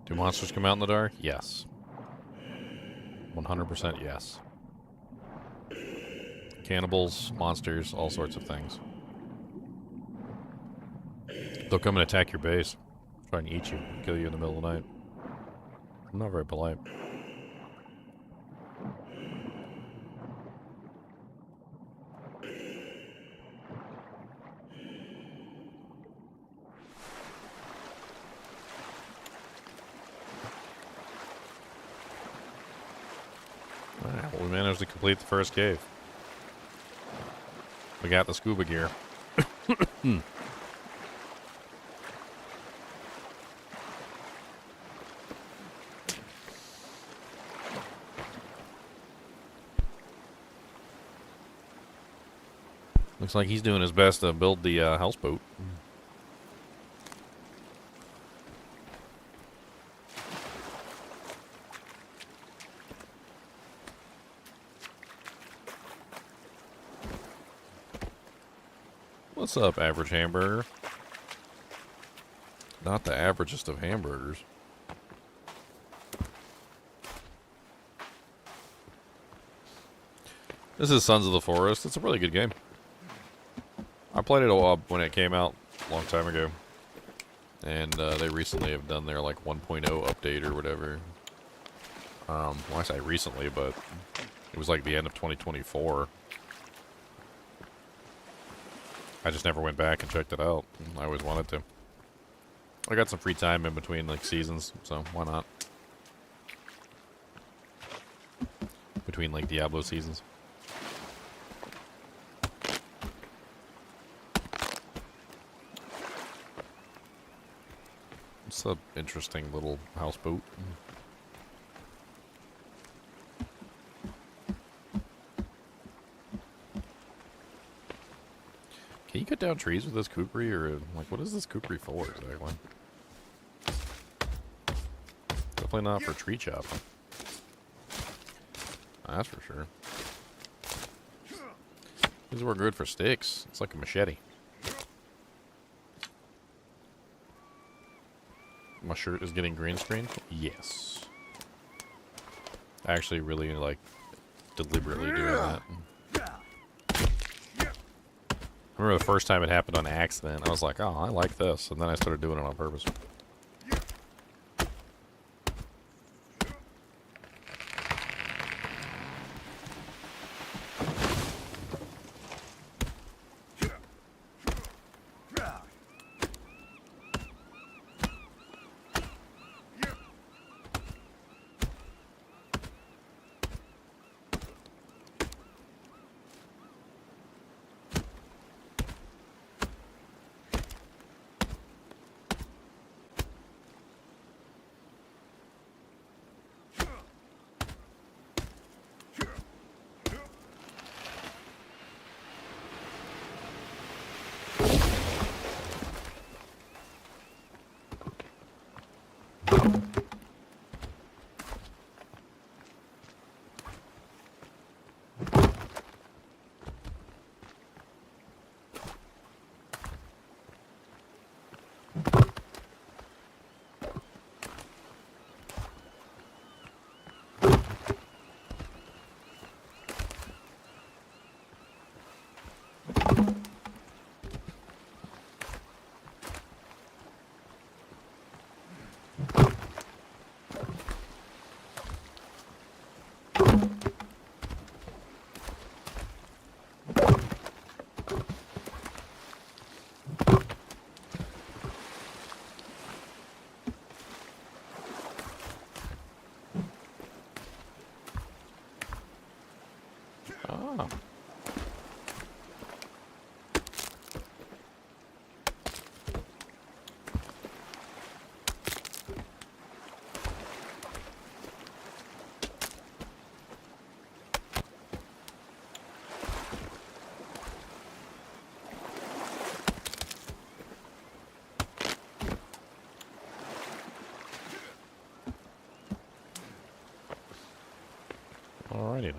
Do monsters come out in the dark? Yes. 100% yes. Cannibals, monsters, all sorts of things. They'll come and attack your base. Try and eat you, kill you in the middle of the night. I'm not very polite. Alright, well, we managed to complete the first cave. We got the scuba gear. Looks like he's doing his best to build the houseboat. What's up, average hamburger? Not the averagest of hamburgers. This is Sons of the Forest. It's a really good game. I played it a while when it came out a long time ago. And they recently have done their like 1.0 update or whatever. Well, I say recently, but it was like the end of 2024. I just never went back and checked it out. I always wanted to. I got some free time in between like seasons, so why not? Between like Diablo seasons. It's an interesting little houseboat. Can you cut down trees with this kukri, or like what is this kukri for exactly? Definitely not for tree chopping. That's for sure. These were good for sticks. It's like a machete. My shirt is getting green screened? Yes. I actually really like deliberately doing that. I remember the first time it happened on accident. I was like, oh, I like this. And then I started doing it on purpose. Ah. Alrighty then.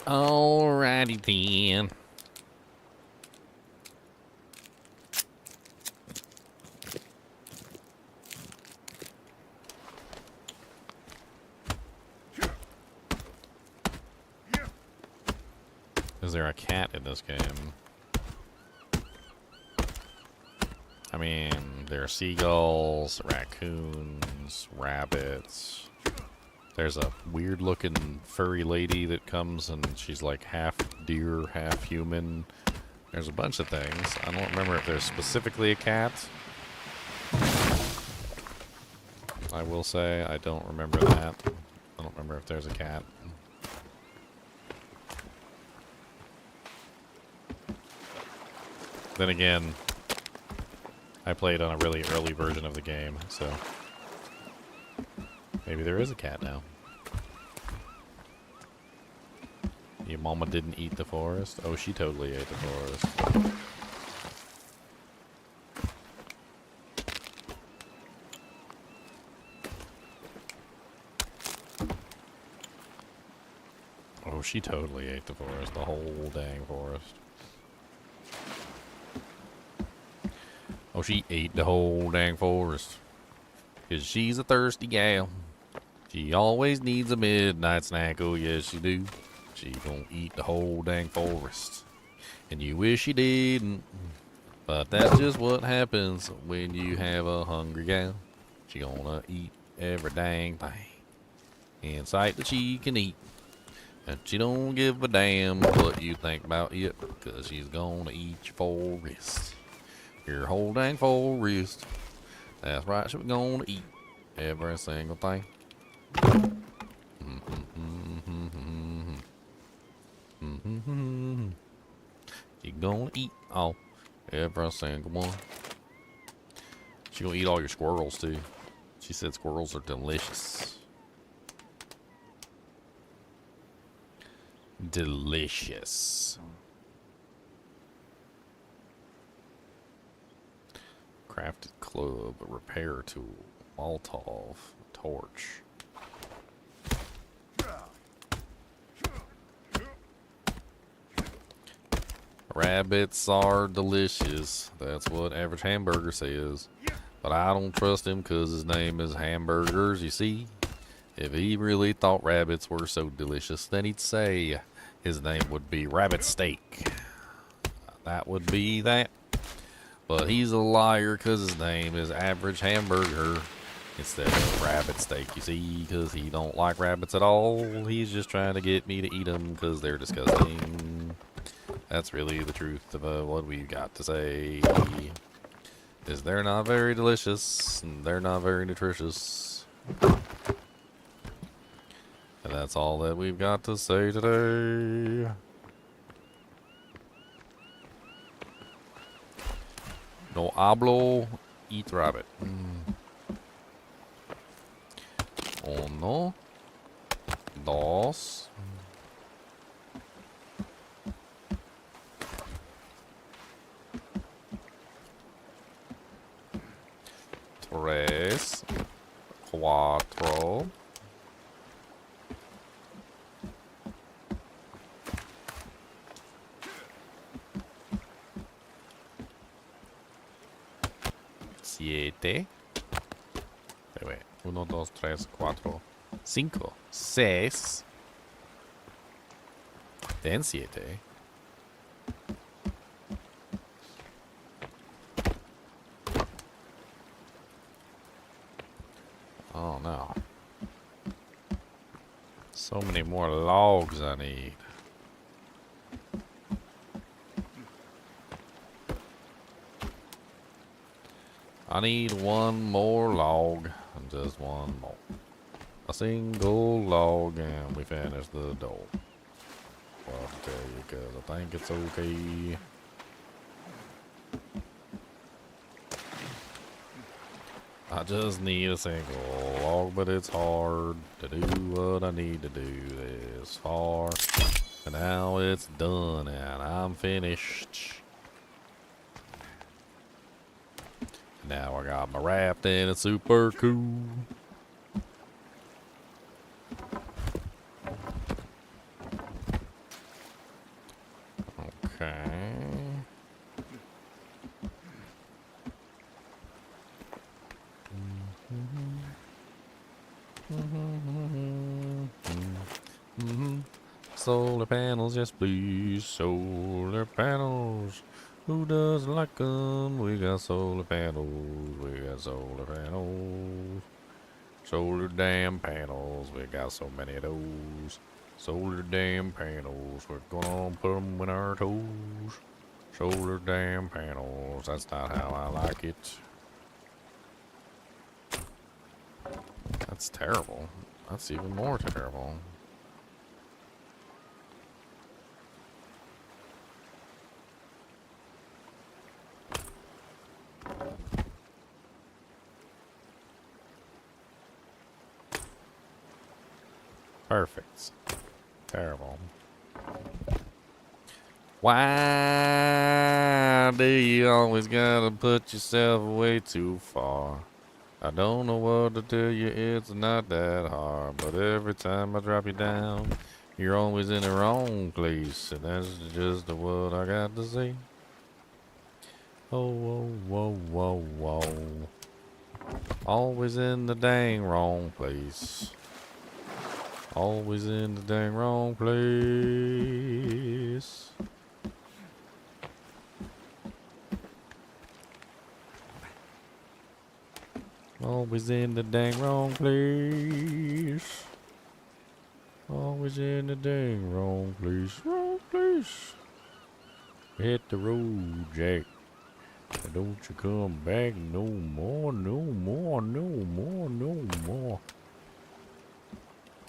Alrighty then. Is there a cat in this game? I mean, there are seagulls, raccoons, rabbits. There's a weird looking furry lady that comes and she's like half deer, half human. There's a bunch of things. I don't remember if there's specifically a cat. I will say I don't remember that. I don't remember if there's a cat. Then again, I played on a really early version of the game, so maybe there is a cat now. Your mama didn't eat the forest? Oh, she totally ate the forest. Oh, she totally ate the forest. The whole dang forest. Oh, she ate the whole dang forest. 'Cause she's a thirsty gal. She always needs a midnight snack. Oh, yes, she do. She gonna eat the whole dang forest. And you wish she didn't. But that's just what happens when you have a hungry gal. She gonna eat every dang thing in sight that she can eat. And she don't give a damn what you think about it. 'Cause she's gonna eat your forest. Your whole dang forest. That's right, she's gonna eat every single thing. She's gonna eat all, every single one. She's gonna eat all your squirrels too. She said squirrels are delicious. Delicious. Crafted club, a repair tool, Molotov, torch. Rabbits are delicious. That's what average hamburger says. But I don't trust him because his name is Hamburgers, you see? If he really thought rabbits were so delicious, then he'd say his name would be Rabbit Steak. That would be that. But he's a liar because his name is Average Hamburger instead of Rabbit Steak, you see? Because he don't like rabbits at all. He's just trying to get me to eat them because they're disgusting. That's really the truth of what we've got to say. Is they're not very delicious, and they're not very nutritious. And that's all that we've got to say today. No hablo, eat rabbit. Uno, dos, tres, cuatro, siete. Wait. Uno, dos, tres, cuatro, cinco, seis. Then siete. Oh no. So many more logs I need. I need one more log. Just one more. A single log and we finish the door. Well, I'll tell you because I think it's okay. I just need a single log, but it's hard to do what I need to do this far. And now it's done and I'm finished. Now I got my raft and it's super cool. Okay. Solar panels, yes please. Solar panels. Who doesn't like them? We got solar panels. We got solar panels. Solar damn panels. We got so many of those. Solar damn panels. We're gonna put them in our toes. Solar damn panels. That's not how I like it. That's terrible. That's even more terrible. Perfect. Terrible. Why do you always gotta put yourself way too far? I don't know what to tell you, it's not that hard. But every time I drop you down, you're always in the wrong place. And that's just what I got to say. Oh, whoa, whoa, whoa, whoa. Always in the dang wrong place. Always in the dang wrong place. Always in the dang wrong place. Always in the dang wrong place. Wrong place. Hit the road, Jack. Don't you come back no more, no more, no more, no more.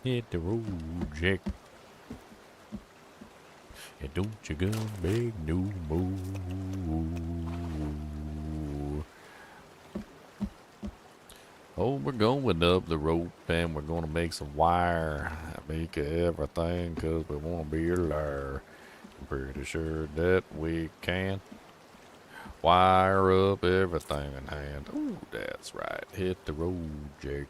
Hit the road, Jack. And don't you come back no more. Oh, we're going up the rope and we're gonna make some wire. Make everything 'cause we wanna be there. I'm pretty sure that we can. Wire up everything in hand. Ooh, that's right. Hit the road, Jake.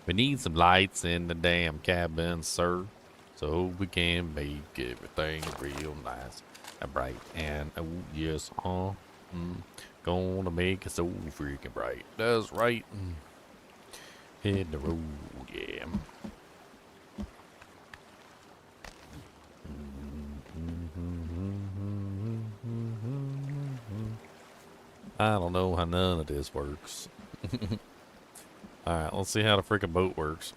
We need some lights in the damn cabin, sir, so we can make everything real nice and bright. And oh yes, gonna make it so freaking bright. That's right. Hit the road, yeah. I don't know how none of this works. Alright, let's see how the freaking boat works.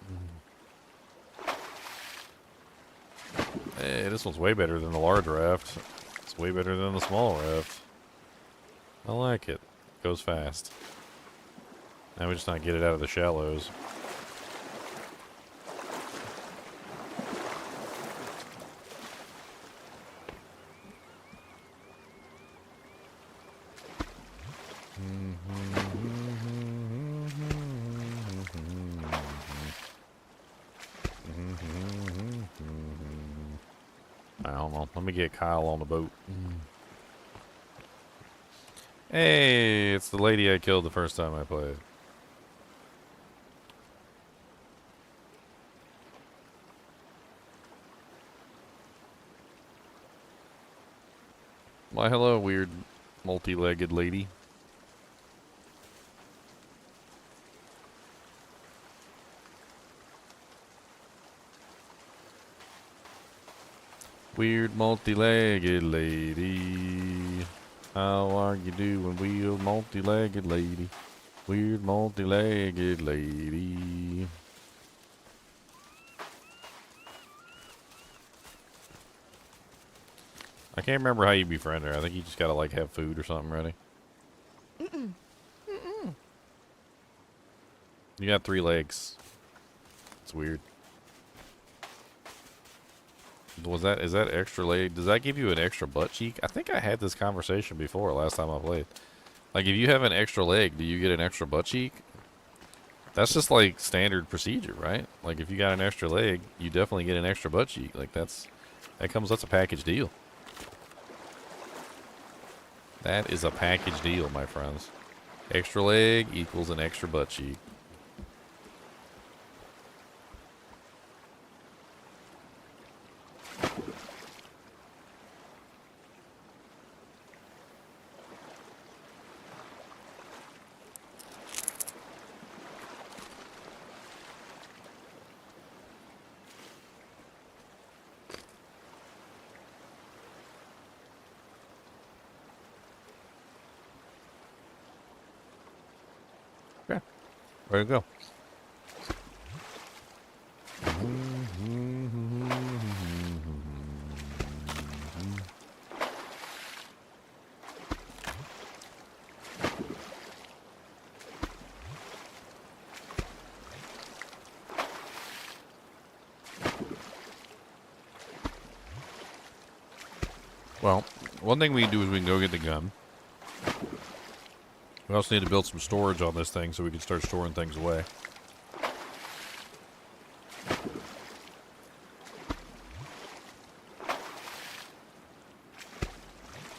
Hey, this one's way better than the large raft. It's way better than the small raft. I like it. Goes fast. Now we just not get it out of the shallows. I don't know. Let me get Kyle on the boat. Hey, it's the lady I killed the first time I played. Why, hello, weird multi-legged lady. Weird multi-legged lady. How are you doing, weird multi-legged lady? Weird multi-legged lady. I can't remember how you befriend her. I think you just gotta like have food or something ready. You got 3 legs. It's weird. Is that extra leg? Does that give you an extra butt cheek? I think I had this conversation before last time I played. Like, if you have an extra leg, do you get an extra butt cheek? That's just like standard procedure, right? Like, if you got an extra leg, you definitely get an extra butt cheek. Like, that's a package deal. That is a package deal, my friends. Extra leg equals an extra butt cheek. Okay. Ready to go. Well, one thing we can do is we can go get the gun. We also need to build some storage on this thing so we can start storing things away.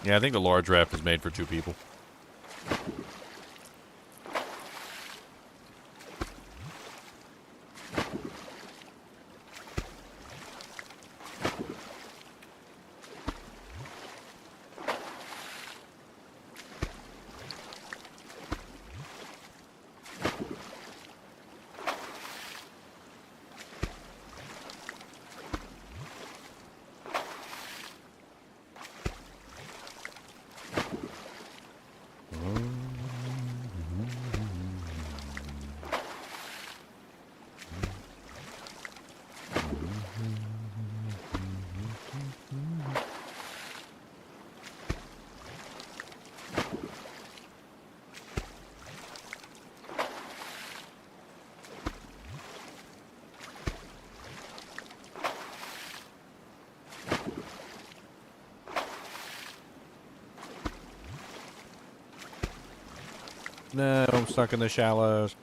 Yeah, I think the large raft is made for 2 people. No, I'm stuck in the shallows.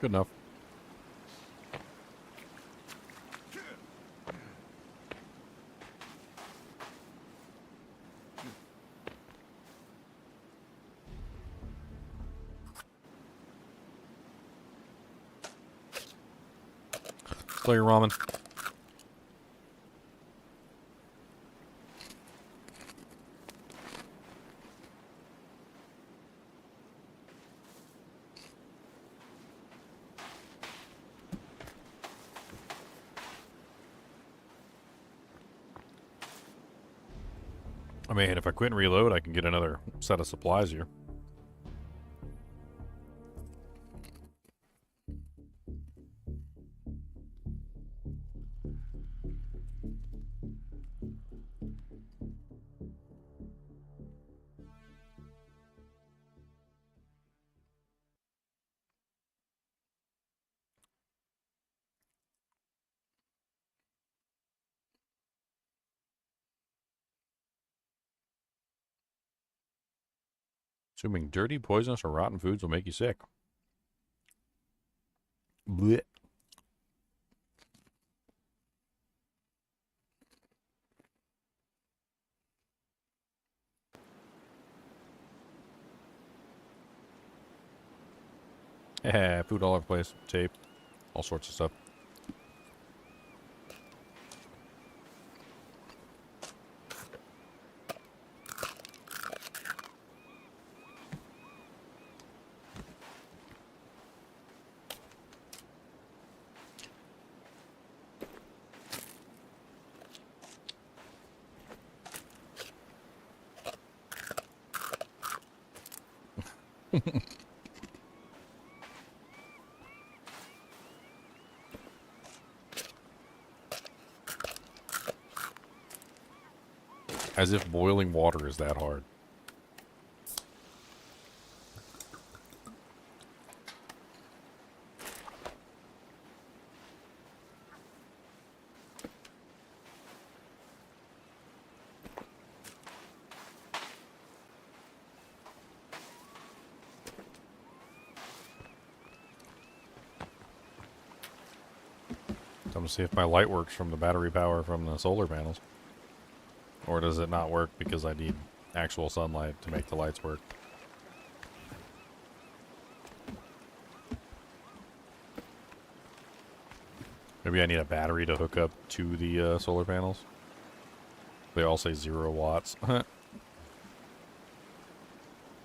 Good enough. Play your ramen. I mean, if I quit and reload, I can get another set of supplies here. Assuming dirty, poisonous, or rotten foods will make you sick. Blech. Food all over the place. Tape. All sorts of stuff. As if boiling water is that hard. I'm to see if my light works from the battery power from the solar panels. Or does it not work because I need actual sunlight to make the lights work? Maybe I need a battery to hook up to the solar panels. They all say 0 watts.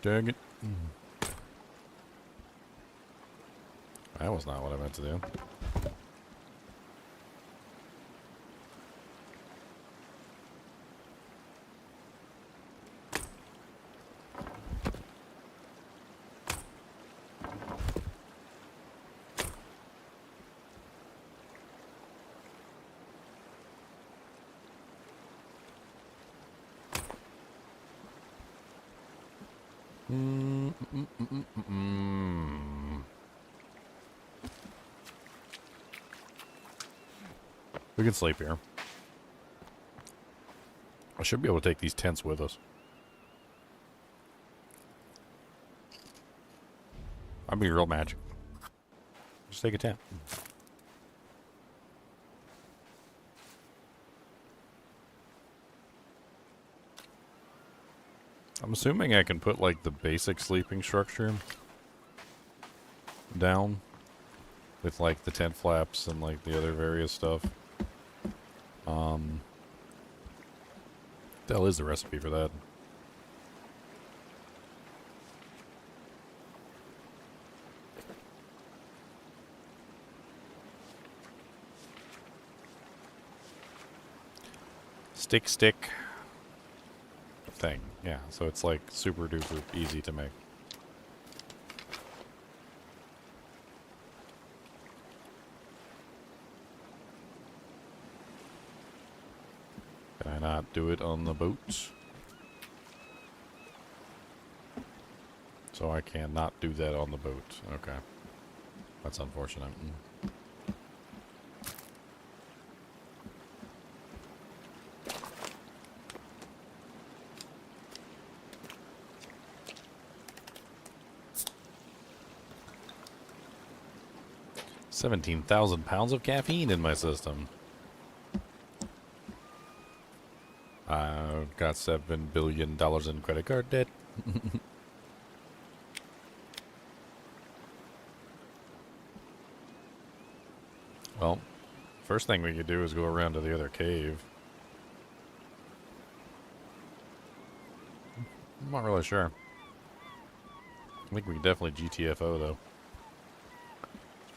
Dang it. That was not what I meant to do. We can sleep here. I should be able to take these tents with us. I'd be real magic. Just take a tent. I'm assuming I can put like the basic sleeping structure down with like the tent flaps and like the other various stuff. The hell is the recipe for that? Stick thing. Yeah, so it's like super duper easy to make. Can I not do it on the boat? So I cannot do that on the boat. Okay. That's unfortunate. £17,000 of caffeine in my system. I've got $7 billion in credit card debt. Well, first thing we could do is go around to the other cave. I'm not really sure. I think we can definitely GTFO though.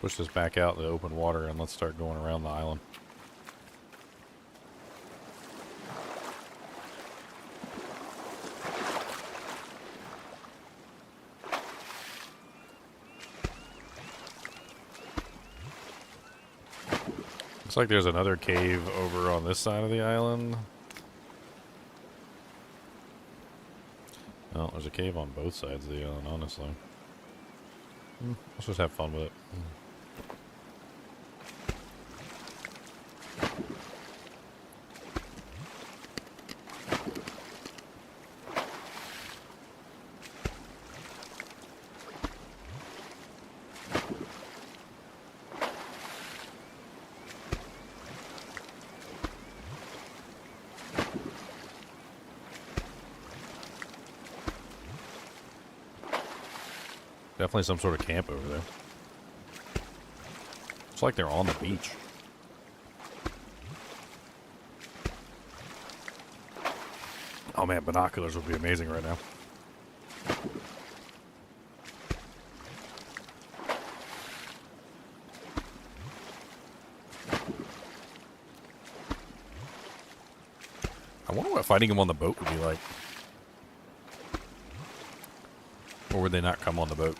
Let's push this back out in the open water and let's start going around the island. Looks like there's another cave over on this side of the island. Well, there's a cave on both sides of the island, honestly. Let's just have fun with it. Definitely some sort of camp over there. It's like they're on the beach. Oh man, binoculars would be amazing right now. I wonder what fighting them on the boat would be like. Or would they not come on the boat?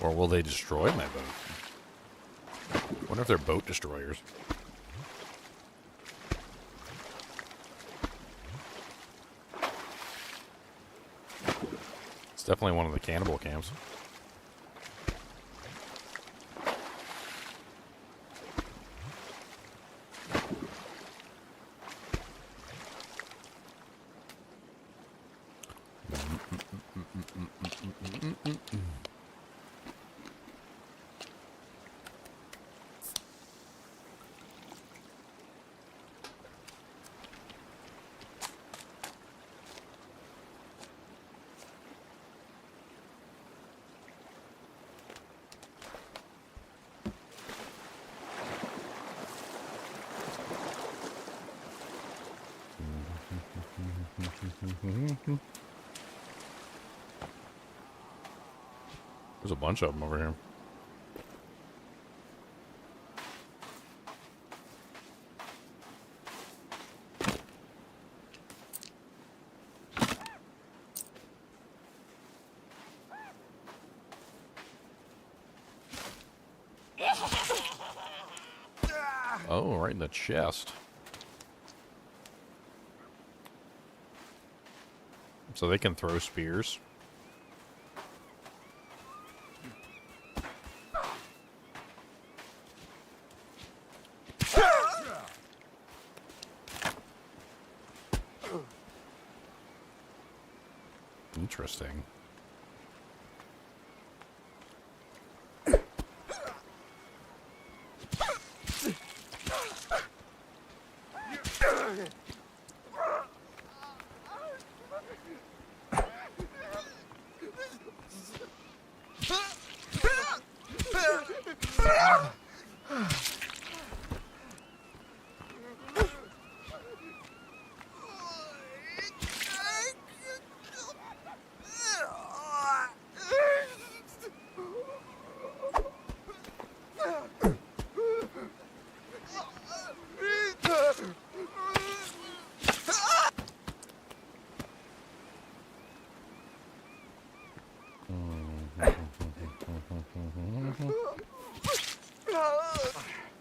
Or will they destroy my boat? I wonder if they're boat destroyers. It's definitely one of the cannibal camps. There's a bunch of them over here. Oh, right in the chest. So they can throw spears. Interesting.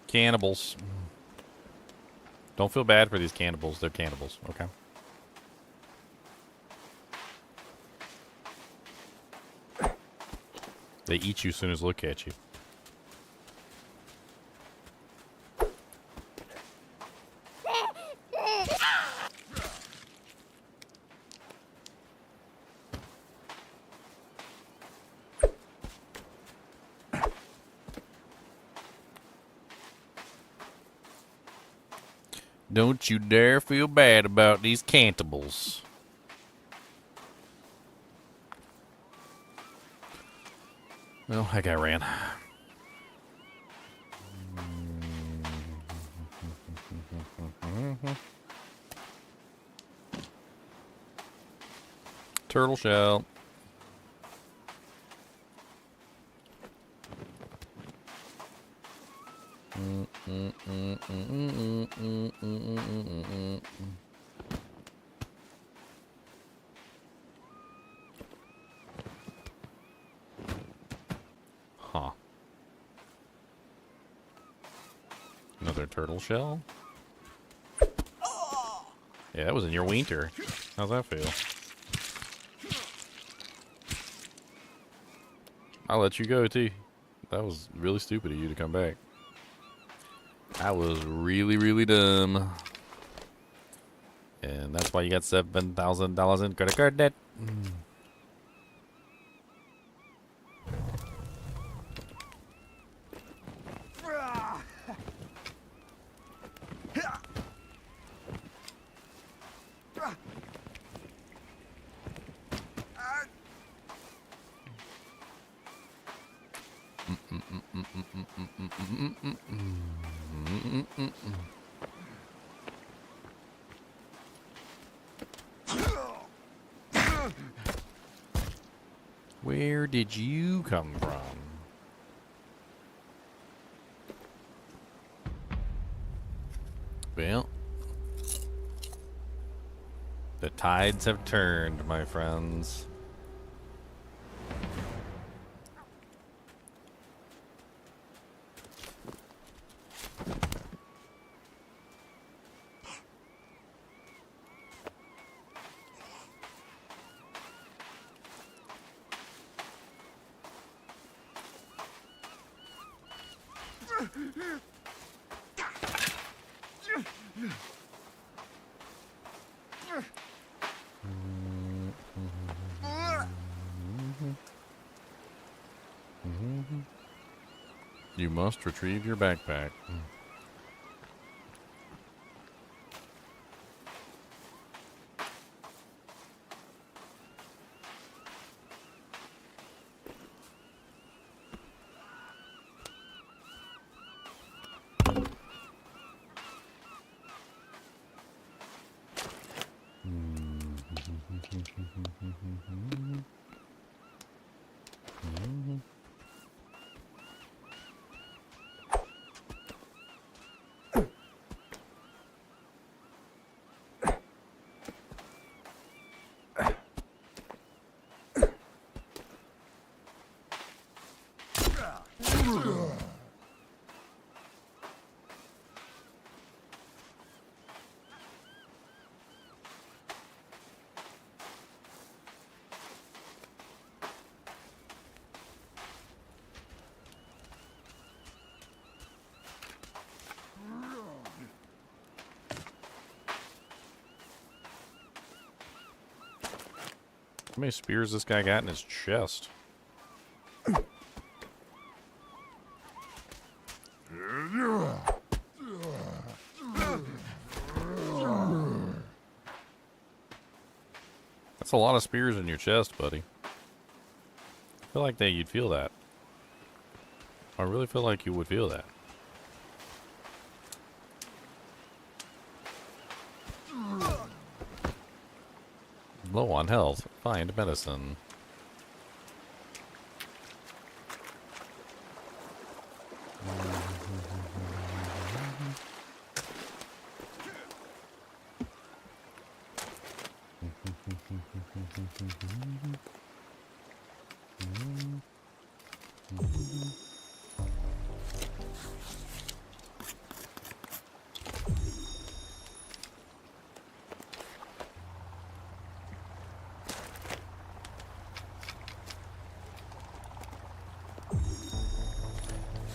Cannibals. Don't feel bad for these cannibals. They're cannibals, okay? They eat you as soon as look at you. Don't you dare feel bad about these cantables. Well, that guy ran. Turtle shell. Huh. Another turtle shell? Yeah, that was in your winter. How's that feel? I'll let you go, T. That was really stupid of you to come back. That was really, really dumb. And that's why you got $7,000 in credit card debt. Where did you come from? Well, the tides have turned, my friends. You must retrieve your backpack. How many spears this guy got in his chest? That's a lot of spears in your chest, buddy. I feel like that you'd feel that. I really feel like you would feel that. Low on health. Find medicine.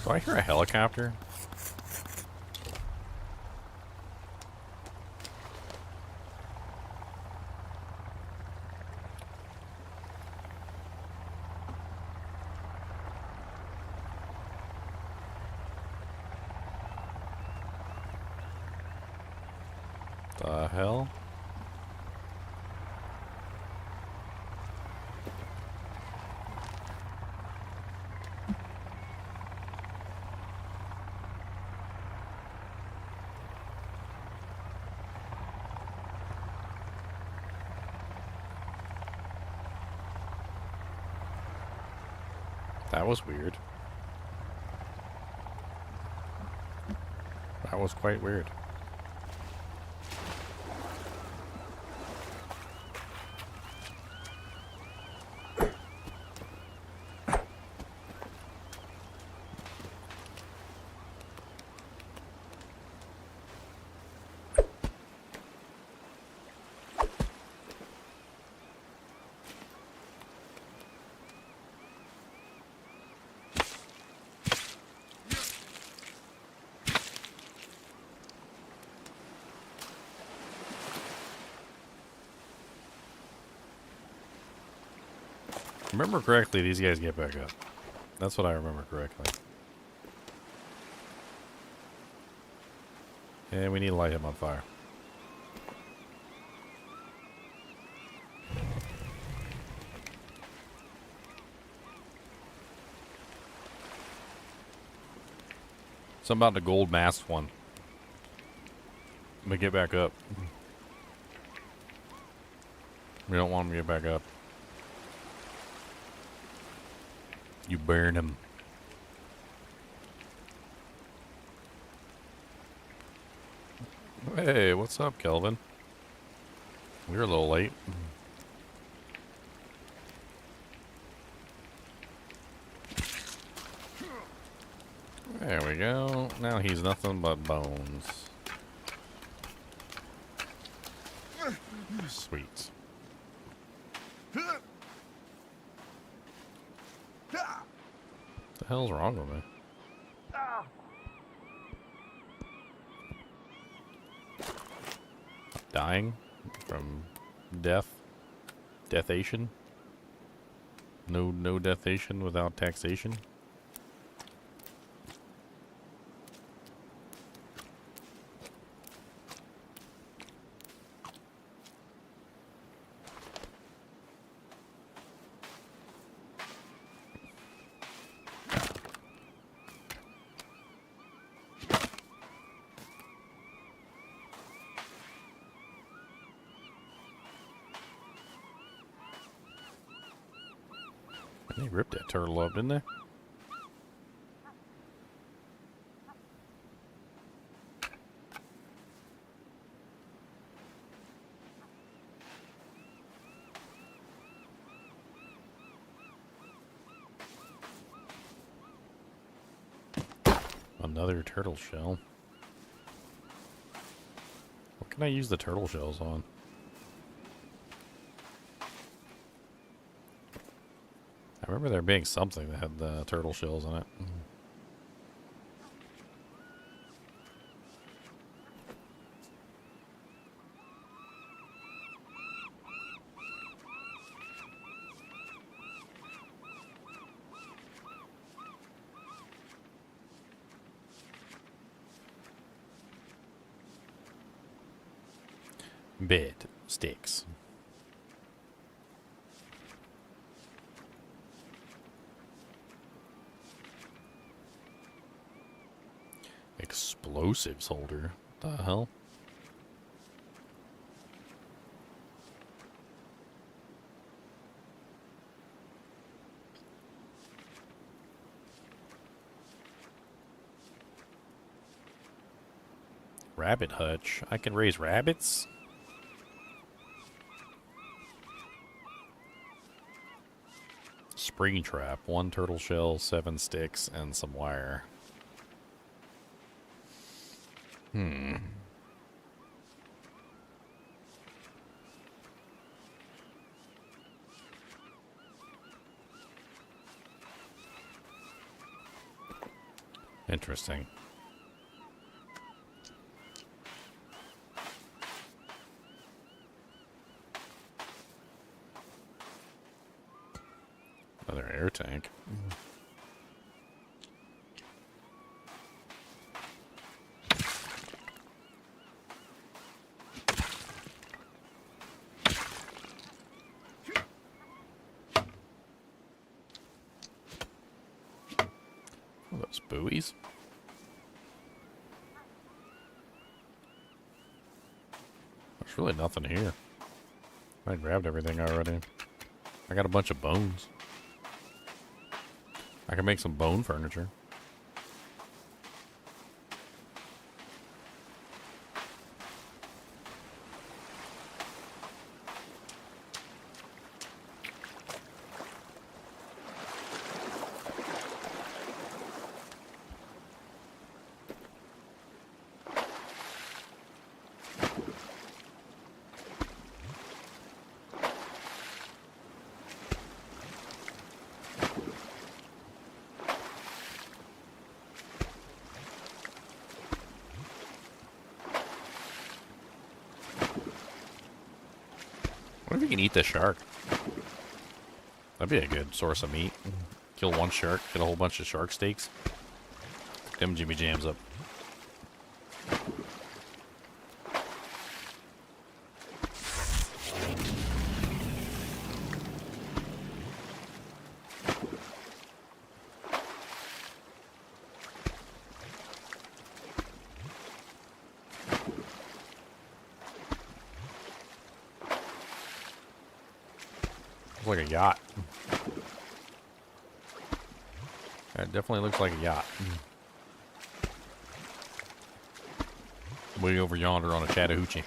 Do I hear a helicopter? The hell? That was weird. That was quite weird. Remember correctly, these guys get back up. That's what I remember correctly. And we need to light him on fire. Something about the gold masked one. Let me get back up. We don't want him to get back up. You burn him. Hey, what's up, Kelvin? We were a little late. There we go. Now he's nothing but bones. Sweet. What the hell's wrong with me? Dying from death? Deathation? No deathation without taxation? They ripped that turtle up, didn't they? Another turtle shell. What can I use the turtle shells on? I remember there being something that had the turtle shells in it. Bed. Sticks. Explosives holder. What the hell? Rabbit hutch. I can raise rabbits? Spring trap. 1 turtle shell, 7 sticks, and some wire. Interesting. Another air tank. Oh, those buoys. There's really nothing here. I grabbed everything already. I got a bunch of bones. I can make some bone furniture. What if you can eat this shark? That'd be a good source of meat. Kill one shark, get a whole bunch of shark steaks. Cook them Jimmy Jams up. Looks like a yacht. That definitely looks like a yacht. Way over yonder on a Chattahoochee.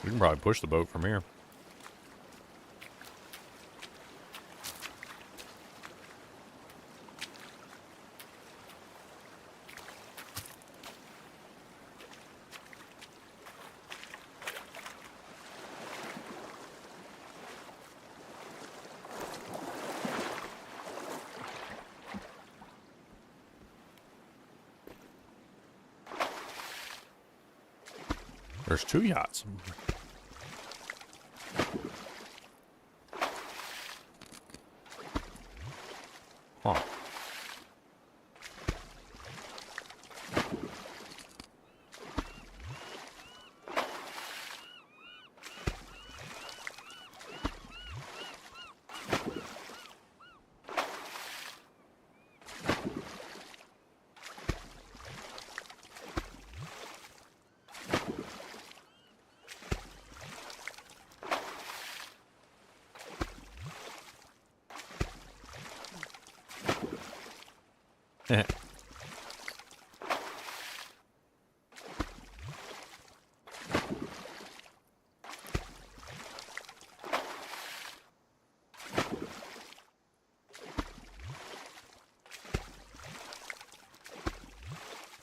We can probably push the boat from here. There's 2 yachts. Huh.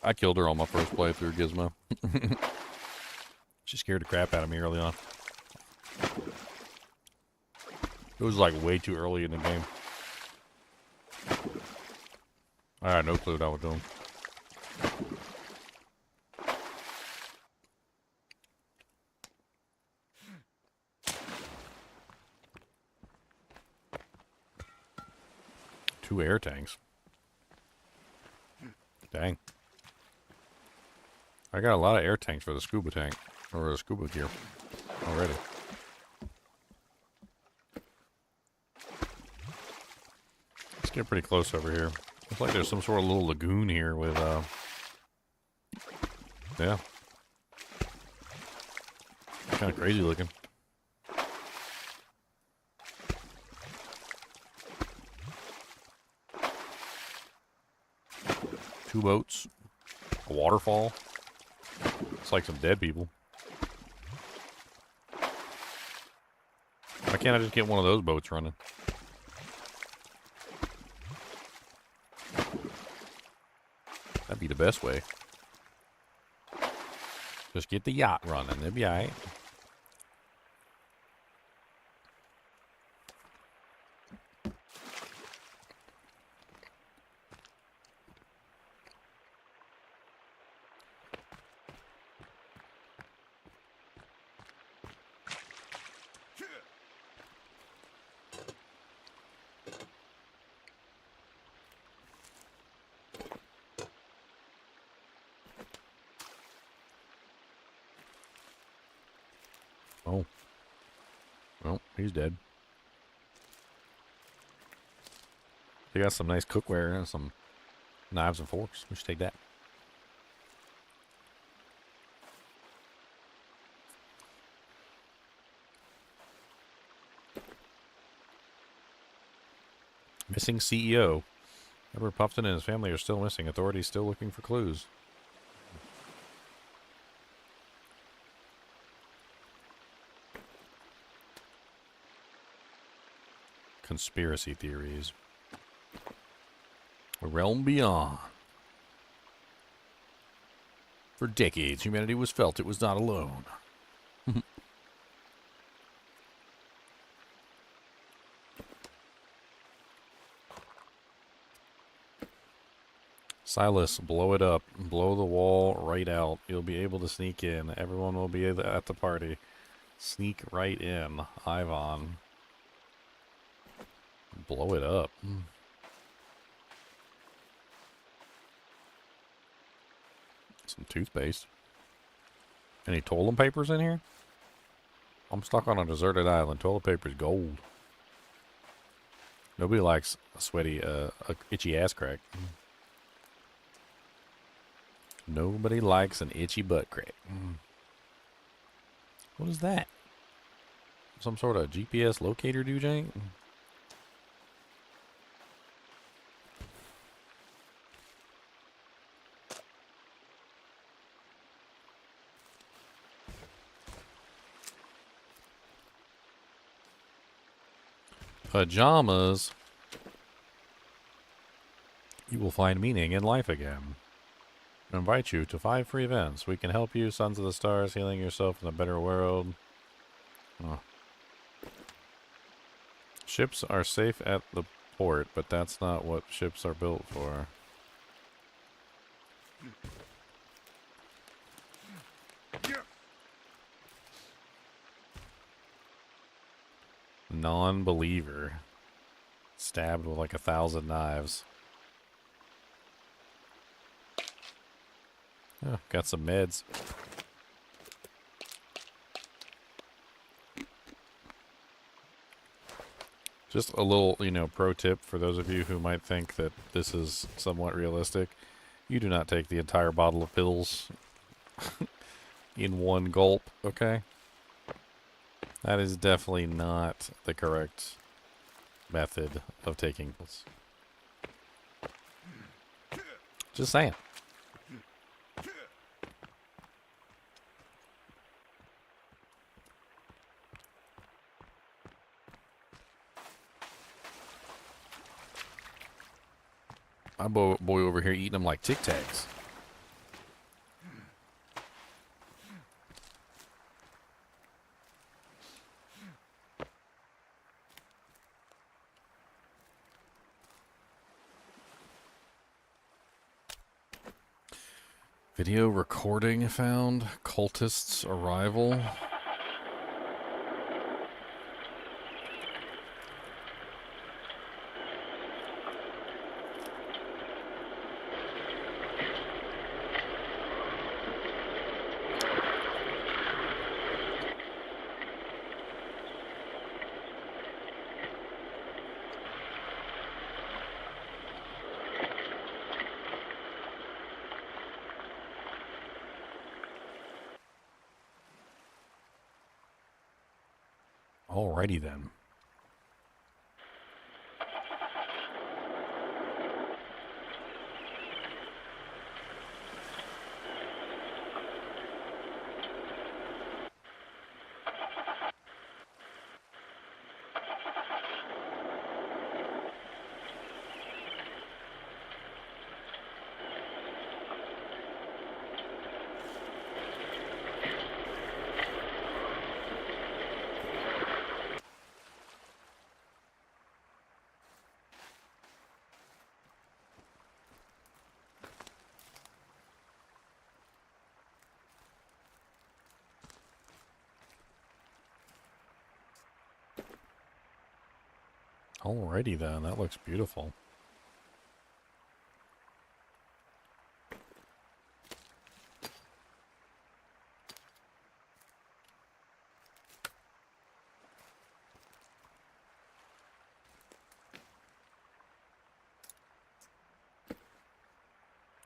I killed her on my first playthrough, Gizmo. She scared the crap out of me early on. It was like way too early in the game. I had no clue what I was doing. 2 air tanks. Dang. I got a lot of air tanks for the scuba tank, or the scuba gear already. Let's get pretty close over here. Looks like there's some sort of little lagoon here with, yeah. Kind of crazy looking. Two boats. A waterfall. It's like some dead people. Why can't I just get one of those boats running? That'd be the best way. Just get the yacht running. It'll be alright. Oh. Well, he's dead. They got some nice cookware and some knives and forks. We should take that. Missing CEO. Edward Puffton and his family are still missing. Authorities still looking for clues. Conspiracy theories. A realm beyond. For decades, humanity was felt it was not alone. Silas, blow it up. Blow the wall right out. You'll be able to sneak in. Everyone will be at the party. Sneak right in. Ivan. Blow it up. Some toothpaste. Any toilet papers in here? I'm stuck on a deserted island. Toilet paper's gold. Nobody likes a sweaty, a itchy ass crack. Nobody likes an itchy butt crack. What is that? Some sort of GPS locator doojang? Pajamas. You will find meaning in life again. I invite you to 5 free events. We can help you, Sons of the Stars, healing yourself in a better world. Oh. Ships are safe at the port, but that's not what ships are built for. Non-believer. Stabbed with like 1,000 knives. Oh, got some meds. Just a little, pro tip for those of you who might think that this is somewhat realistic. You do not take the entire bottle of pills in one gulp, okay? That is definitely not the correct method of taking pills. Just saying. My boy over here eating them like Tic Tacs. Video recording found. Cultists' arrival. Alrighty then. Alrighty then, that looks beautiful.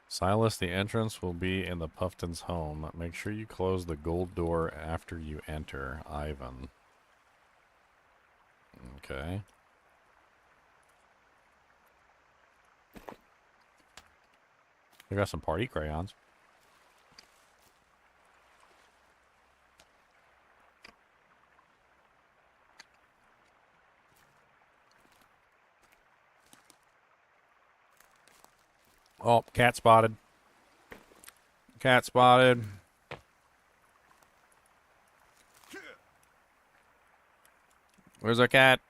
Silas, the entrance will be in the Puffton's home. Make sure you close the gold door after you enter. Ivan. Okay. We got some party crayons. Oh, cat spotted. Cat spotted. Where's our cat?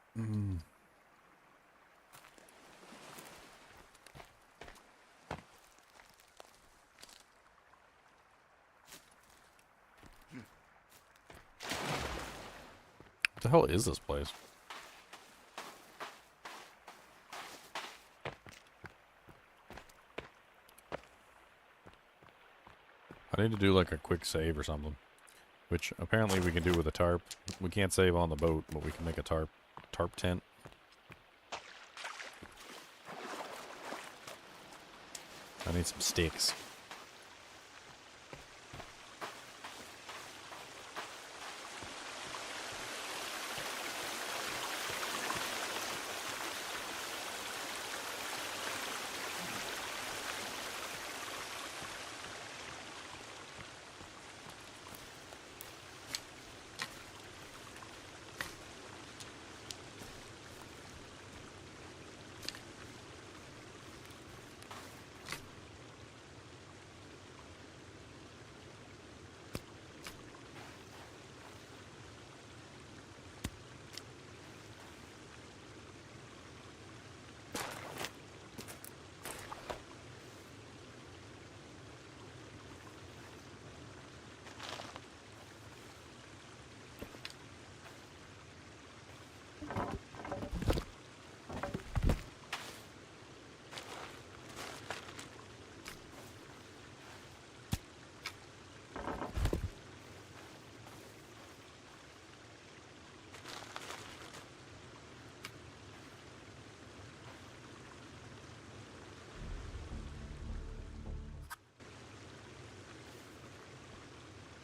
What the hell is this place? I need to do like a quick save or something. Which apparently we can do with a tarp. We can't save on the boat, but we can make a tarp tent. I need some sticks.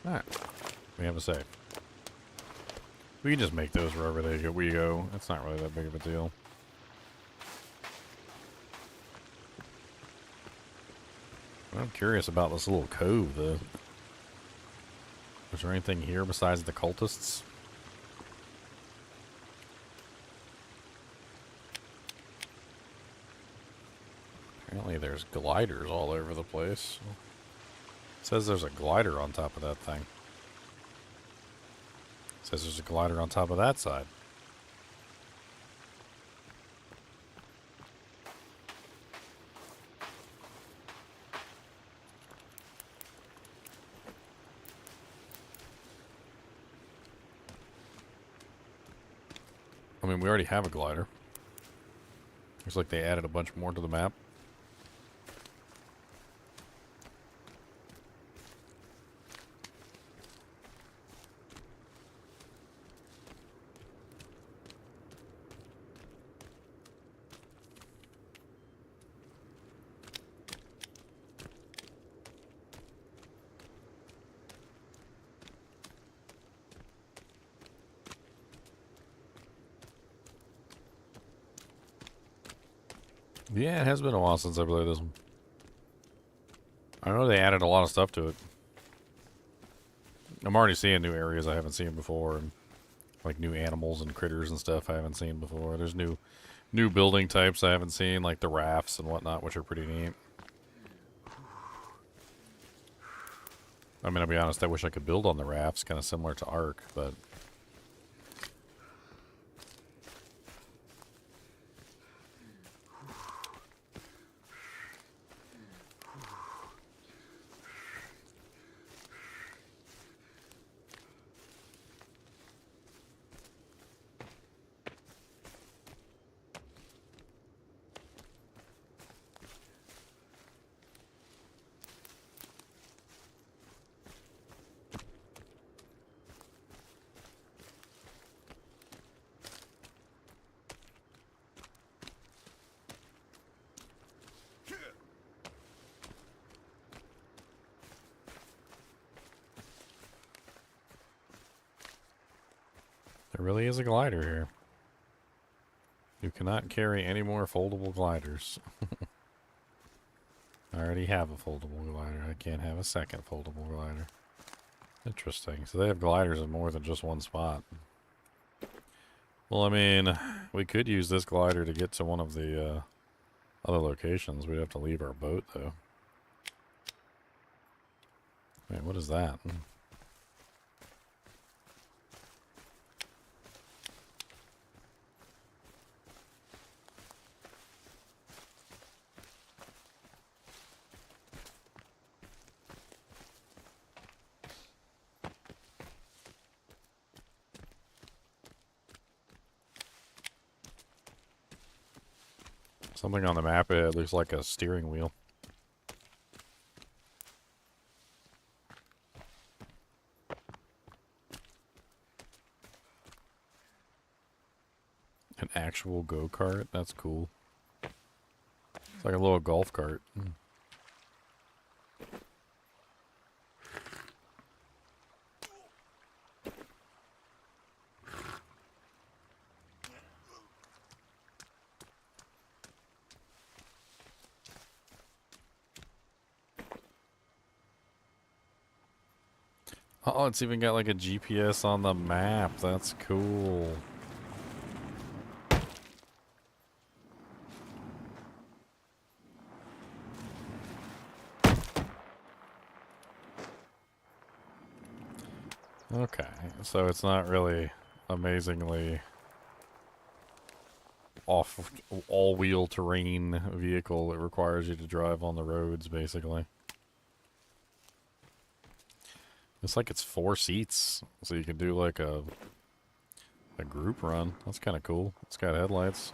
Alright. We have a save. We can just make those wherever we go. It's not really that big of a deal. I'm curious about this little cove, though. Is there anything here besides the cultists? Apparently there's gliders all over the place. It says there's a glider on top of that thing. It says there's a glider on top of that side. I mean, we already have a glider. Looks like they added a bunch more to the map. Yeah, it has been a while since I played this one. I know they added a lot of stuff to it. I'm already seeing new areas I haven't seen before, and like new animals and critters and stuff I haven't seen before. There's new building types I haven't seen, like the rafts and whatnot, which are pretty neat. I mean, I'll be honest, I wish I could build on the rafts, kind of similar to Ark, but there really is a glider here. You cannot carry any more foldable gliders. I already have a foldable glider. I can't have a second foldable glider. Interesting. So they have gliders in more than just one spot. Well, I mean, we could use this glider to get to one of the other locations. We'd have to leave our boat, though. Wait, what is that? Something on the map, it looks like a steering wheel. An actual go-kart? That's cool. It's like a little golf cart. Oh, it's even got like a GPS on the map. That's cool. Okay, so it's not really amazingly off all-wheel terrain vehicle. It requires you to drive on the roads, basically. It's like it's 4 seats, so you can do like a group run. That's kind of cool. It's got headlights.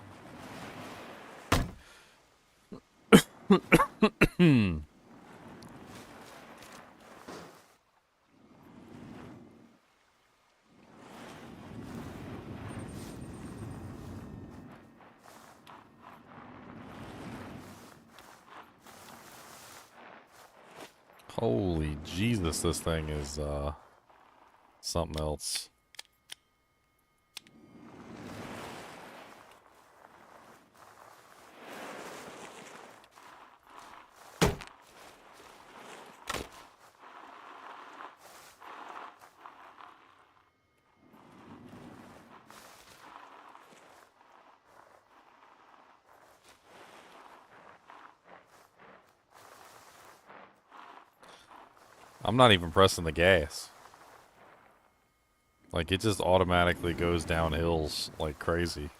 Holy Jesus, this thing is something else. I'm not even pressing the gas. Like, it just automatically goes down hills like crazy.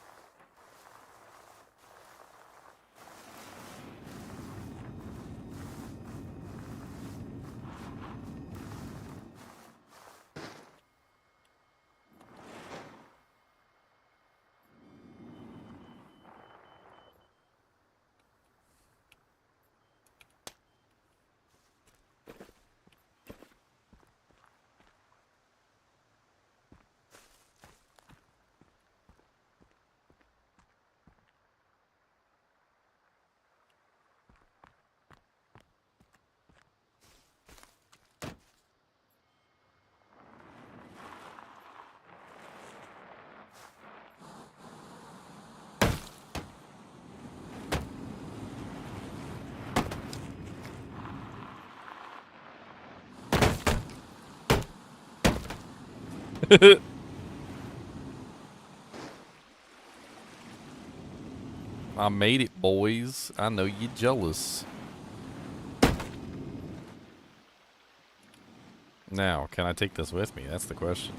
I made it, boys. I know you're jealous. Now, can I take this with me? That's the question.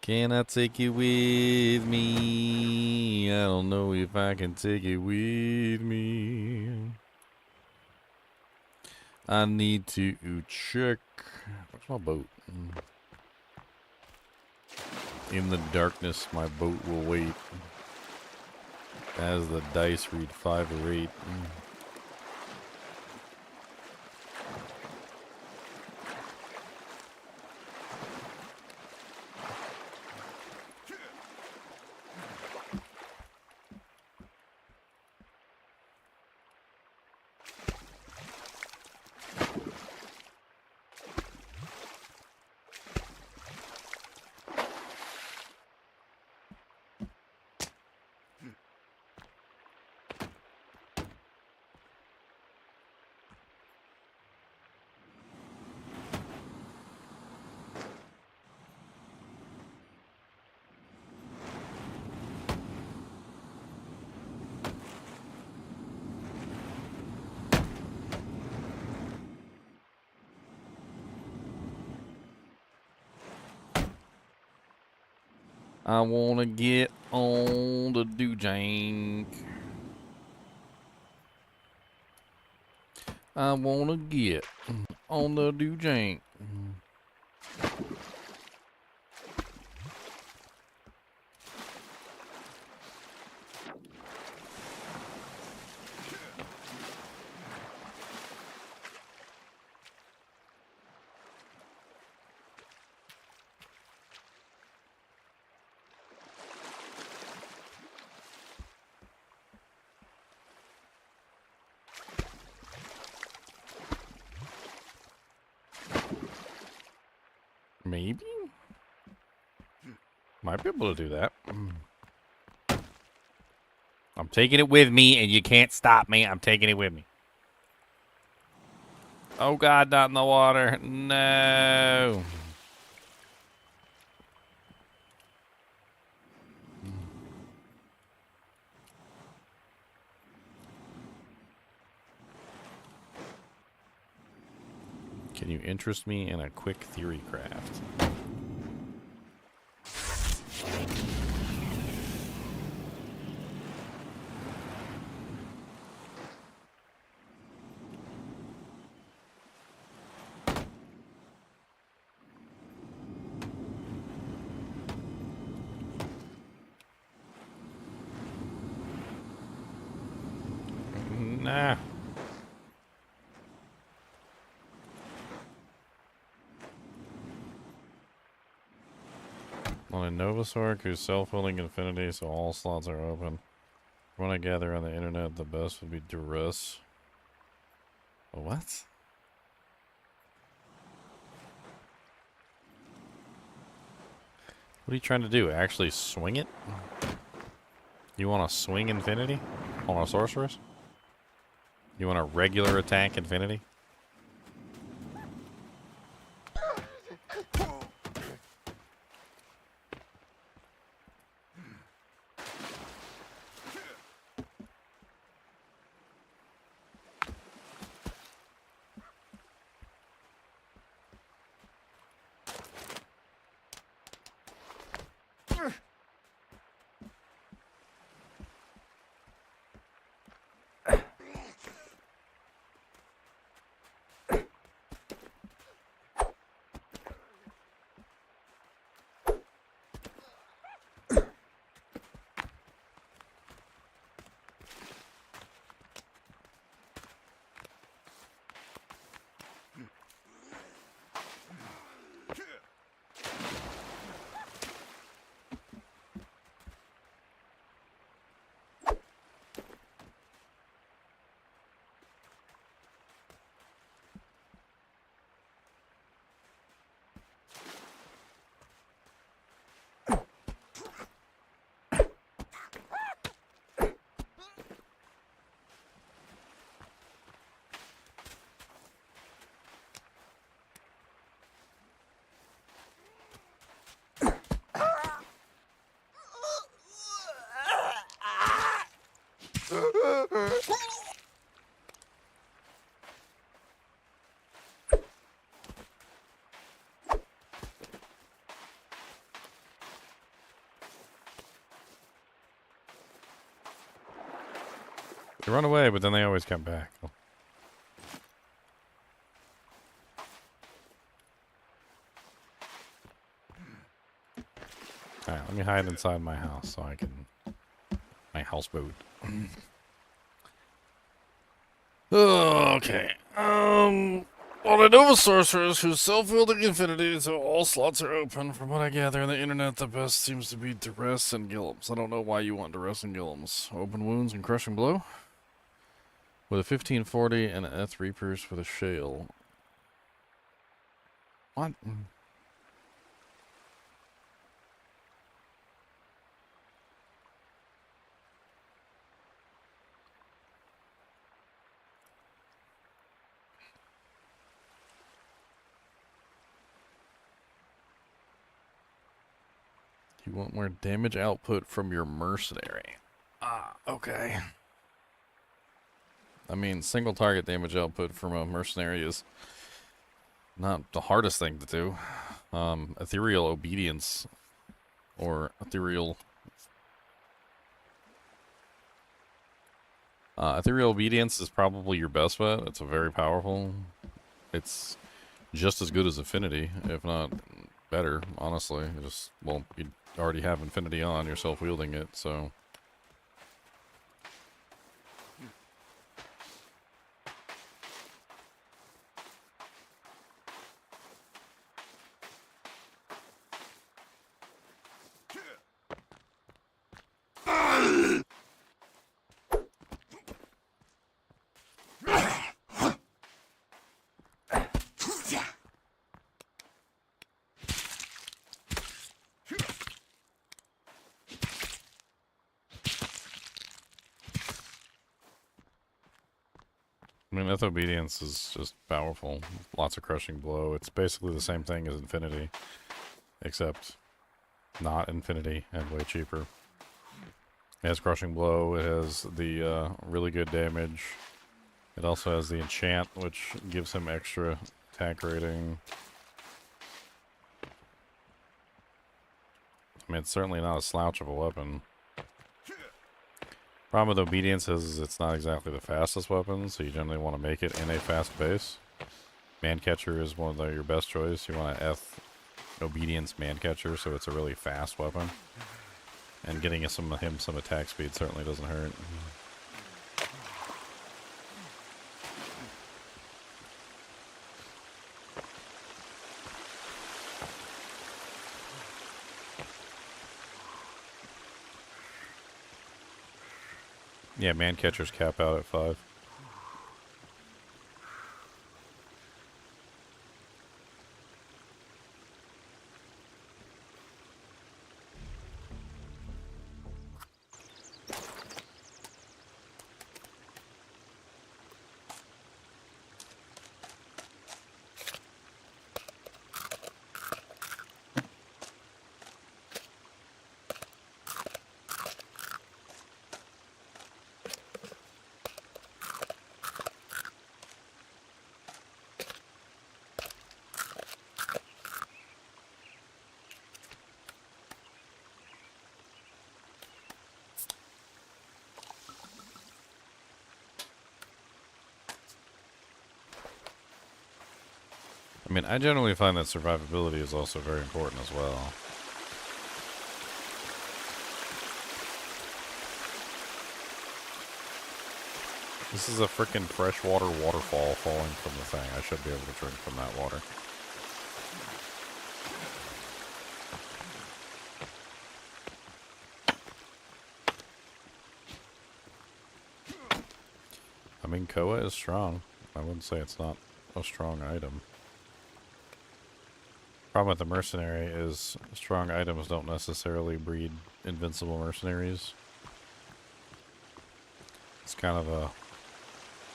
Can I take it with me? I don't know if I can take it with me. I need to check. Where's my boat? In the darkness, my boat will wait. As the dice read 5 or 8. I wanna get on the do-jank. I wanna get on the do-jank. Maybe? Might be able to do that. I'm taking it with me, and you can't stop me. I'm taking it with me. Oh, God, not in the water. No. Can you interest me in a quick theory craft? Nah. On a Novasaur who's self-filling infinity, so all slots are open. From what I gather on the internet, the best would be Duress. What? What are you trying to do? Actually swing it? You want to swing infinity on a sorceress? You want a regular attack infinity? They run away, but then they always come back. Alright, let me hide inside my house so I can... My houseboat. Okay. Well, I know of sorcerers whose self-wielding infinity, so all slots are open. From what I gather on the internet, the best seems to be duress and Gillums. I don't know why you want duress and Gillums. Open wounds and crushing blow? With a 1540 and an Eth Reapers with a shale. What? You want more damage output from your mercenary. Ah, okay. I mean, single target damage output from a mercenary is not the hardest thing to do. Ethereal obedience or ethereal obedience is probably your best bet. It's a very powerful. It's just as good as affinity, if not better, honestly. It just, well, you already have infinity on, you're self-wielding it, so. I mean, Eth Obedience is just powerful. Lots of crushing blow. It's basically the same thing as Infinity, except not Infinity and way cheaper. It has crushing blow. It has the really good damage. It also has the enchant, which gives him extra attack rating. I mean, it's certainly not a slouch of a weapon. Problem with Obedience is it's not exactly the fastest weapon, so you generally want to make it in a fast pace. Mancatcher is one of your best choice. You want to Eth Obedience Mancatcher, so it's a really fast weapon. And getting him some attack speed certainly doesn't hurt. Yeah, Mancatchers cap out at 5. I mean, I generally find that survivability is also very important as well. This is a freaking freshwater waterfall falling from the thing. I should be able to drink from that water. I mean, Koa is strong. I wouldn't say it's not a strong item. Problem with the mercenary is strong items don't necessarily breed invincible mercenaries. It's kind of a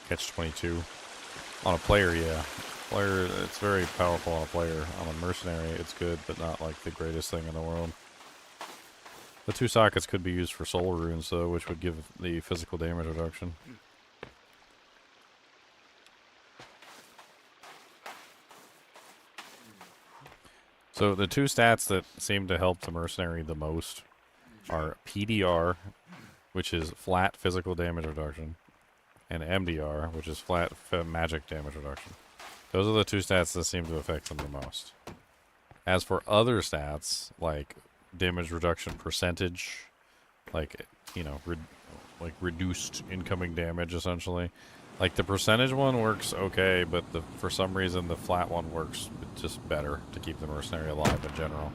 catch-22. On a player, yeah. Player, it's very powerful on a player. On a mercenary, it's good, but not like the greatest thing in the world. The 2 sockets could be used for soul runes, though, which would give the physical damage reduction. So the 2 stats that seem to help the mercenary the most are PDR, which is flat physical damage reduction, and MDR, which is flat magic damage reduction. Those are the two stats that seem to affect them the most. As for other stats, like damage reduction percentage, like, you know, like reduced incoming damage, essentially. Like, the percentage one works okay, but for some reason the flat one works just better to keep the mercenary alive in general.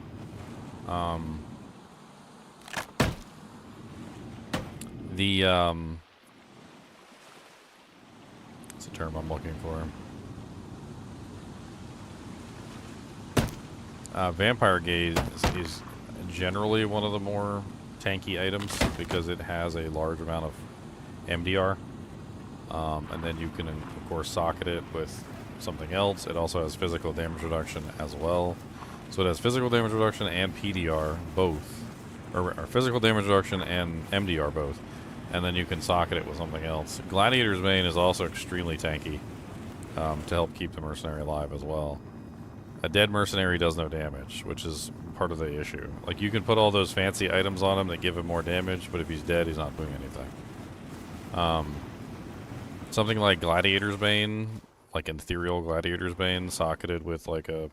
What's the term I'm looking for? Vampire Gaze is generally one of the more tanky items because it has a large amount of MDR. And then you can, of course, socket it with something else. It also has physical damage reduction as well. So it has physical damage reduction and PDR both. Or physical damage reduction and MDR both. And then you can socket it with something else. Gladiator's Bane is also extremely tanky to help keep the mercenary alive as well. A dead mercenary does no damage, which is part of the issue. Like, you can put all those fancy items on him that give him more damage, but if he's dead, he's not doing anything. Something like Gladiator's Bane, like Ethereal Gladiator's Bane, socketed with like a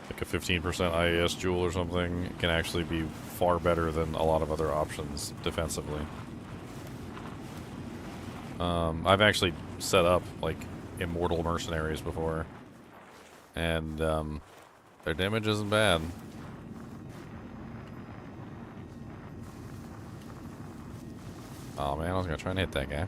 15% IAS jewel or something, can actually be far better than a lot of other options defensively. I've actually set up like immortal mercenaries before, and their damage isn't bad. Oh man, I was gonna try and hit that guy.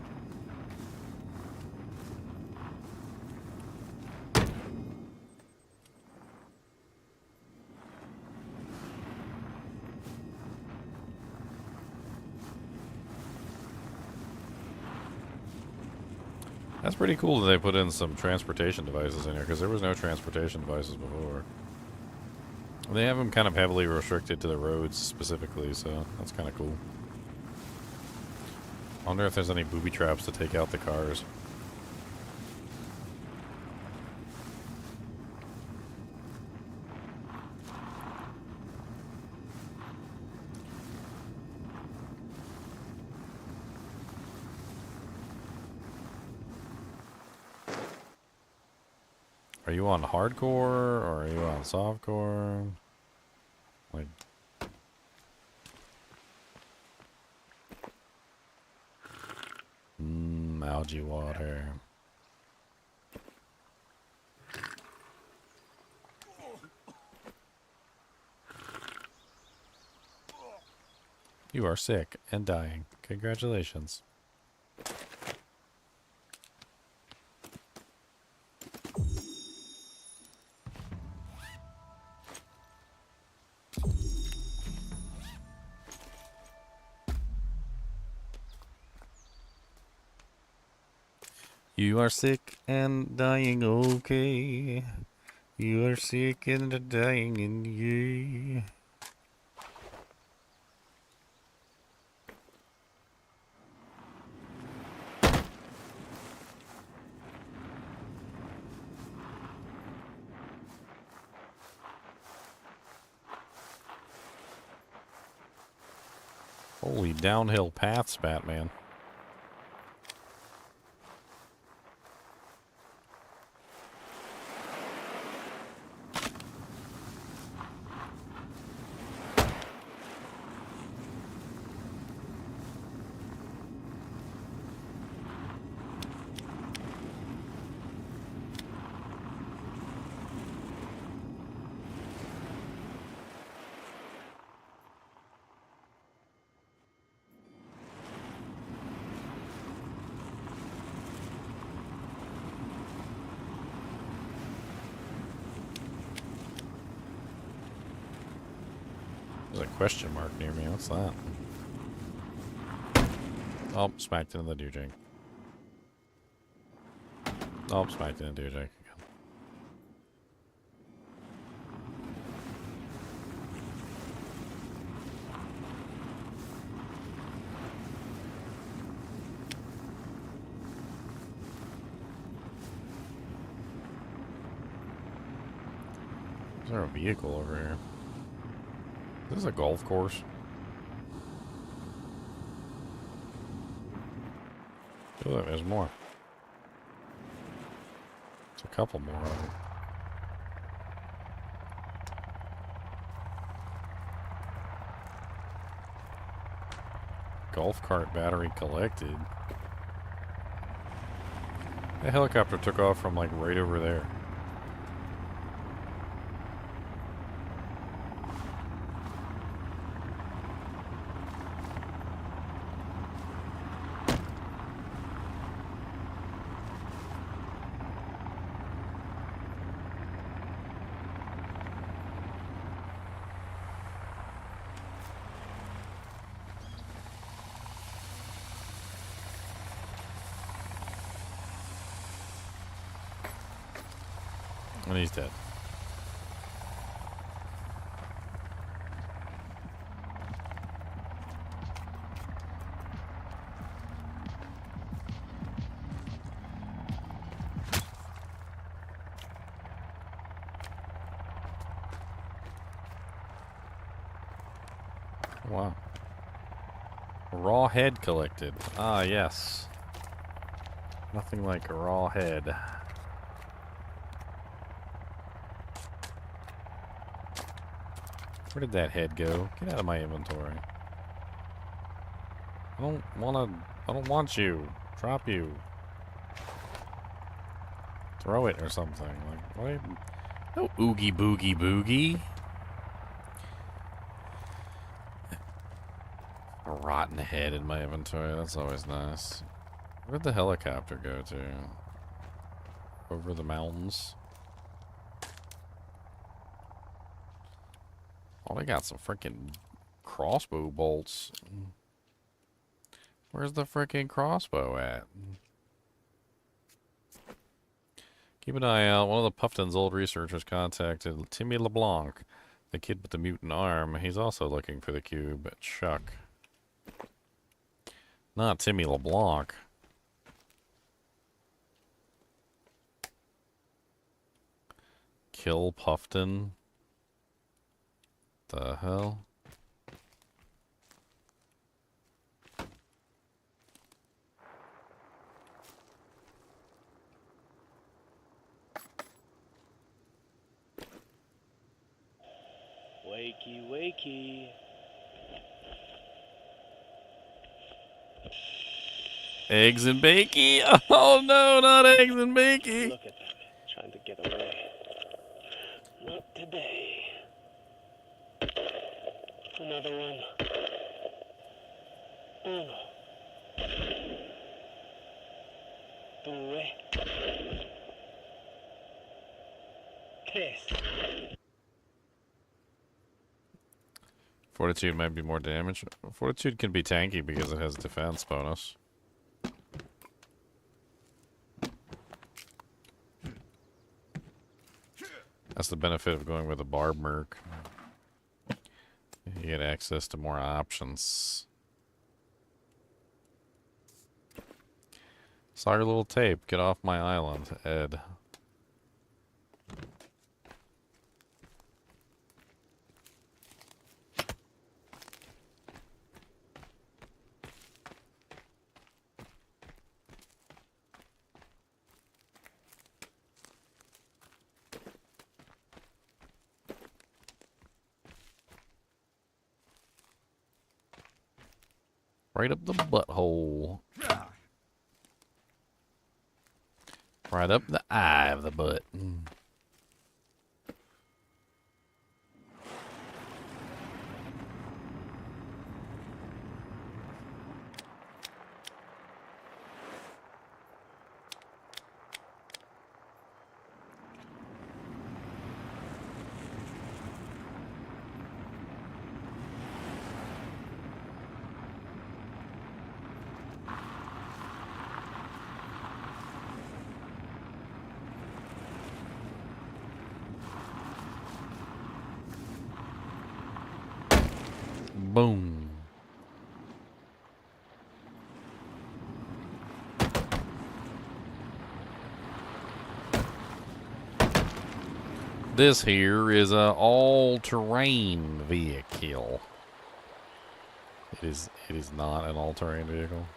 That's pretty cool that they put in some transportation devices in here, because there was no transportation devices before. They have them kind of heavily restricted to the roads specifically, so that's kind of cool. I wonder if there's any booby traps to take out the cars. Are you on hardcore or are you on softcore? Like, algae water. You are sick and dying. Congratulations. You are sick and dying, okay. You are sick and dying, and yeah. Holy downhill paths, Batman. There's a question mark near me. What's that? Oh, smacked into the dewjig. Oh, smacked into the dewjig again. Is there a vehicle over here? Is this a golf course? Oh, there's more. There's a couple more of them. Golf cart battery collected. The helicopter took off from like right over there. And he's dead. Wow. Raw head collected. Ah, yes. Nothing like a raw head. Where did that head go? Get out of my inventory. I don't want you. Drop you. Throw it or something. Like, what? No oogie boogie boogie. A rotten head in my inventory. That's always nice. Where'd the helicopter go to? Over the mountains. Oh, they got some freaking crossbow bolts. Where's the freaking crossbow at? Keep an eye out. One of the Puffton's old researchers contacted Timmy LeBlanc, the kid with the mutant arm. He's also looking for the cube. Chuck. Not Timmy LeBlanc. Kill Puffton. The hell? Wakey, wakey. Eggs and bakey? Oh no, not eggs and bakey! Look at them, trying to get away. Not today. Another one. Uno. Due. Tres. Fortitude might be more damage. Fortitude can be tanky because it has defense bonus. That's the benefit of going with a barb merc. You get access to more options. Saw your little tape. Get off my island, Ed. Right up the butthole. Right up the eye of the butt. Boom. This here is a all-terrain vehicle. It is not an all-terrain vehicle.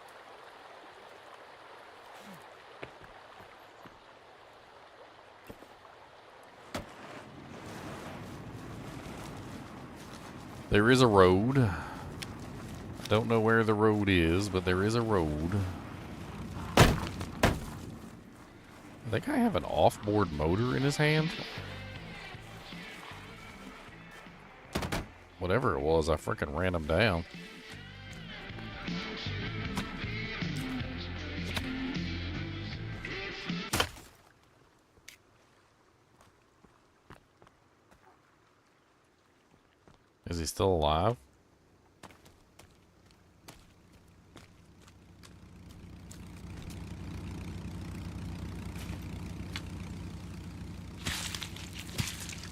There is a road. I don't know where the road is, but there is a road. I think I have an off-board motor in his hand. Whatever it was, I freaking ran him down. Is he still alive?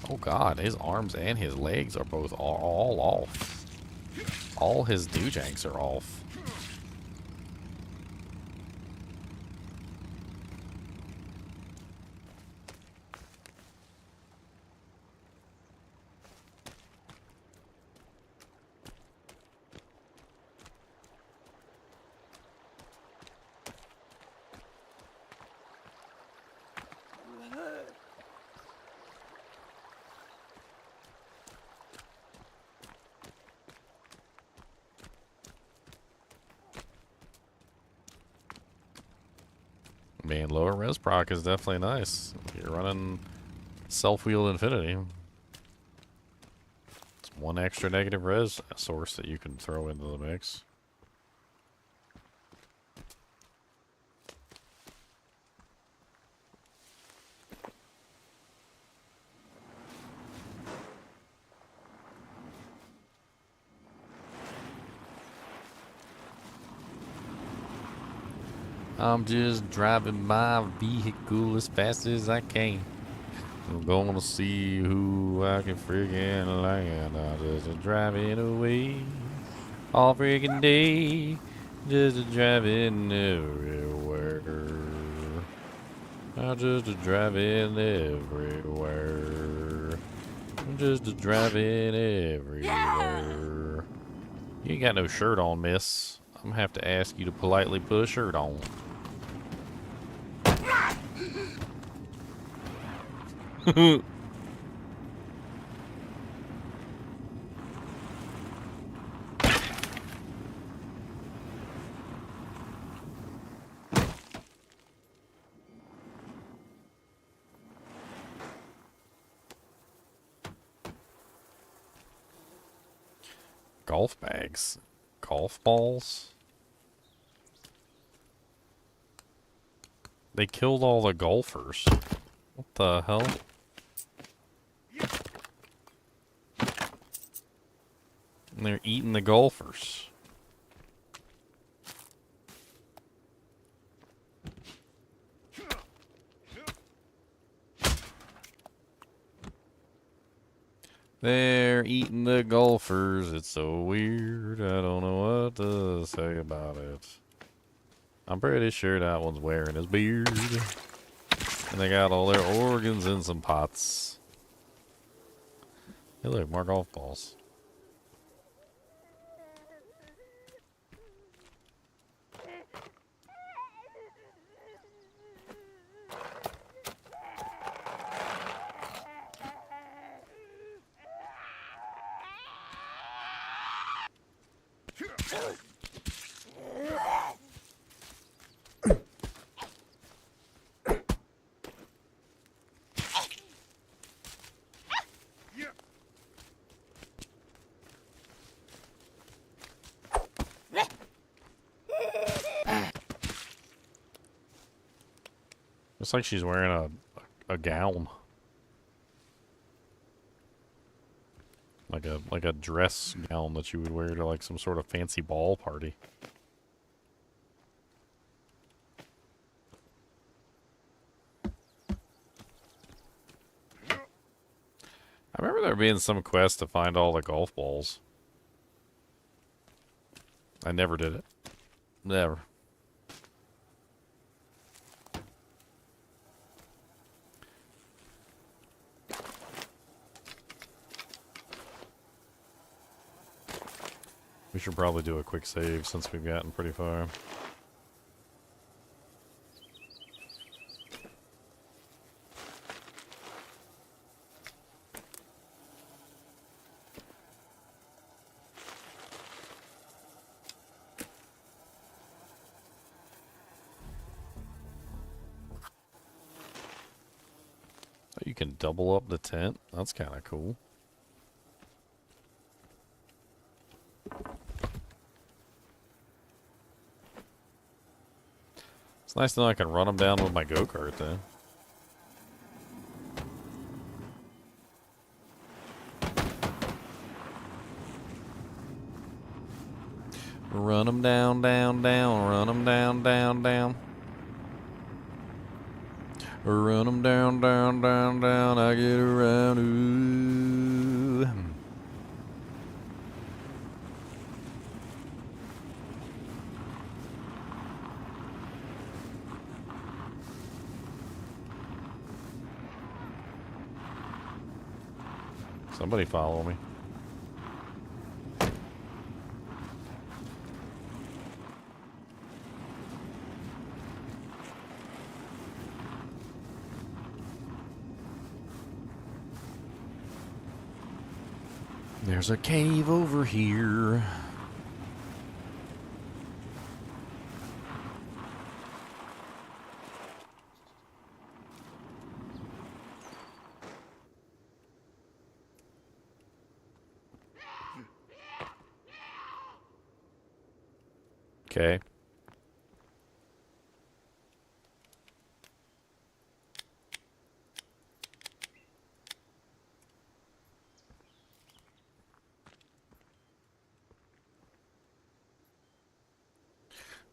Oh god, his arms and his legs are both all off. All his doojanks are off. Man, lower res proc is definitely nice. You're running self-wheel infinity. It's one extra negative res source that you can throw into the mix. I'm just driving my vehicle as fast as I can. I'm gonna see who I can friggin' land. I'm just driving away all friggin' day. Just driving everywhere. I'm just driving everywhere. I'm just driving everywhere. You ain't got no shirt on, miss. I'm gonna have to ask you to politely put a shirt on. Golf bags. Golf balls. They killed all the golfers. What the hell? And they're eating the golfers. They're eating the golfers. It's so weird. I don't know what to say about it. I'm pretty sure that one's wearing his beard. And they got all their organs in some pots. Hey look, more golf balls. Looks like she's wearing a gown. Like a dress gown that you would wear to like some sort of fancy ball party. I remember there being some quest to find all the golf balls. I never did it. Never. We should probably do a quick save since we've gotten pretty far. can double up the tent. That's kind of cool. It's nice to know I can run them down with my go-kart, though. Run them down, down, down. Run them down, down, down. Run them down, down, down, down. I get around. Ooh. Somebody follow me. There's a cave over here. Okay.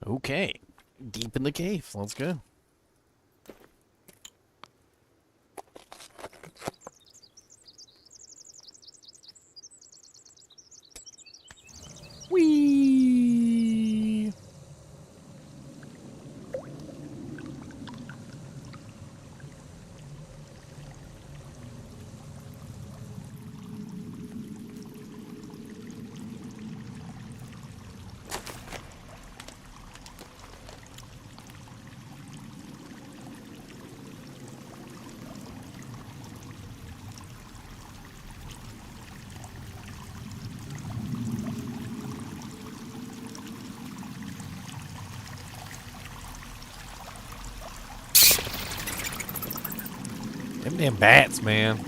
Okay. Deep in the cave. Let's go. Whee! Them damn bats, man.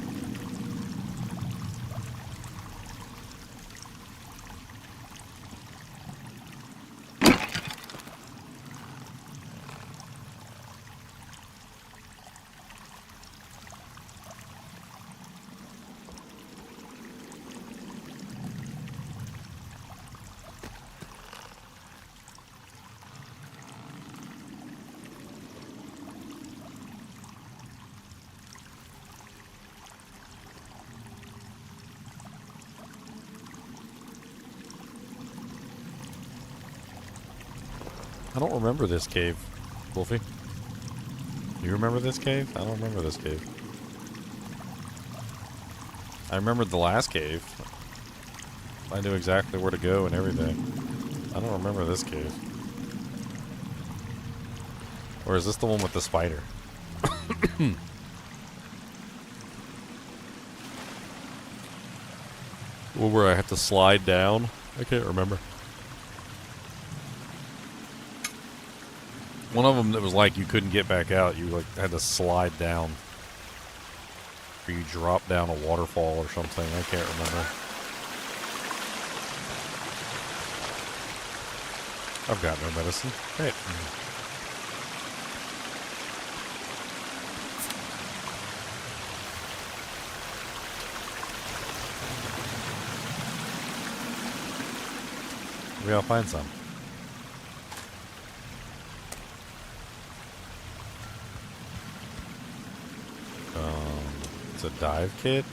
I don't remember this cave, Wolfie. You remember this cave? I don't remember this cave. I remembered the last cave. I knew exactly where to go and everything. I don't remember this cave. Or is this the one with the spider? Well, where I have to slide down? I can't remember. One of them that was like you couldn't get back out. You like had to slide down. Or you drop down a waterfall or something. I can't remember. I've got no medicine. Hey. Maybe I'll find some. It's a dive kit?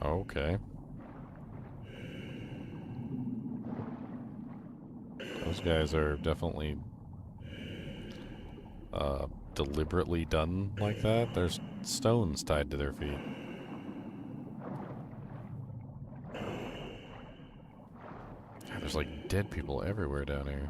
Okay. Those guys are definitely deliberately done like that. There's stones tied to their feet. God, there's like dead people everywhere down here.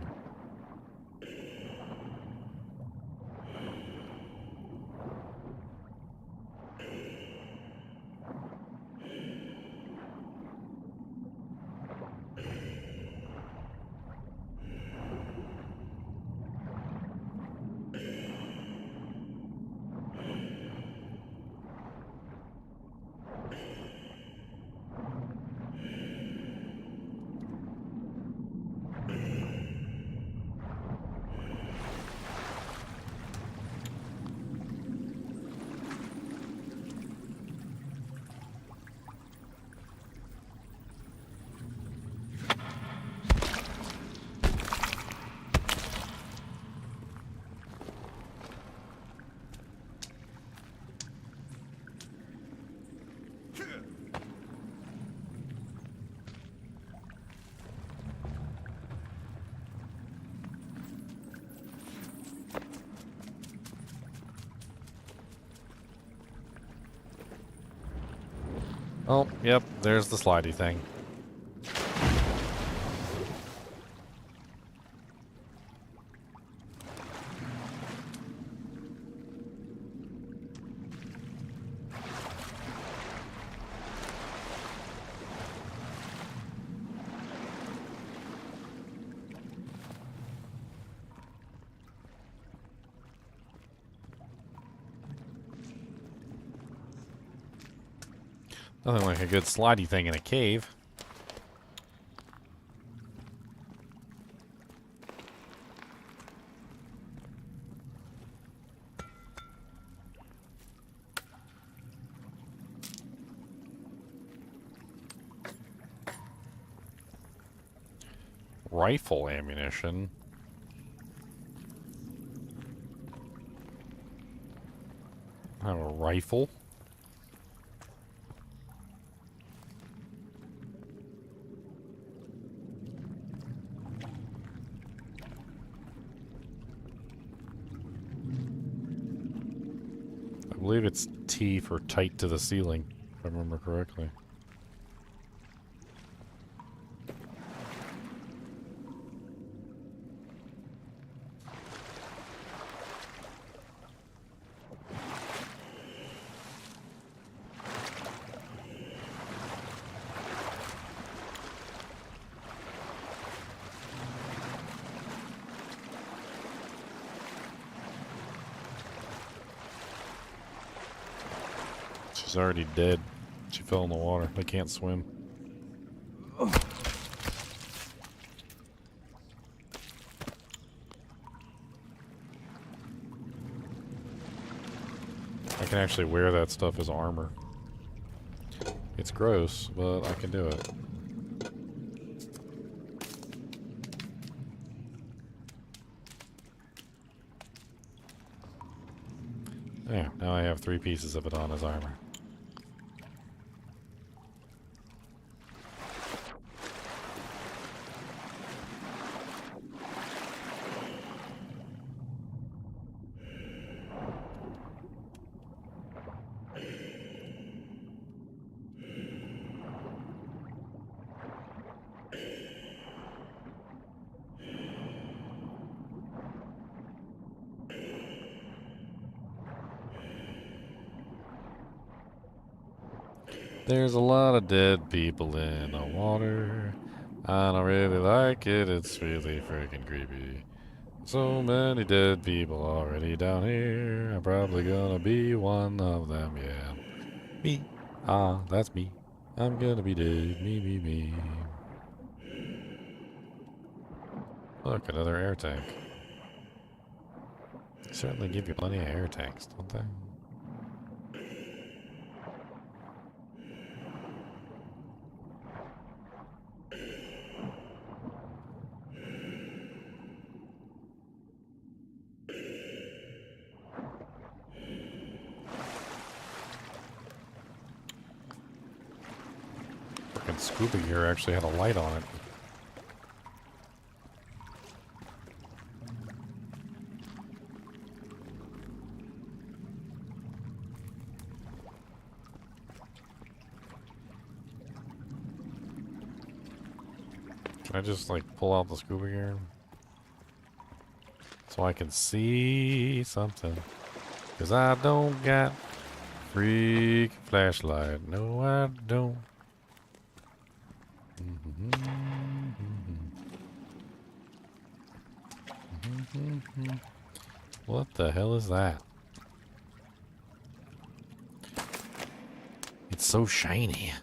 Oh, yep, there's the slidey thing. Nothing like a good slidey thing in a cave. Rifle ammunition. I have a rifle. I believe it's T for tight to the ceiling, if I remember correctly. She's already dead. She fell in the water. They can't swim. I can actually wear that stuff as armor. It's gross, but I can do it. Yeah, now I have 3 pieces of it on as armor. There's a lot of dead people in the water. I don't really like it, it's really freaking creepy. So many dead people already down here. I'm probably gonna be one of them, yeah. Me. Ah, that's me. I'm gonna be dead. Me. Look, another air tank. They certainly give you plenty of air tanks, don't they? Frickin' scuba gear actually had a light on it. Can I just, like, pull out the scuba gear? So I can see something. 'Cause I don't got freak flashlight. No, I don't. What the hell is that? It's so shiny.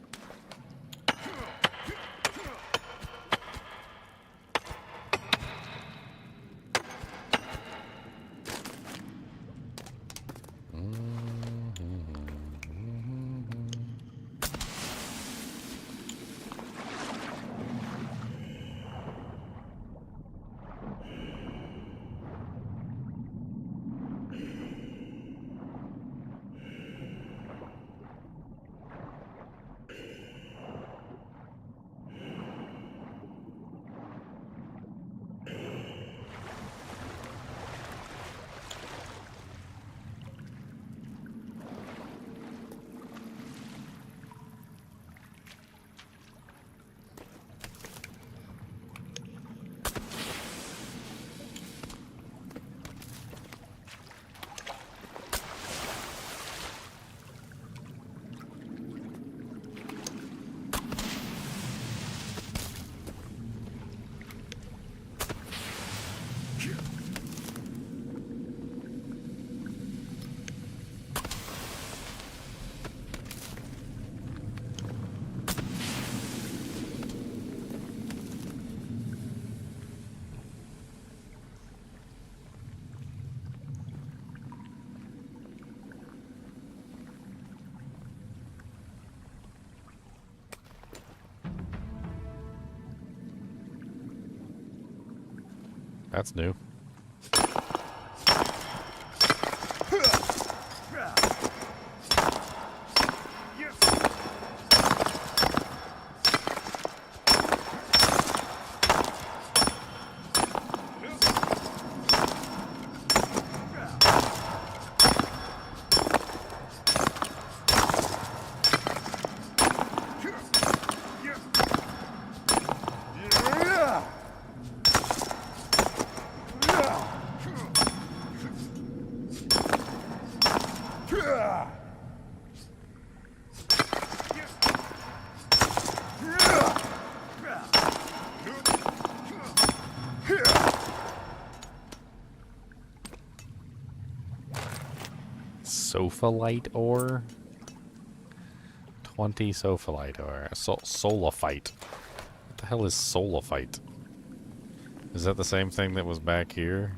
That's new. Sophalite ore? 20 sophalite ore. Solafite. What the hell is solafite? Is that the same thing that was back here?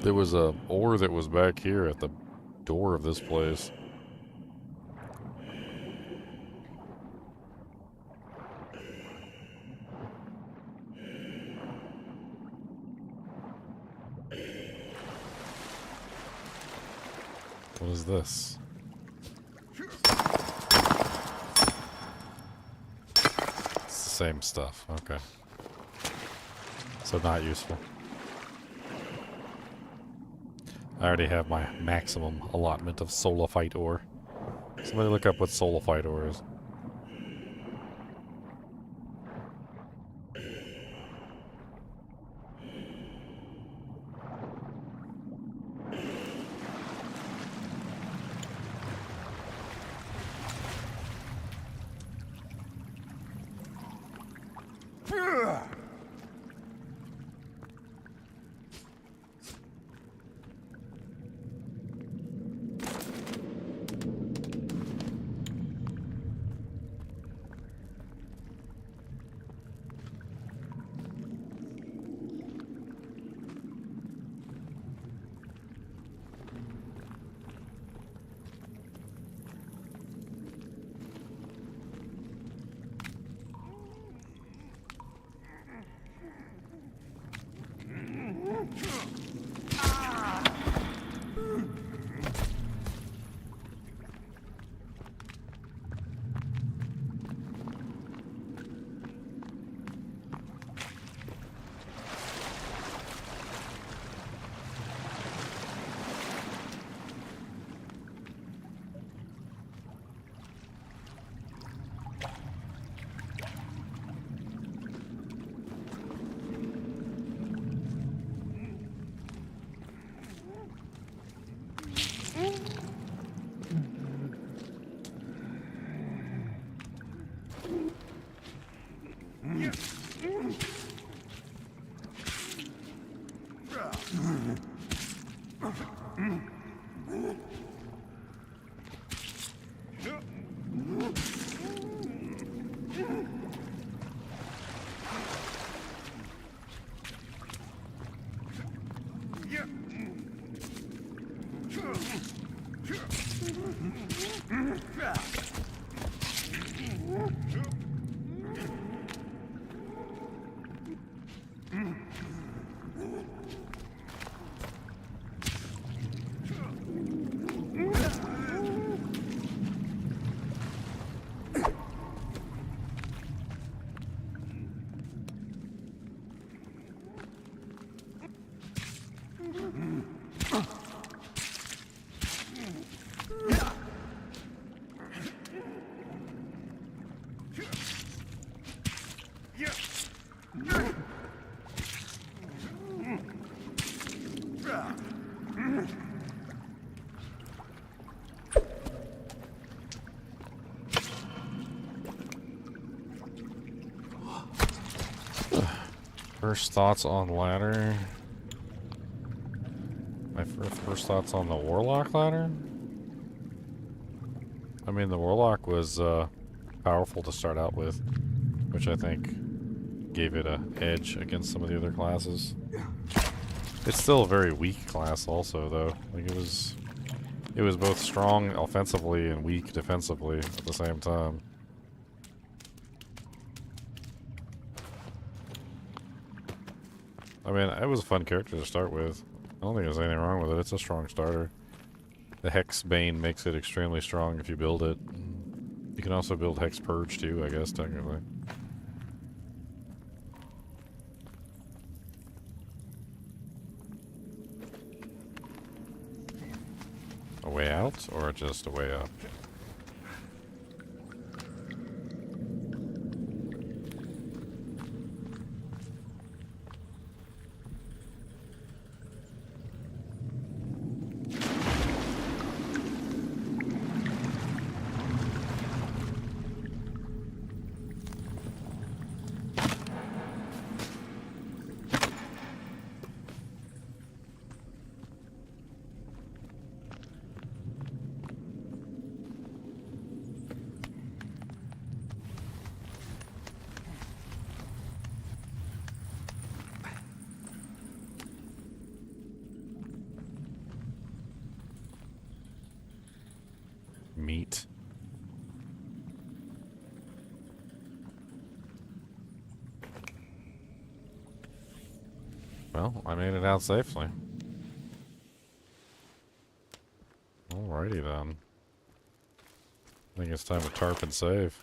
There was a ore that was back here at the door of this place. What is this? It's the same stuff. Okay. So not useful. I already have my maximum allotment of solafite ore. Somebody look up what solafite ore is. First thoughts on ladder. My first thoughts on the warlock ladder. I mean, the warlock was powerful to start out with, which I think gave it an edge against some of the other classes. It's still a very weak class also, though. Like, it was both strong offensively and weak defensively at the same time. I mean, it was a fun character to start with. I don't think there's anything wrong with it. It's a strong starter. The Hex Bane makes it extremely strong if you build it. You can also build Hex Purge too, I guess, technically. A way out, or just a way up? Meat. Well, I made it out safely. Alrighty then. I think it's time to tarp and save.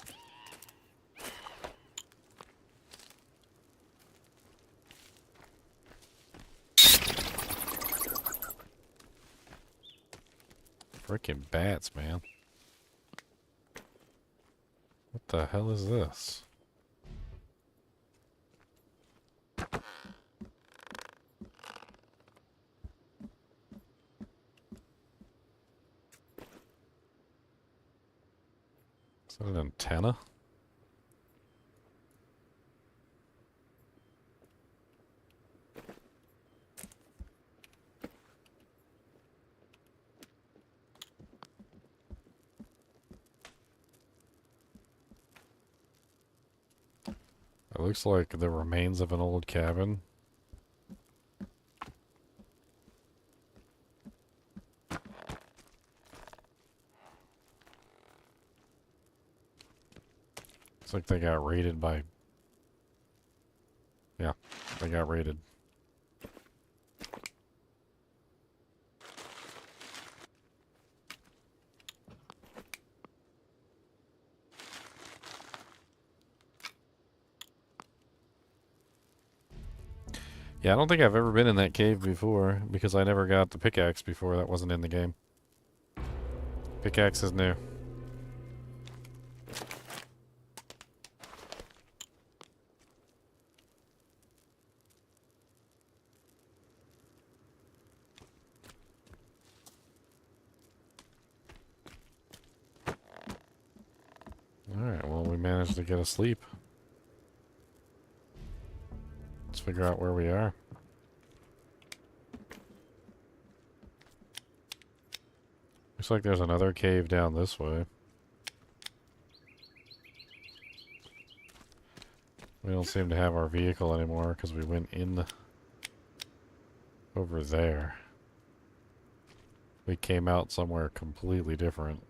Freaking bats, man. What the hell is this? Is that an antenna? It looks like the remains of an old cabin. Looks like they got raided by... Yeah, they got raided. Yeah, I don't think I've ever been in that cave before, because I never got the pickaxe before. That wasn't in the game. Pickaxe is new. Alright, well, we managed to get asleep. Let's figure out where we are. Looks like there's another cave down this way. We don't seem to have our vehicle anymore because we went in over there. We came out somewhere completely different.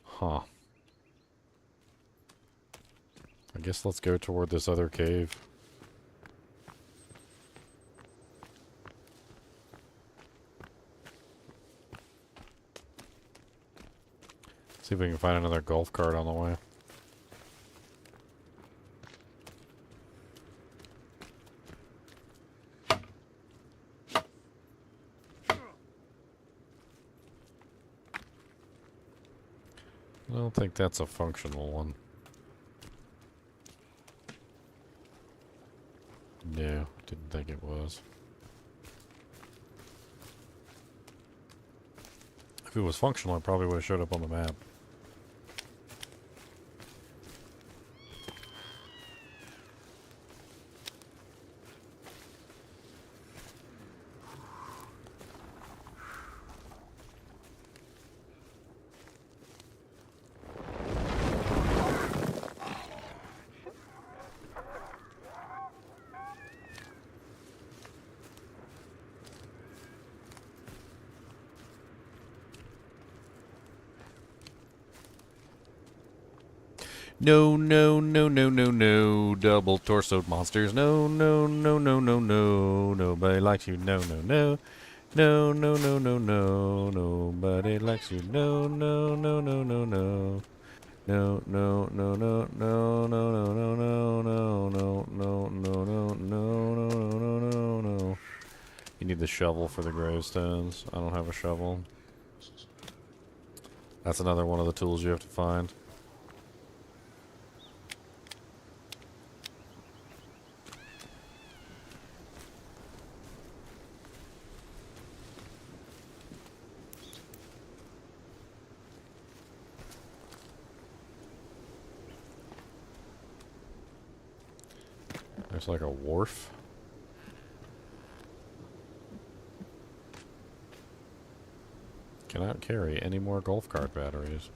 Huh. I guess let's go toward this other cave. See if we can find another golf cart on the way. I don't think that's a functional one. No, didn't think it was. If it was functional, it probably would have showed up on the map. No, no, no, no, no, no. Double torsoed monsters. No, no, no, no, no, no. Nobody likes you. No, no, no. No, no, no, no, no. Nobody likes you. No, no, no, no, no, no. No, no, no, no, no, no, no, no, no, no, no, no, no, no, no, no, no, no. You need the shovel for the gravestones. I don't have a shovel. That's another one of the tools you have to find. There's like a wharf. Cannot carry any more golf cart batteries.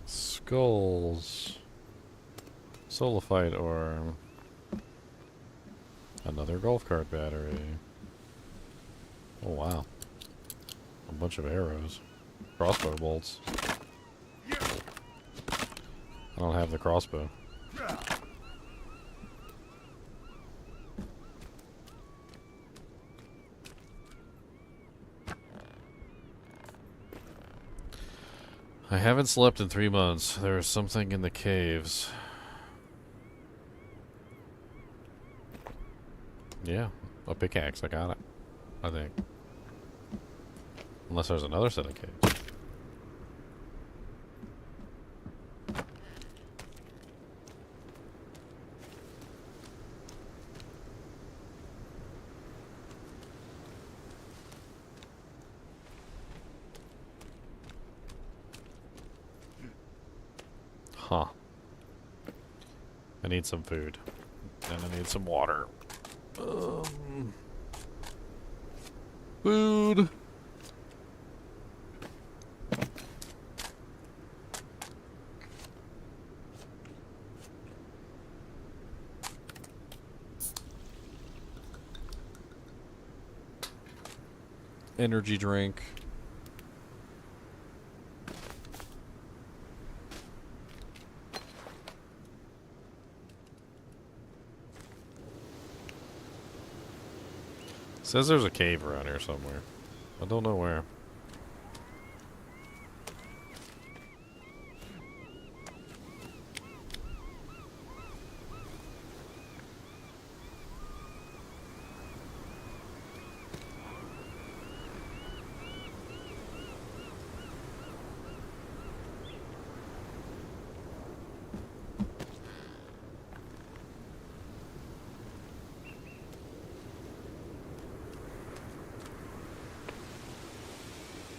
Skulls. Solophyte ore. Another golf cart battery. Oh wow. A bunch of arrows. Crossbow bolts. I don't have the crossbow. I haven't slept in 3 months. There is something in the caves. Yeah, a pickaxe. I got it. I think. Unless there's another set of caves. Huh. I need some food. And I need some water. Food. Energy drink. Says there's a cave around here somewhere. I don't know where.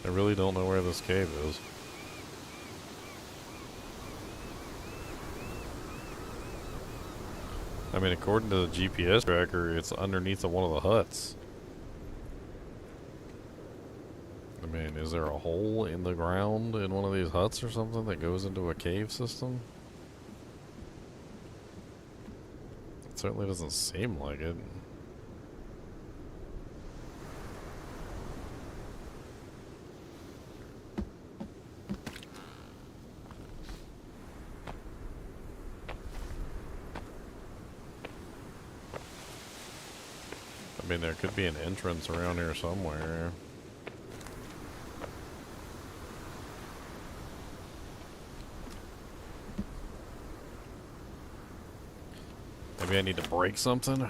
I really don't know where this cave is. I mean, according to the GPS tracker, it's underneath of one of the huts. I mean, is there a hole in the ground in one of these huts or something that goes into a cave system? It certainly doesn't seem like it. I mean, there could be an entrance around here somewhere. Maybe I need to break something?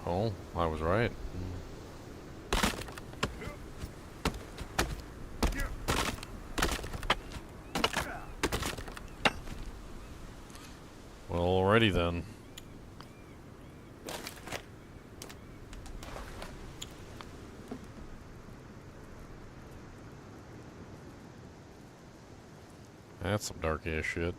Oh, I was right. Well, alrighty then. That's some dark ass shit.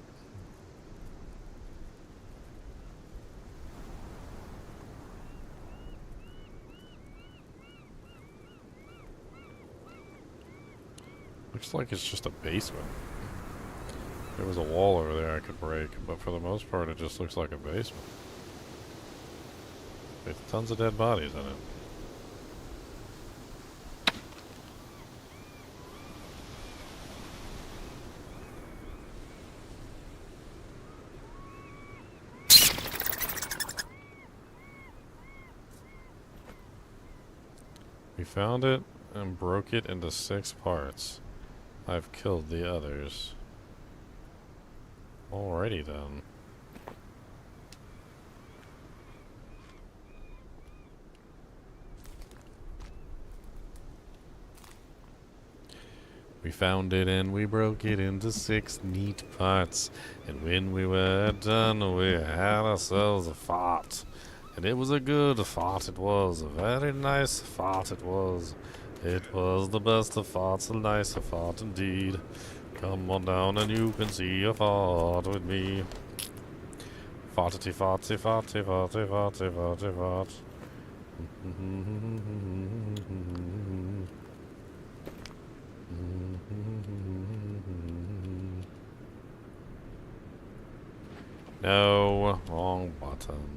Looks like it's just a basement. There was a wall over there I could break, but for the most part it just looks like a basement. With tons of dead bodies in it. We found it and broke it into 6 parts. I've killed the others. Alrighty then. We found it and we broke it into 6 neat parts. And when we were done, we had ourselves a fart. And it was a good fart, it was. A very nice fart, it was. It was the best of farts, a nice fart indeed. Come on down and you can see a fart with me. Farty, farty, farty, farty, farty, farty, fart. No, wrong button.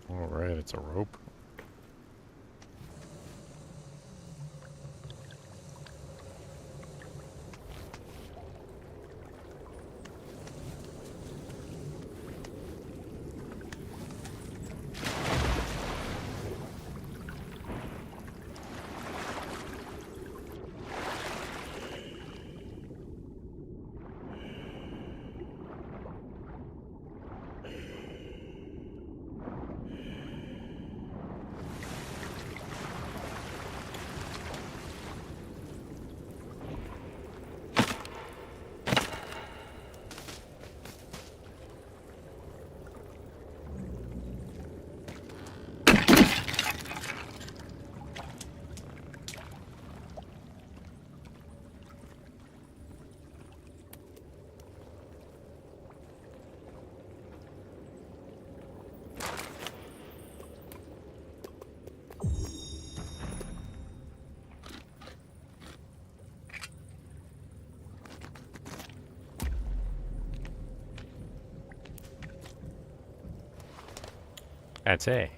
Alright, it's a rope. That's A.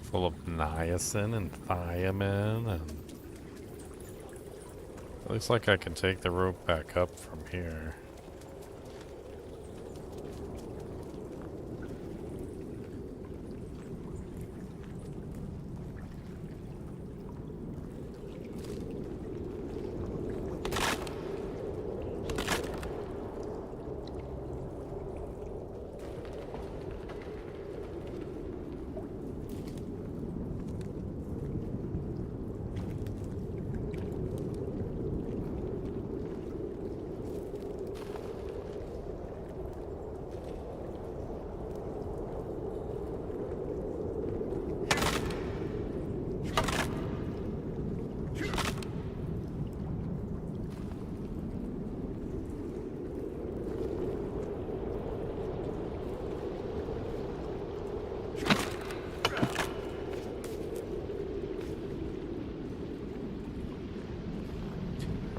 Full of niacin and thiamine and... Looks like I can take the rope back up from here.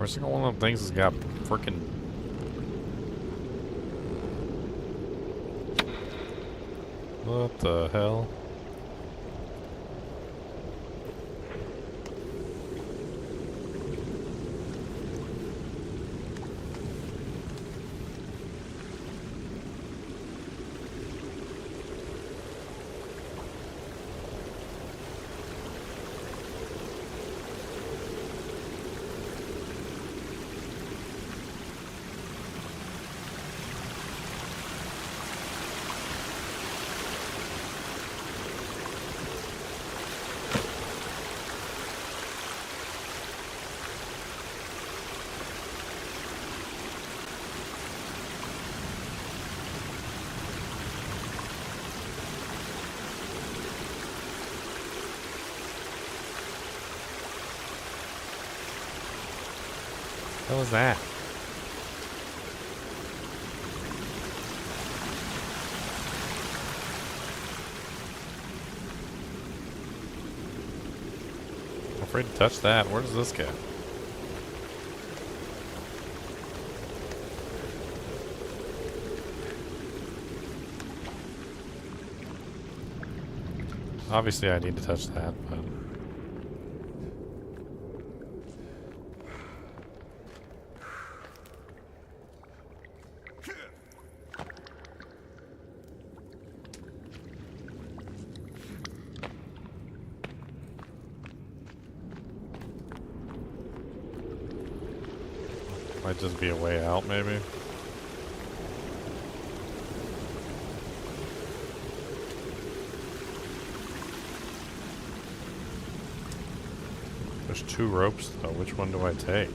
Every single one of them things has got freaking What the hell? What was that? I'm afraid to touch that. Where does this go? Obviously I need to touch that, but... Might just be a way out, maybe. There's 2 ropes, though. Which one do I take?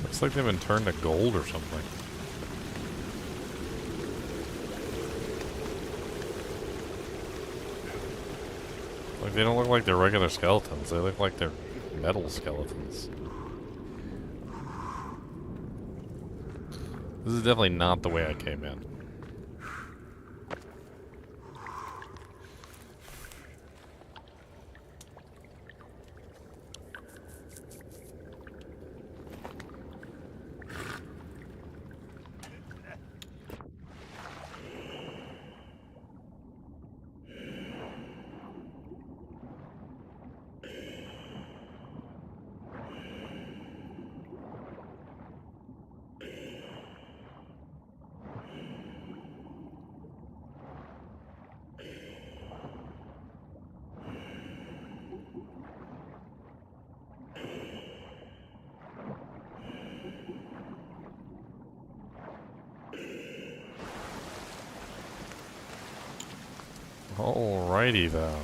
Looks like they've been turned to gold or something. Like, they don't look like they're regular skeletons. They look like they're metal skeletons. This is definitely not the way I came in. Alrighty then.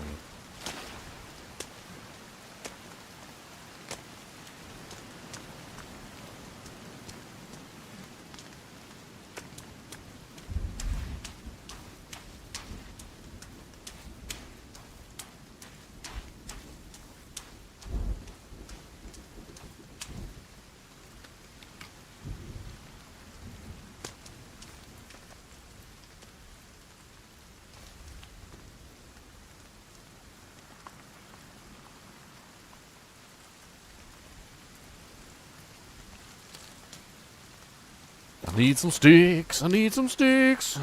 I need some sticks. I need some sticks.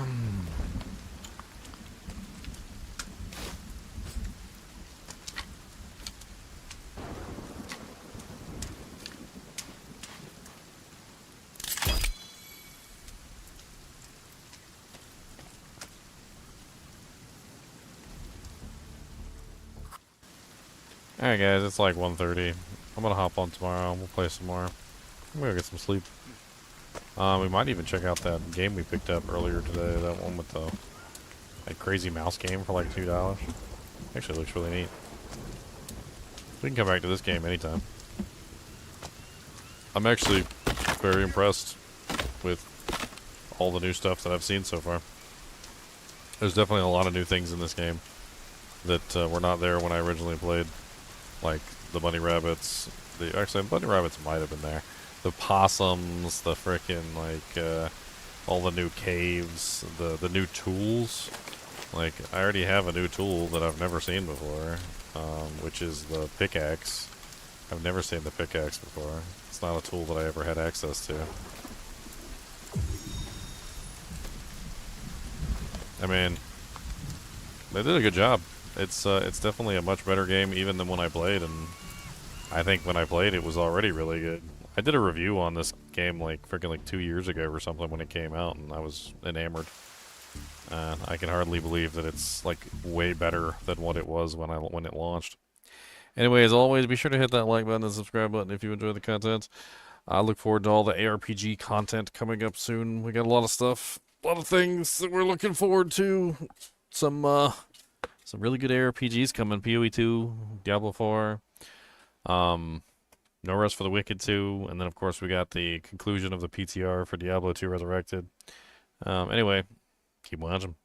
Alright guys, it's like 1:30. I'm gonna hop on tomorrow. We'll play some more. I'm gonna get some sleep. We might even check out that game we picked up earlier today. That one with the that crazy mouse game for like $2. Actually looks really neat. We can come back to this game anytime. I'm actually very impressed with all the new stuff that I've seen so far. There's definitely a lot of new things in this game that were not there when I originally played, like the bunny rabbits. Actually, bunny rabbits might have been there. The possums, the frickin' like all the new caves, the new tools. Like I already have a new tool that I've never seen before, which is the pickaxe. I've never seen the pickaxe before. It's not a tool that I ever had access to. I mean, they did a good job. It's definitely a much better game even than when I played, and I think when I played it was already really good. I did a review on this game like freaking like 2 years ago or something when it came out, and I was enamored. I can hardly believe that it's like way better than what it was when it launched. Anyway, as always, be sure to hit that like button and subscribe button if you enjoy the content. I look forward to all the ARPG content coming up soon. We got a lot of stuff, a lot of things that we're looking forward to. Some really good ARPGs coming. PoE 2, Diablo 4, No Rest for the Wicked 2, and then of course we got the conclusion of the PTR for Diablo 2 Resurrected. Anyway, keep watching.